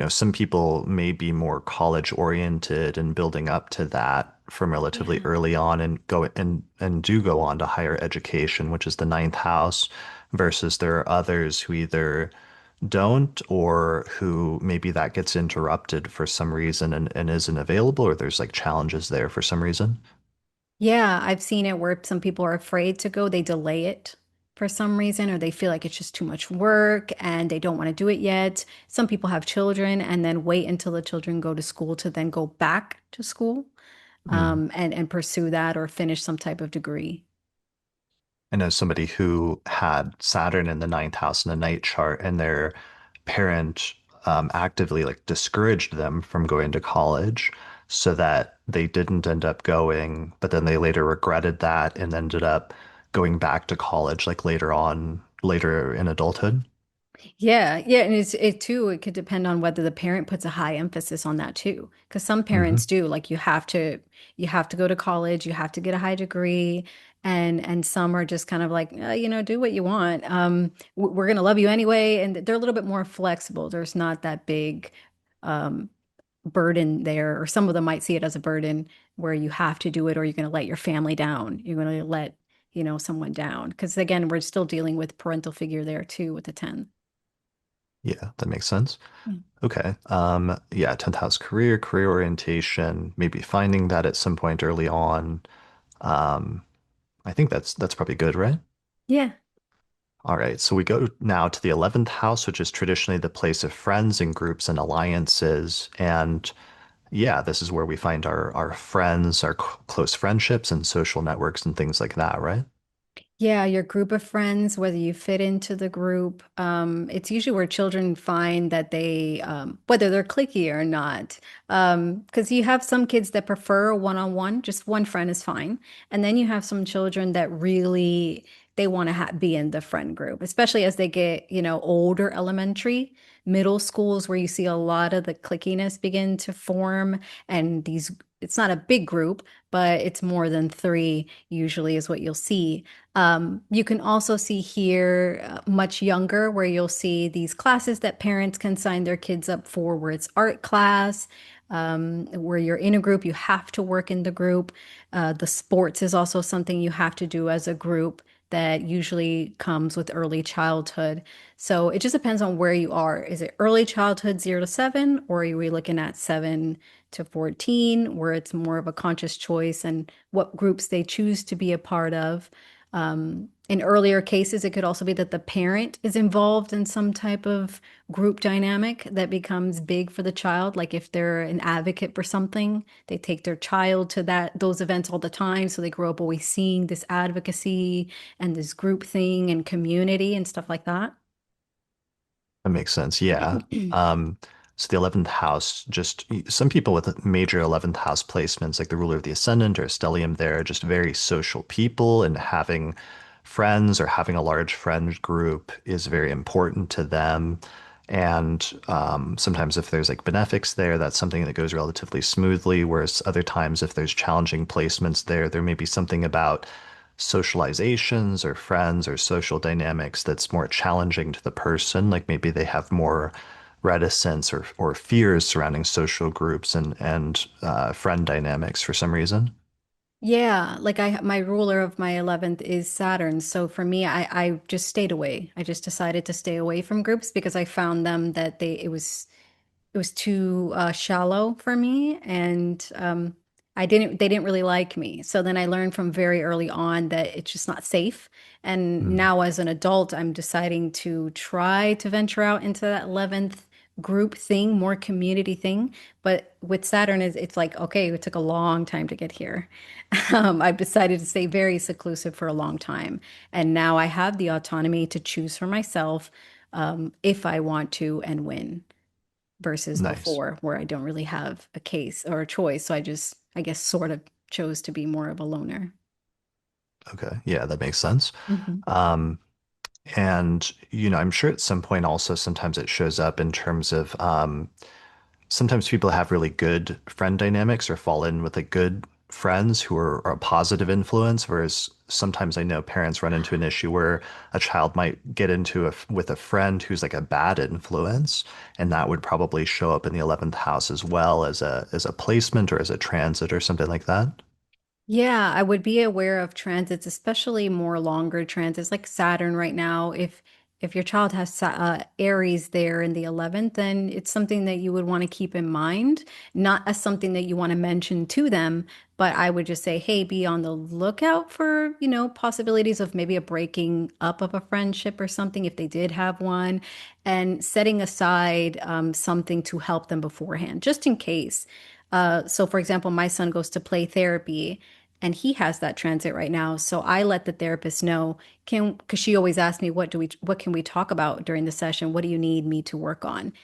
some people may be more college oriented and building up to that from relatively Yeah. early on and do go on to higher education, which is the ninth house, versus there are others who either don't or who maybe that gets interrupted for some reason and isn't available, or there's like challenges there for some reason. Yeah, I've seen it where some people are afraid to go, they delay it for some reason, or they feel like it's just too much work and they don't want to do it yet. Some people have children and then wait until the children go to school to then go back to school, and pursue that or finish some type of degree. I know somebody who had Saturn in the ninth house in the night chart, and their parent actively like discouraged them from going to college so that they didn't end up going, but then they later regretted that and ended up going back to college like later in adulthood. Yeah, yeah, and it too, it could depend on whether the parent puts a high emphasis on that too. Because some Hmm. parents do, like you have to go to college, you have to get a high degree, and some are just kind of like, do what you want. We're gonna love you anyway, and they're a little bit more flexible. There's not that big um burden there, or some of them might see it as a burden where you have to do it or you're gonna let your family down. You're gonna let, someone down. Because again, we're still dealing with parental figure there too with the 10. Yeah, that makes sense. Okay. Yeah, 10th house career orientation, maybe finding that at some point early on. Um, I think that's probably good, right? Yeah. All right, so we go now to the 11th house, which is traditionally the place of friends and groups and alliances. And yeah, this is where we find our friends, our close friendships and social networks and things like that, right? Yeah, your group of friends, whether you fit into the group, it's usually where children find that whether they're cliquey or not. Because you have some kids that prefer one-on-one, just one friend is fine. And then you have some children that really, they want to ha be in the friend group, especially as they get, older elementary, middle schools where you see a lot of the cliquiness begin to form. And it's not a big group, but it's more than three usually is what you'll see. You can also see here much younger, where you'll see these classes that parents can sign their kids up for, where it's art class, where you're in a group, you have to work in the group. The sports is also something you have to do as a group that usually comes with early childhood. So it just depends on where you are. Is it early childhood, 0 to 7, or are we looking at 7 to 14, where it's more of a conscious choice and what groups they choose to be a part of? In earlier cases, it could also be that the parent is involved in some type of group dynamic that becomes big for the child. Like if they're an advocate for something, they take their child to those events all the time. So they grow up always seeing this advocacy and this group thing and community and stuff like that. That makes sense. Yeah. Um, so the 11th house, just some people with major 11th house placements, like the ruler of the ascendant or stellium there, are just very social people, and having friends or having a large friend group is very important to them. And sometimes if there's like benefics there, that's something that goes relatively smoothly. Whereas other times, if there's challenging placements there, there may be something about socializations or friends or social dynamics that's more challenging to the person. Like maybe they have more reticence or fears surrounding social groups and friend dynamics for some reason. Yeah, like my ruler of my 11th is Saturn. So for me, I just stayed away. I just decided to stay away from groups because I found them that it was too shallow for me, and they didn't really like me. So then I learned from very early on that it's just not safe. And Mm, now as an adult, I'm deciding to try to venture out into that 11th group thing, more community thing. But with Saturn, it's like, okay, it took a long time to get here. I've decided to stay very seclusive for a long time. And now I have the autonomy to choose for myself if I want to and when, versus nice. before where I don't really have a case or a choice. So I guess, sort of chose to be more of a loner. Okay. Yeah, that makes sense. Hmm. Um, and I'm sure at some point also sometimes it shows up in terms of sometimes people have really good friend dynamics or fall in with like good friends who are a positive influence, whereas sometimes I know parents run into an issue where a child might get into with a friend who's like a bad influence, and that would probably show up in the 11th house as well as a placement or as a transit or something like that. Yeah, I would be aware of transits, especially more longer transits like Saturn right now. If your child has Aries there in the 11th, then it's something that you would want to keep in mind, not as something that you want to mention to them, but I would just say, hey, be on the lookout for, possibilities of maybe a breaking up of a friendship or something if they did have one, and setting aside something to help them beforehand, just in case. So, for example, my son goes to play therapy and he has that transit right now. So I let the therapist know, because she always asks me, what can we talk about during the session? What do you need me to work on?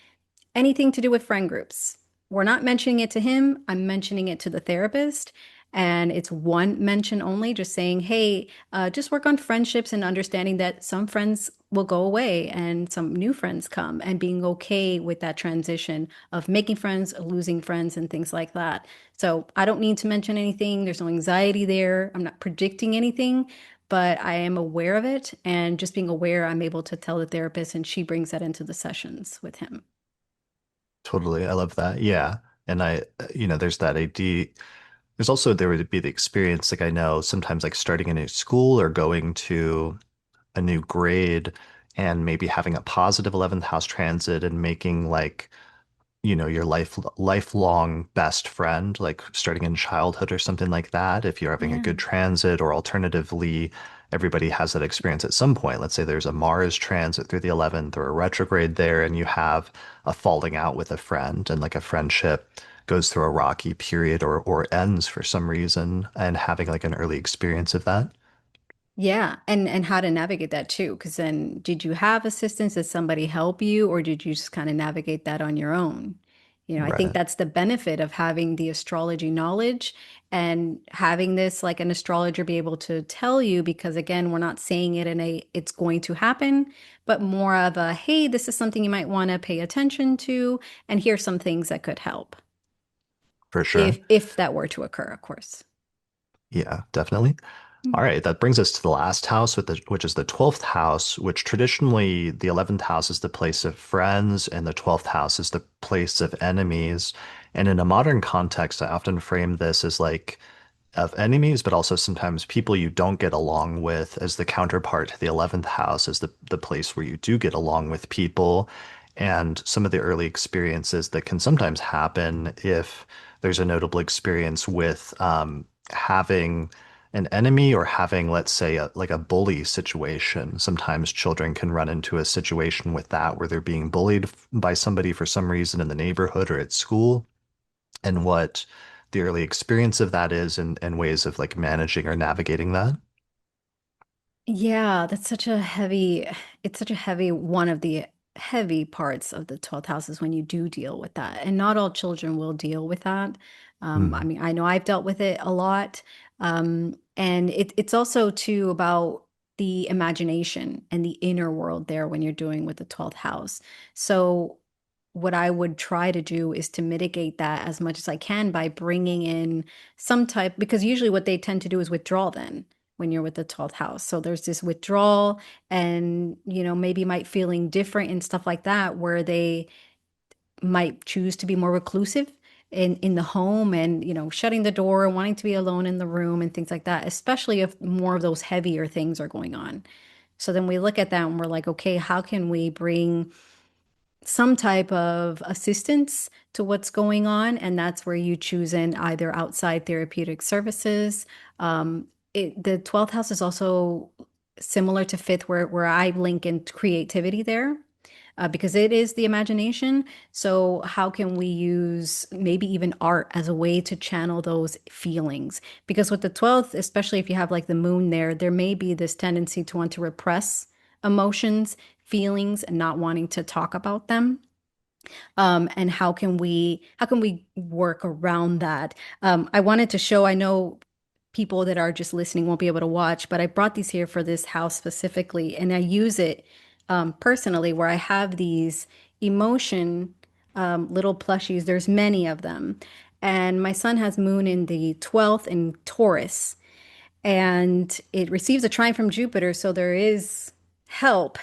Anything to do with friend groups. We're not mentioning it to him. I'm mentioning it to the therapist. And it's one mention only, just saying, hey, just work on friendships and understanding that some friends will go away and some new friends come, and being okay with that transition of making friends, losing friends, and things like that. So I don't need to mention anything. There's no anxiety there. I'm not predicting anything, but I am aware of it. And just being aware, I'm able to tell the therapist, and she brings that into the sessions with him. Totally. I love that. Yeah. And there's that idea. There's also there would be the experience, like I know sometimes like starting a new school or going to a new grade and maybe having a positive 11th house transit and making like your lifelong best friend, like starting in childhood or something like that, if you're having a Yeah. good transit, or alternatively, everybody has that experience at some point. Let's say there's a Mars transit through the 11th or a retrograde there, and you have a falling out with a friend, and like a friendship goes through a rocky period or ends for some reason, and having like an early experience of that. Yeah, and how to navigate that too. Because then, did you have assistance? Did somebody help you, or did you just kind of navigate that on your own? I think Right. that's the benefit of having the astrology knowledge and having this like an astrologer be able to tell you, because again, we're not saying it in a it's going to happen, but more of a hey, this is something you might want to pay attention to, and here's some things that could help For sure. if that were to occur, of course. Yeah, definitely. All right, that brings us to the last house, which is the 12th house, which traditionally the 11th house is the place of friends and the 12th house is the place of enemies. And in a modern context, I often frame this as like of enemies, but also sometimes people you don't get along with as the counterpart to the 11th house is the place where you do get along with people. And some of the early experiences that can sometimes happen if there's a notable experience with having an enemy or having, let's say, like a bully situation. Sometimes children can run into a situation with that where they're being bullied by somebody for some reason in the neighborhood or at school and what the early experience of that is and ways of like managing or navigating that. Yeah, it's such a heavy one of the heavy parts of the 12th house is when you do deal with that. And not all children will deal with that. I Mm, mean, I know I've dealt with it a lot. And it's also too about the imagination and the inner world there when you're doing with the 12th house. So what I would try to do is to mitigate that as much as I can by bringing in some type, because usually what they tend to do is withdraw then when you're with the 12th house. So there's this withdrawal and, maybe might feeling different and stuff like that, where they might choose to be more reclusive in the home and, shutting the door, wanting to be alone in the room and things like that, especially if more of those heavier things are going on. So then we look at that and we're like, okay, how can we bring some type of assistance to what's going on? And that's where you choose in either outside therapeutic services. The 12th house is also similar to fifth, where I link in creativity there. Because it is the imagination. So, how can we use maybe even art as a way to channel those feelings? Because with the 12th, especially if you have like the moon there may be this tendency to want to repress emotions, feelings, and not wanting to talk about them. And how can we work around that? I wanted to show, I know people that are just listening won't be able to watch, but I brought these here for this house specifically, and I use it personally where I have these emotion little plushies. There's many of them. And my son has moon in the 12th in Taurus, and it receives a trine from Jupiter. So there is help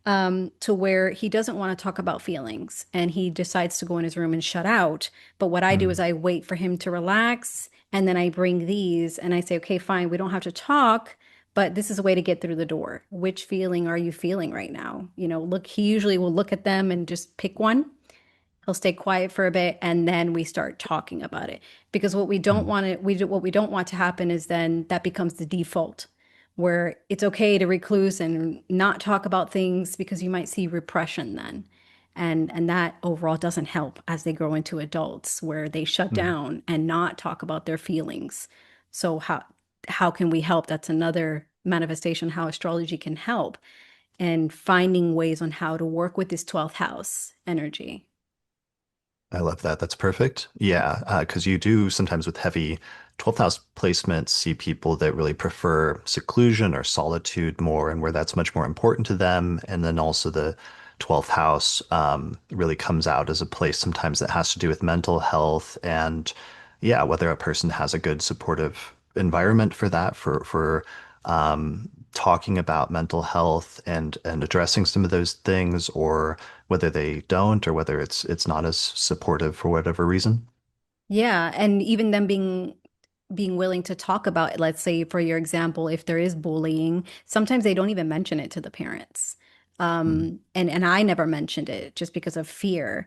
to where he doesn't want to talk about feelings and he decides to go in his room and shut out. But what I do is mm, I wait for him to relax and then I bring these and I say, okay, fine, we don't have to talk. But this is a way to get through the door. Which feeling are you feeling right now? Look, he usually will look at them and just pick one. He'll stay quiet for a bit and then we start talking about it. Because what we don't mm. want to we do, what we don't want to happen is then that becomes the default where it's okay to recluse and not talk about things because you might see repression then. And that overall doesn't help as they grow into adults where they shut Mm. down and not talk about their feelings. So how can we help? That's another manifestation how astrology can help and finding ways on how to work with this 12th house energy. I love that. That's perfect. Yeah, because you do sometimes with heavy 12th house placements see people that really prefer seclusion or solitude more and where that's much more important to them. And then also the 12th house really comes out as a place sometimes that has to do with mental health and yeah, whether a person has a good supportive environment for that, for talking about mental health and addressing some of those things or whether they don't or whether it's not as supportive for whatever reason. Yeah, and even them being willing to talk about it. Let's say, for your example, if there is bullying, sometimes they don't even mention it to the parents. Mm, And I never mentioned it just because of fear.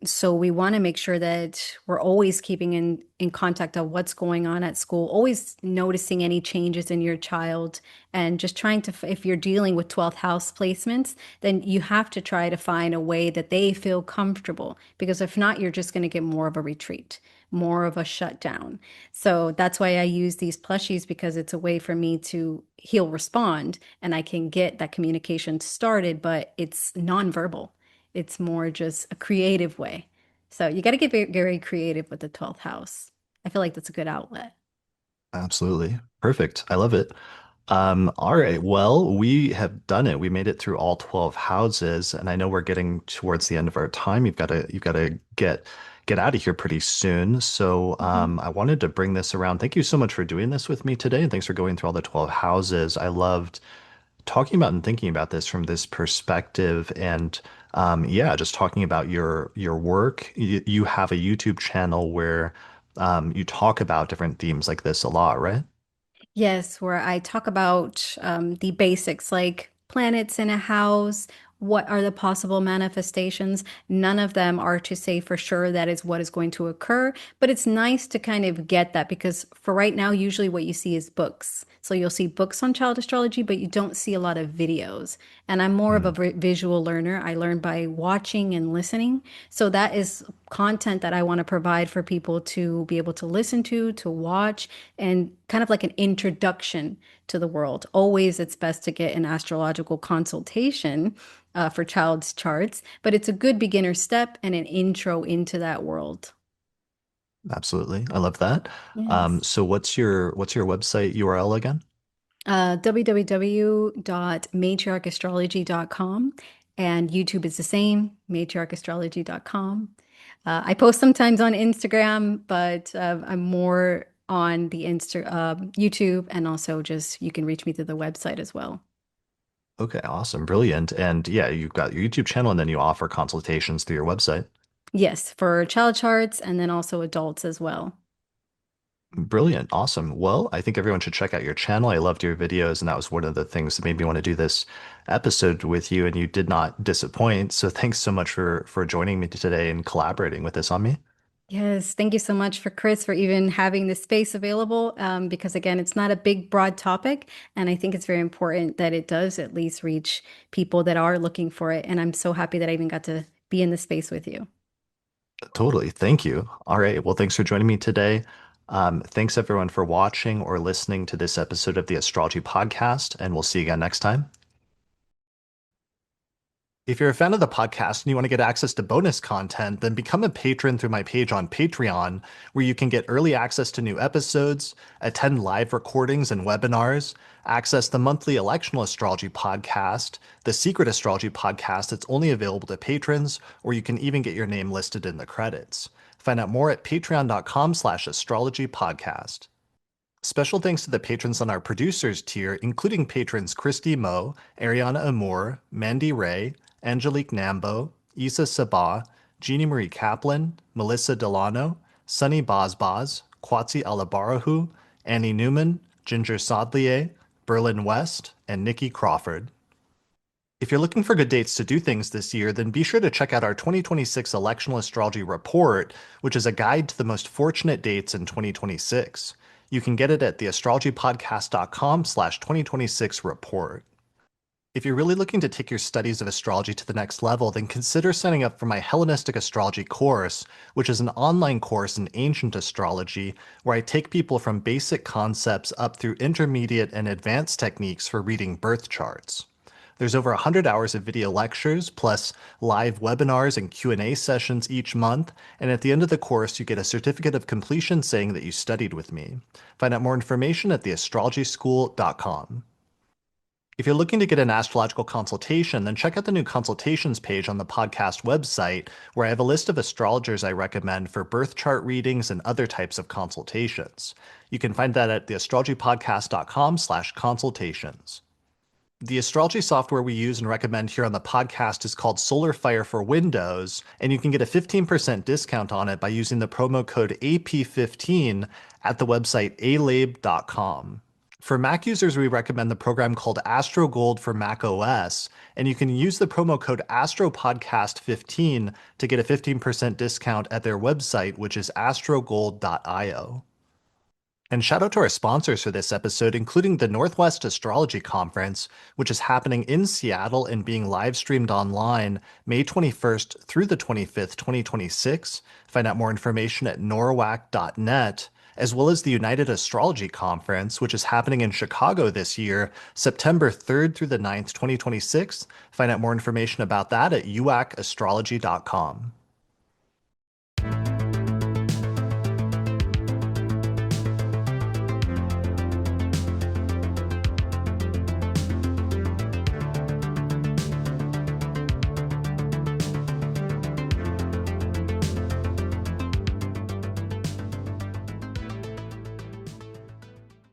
So we want to make sure that we're always keeping in contact of what's going on at school, always noticing any changes in your child, and just trying to, if you're dealing with 12th house placements, then you have to try to find a way that they feel comfortable, because if not, you're just going to get more of a retreat more of a shutdown. So that's why I use these plushies because it's a way for me to heal respond and I can get that communication started, but it's nonverbal. It's more just a creative way. So you got to get very, very creative with the 12th house. I feel like that's a good outlet. Absolutely. Perfect. I love it. All right. Well, we have done it. We made it through all 12 houses, and I know we're getting towards the end of our time. You've got to get out of here pretty soon. So, Mhm. I wanted to bring this around. Thank you so much for doing this with me today, and thanks for going through all the 12 houses. I loved talking about and thinking about this from this perspective, and yeah, just talking about your work. You have a YouTube channel where you talk about different themes like this a lot, right? Yes, where I talk about the basics like planets in a house, what are the possible manifestations. None of them are to say for sure that is what is going to occur, but it's nice to kind of get that because for right now, usually what you see is books. So you'll see books on child astrology, but you don't see a lot of videos. And I'm more of a Mm, visual learner. I learn by watching and listening. So that is content that I want to provide for people to be able to listen to watch, and kind of like an introduction to the world. Always, it's best to get an astrological consultation for child's charts, but it's a good beginner step and an intro into that world. absolutely. I love that. Yes. So what's your website URL again? www.matriarchastrology.com, and YouTube is the same, matriarchastrology.com. I post sometimes on Instagram, but I'm more on the YouTube, and also just you can reach me through the website as well. Okay, awesome. Brilliant. And yeah, you've got your YouTube channel and then you offer consultations through your website. Yes, for child charts and then also adults as well. Brilliant. Awesome. Well, I think everyone should check out your channel. I loved your videos, and that was one of the things that made me want to do this episode with you, and you did not disappoint. So thanks so much for joining me today and collaborating with this on me. Yes, thank you so much for Chris for even having this space available. Because again, it's not a big, broad topic, and I think it's very important that it does at least reach people that are looking for it. And I'm so happy that I even got to be in the space with you. Totally. Thank you. All right. Well, thanks for joining me today. Thanks everyone for watching or listening to this episode of the Astrology Podcast, and we'll see you again next time. If you're a fan of the podcast and you want to get access to bonus content, then become a patron through my page on Patreon, where you can get early access to new episodes, attend live recordings and webinars, access the monthly electional astrology podcast, the secret astrology podcast that's only available to patrons, or you can even get your name listed in the credits. Find out more at patreon.com/astrologypodcast. Special thanks to the patrons on our producers tier, including patrons Christy Moe, Ariana Amour, Mandy Ray, Angelique Nambo, Isa Sabah, Jeannie Marie Kaplan, Melissa Delano, Sunny Bozbaz, Kwatsi Alabarahu, Annie Newman, Ginger Sodlier, Berlin West, and Nikki Crawford. If you're looking for good dates to do things this year, then be sure to check out our 2026 Electional Astrology Report, which is a guide to the most fortunate dates in 2026. You can get it at theastrologypodcast.com/2026 report. If you're really looking to take your studies of astrology to the next level, then consider signing up for my Hellenistic Astrology course, which is an online course in ancient astrology where I take people from basic concepts up through intermediate and advanced techniques for reading birth charts. There's over 100 hours of video lectures, plus live webinars and Q&A sessions each month, and at the end of the course, you get a certificate of completion saying that you studied with me. Find out more information at theastrologyschool.com. If you're looking to get an astrological consultation, then check out the new consultations page on the podcast website, where I have a list of astrologers I recommend for birth chart readings and other types of consultations. You can find that at theastrologypodcast.com/consultations. The astrology software we use and recommend here on the podcast is called SolarFire for Windows, and you can get a 15% discount on it by using the promo code AP15 at the website alabe.com. For Mac users, we recommend the program called Astro Gold for Mac OS, and you can use the promo code AstroPodcast15 to get a 15% discount at their website, which is astrogold.io. And shout out to our sponsors for this episode, including the Northwest Astrology Conference, which is happening in Seattle and being live streamed online May 21st through the 25th, 2026. Find out more information at norwac.net, as well as the United Astrology Conference, which is happening in Chicago this year, September 3rd through the 9th, 2026. Find out more information about that at uacastrology.com.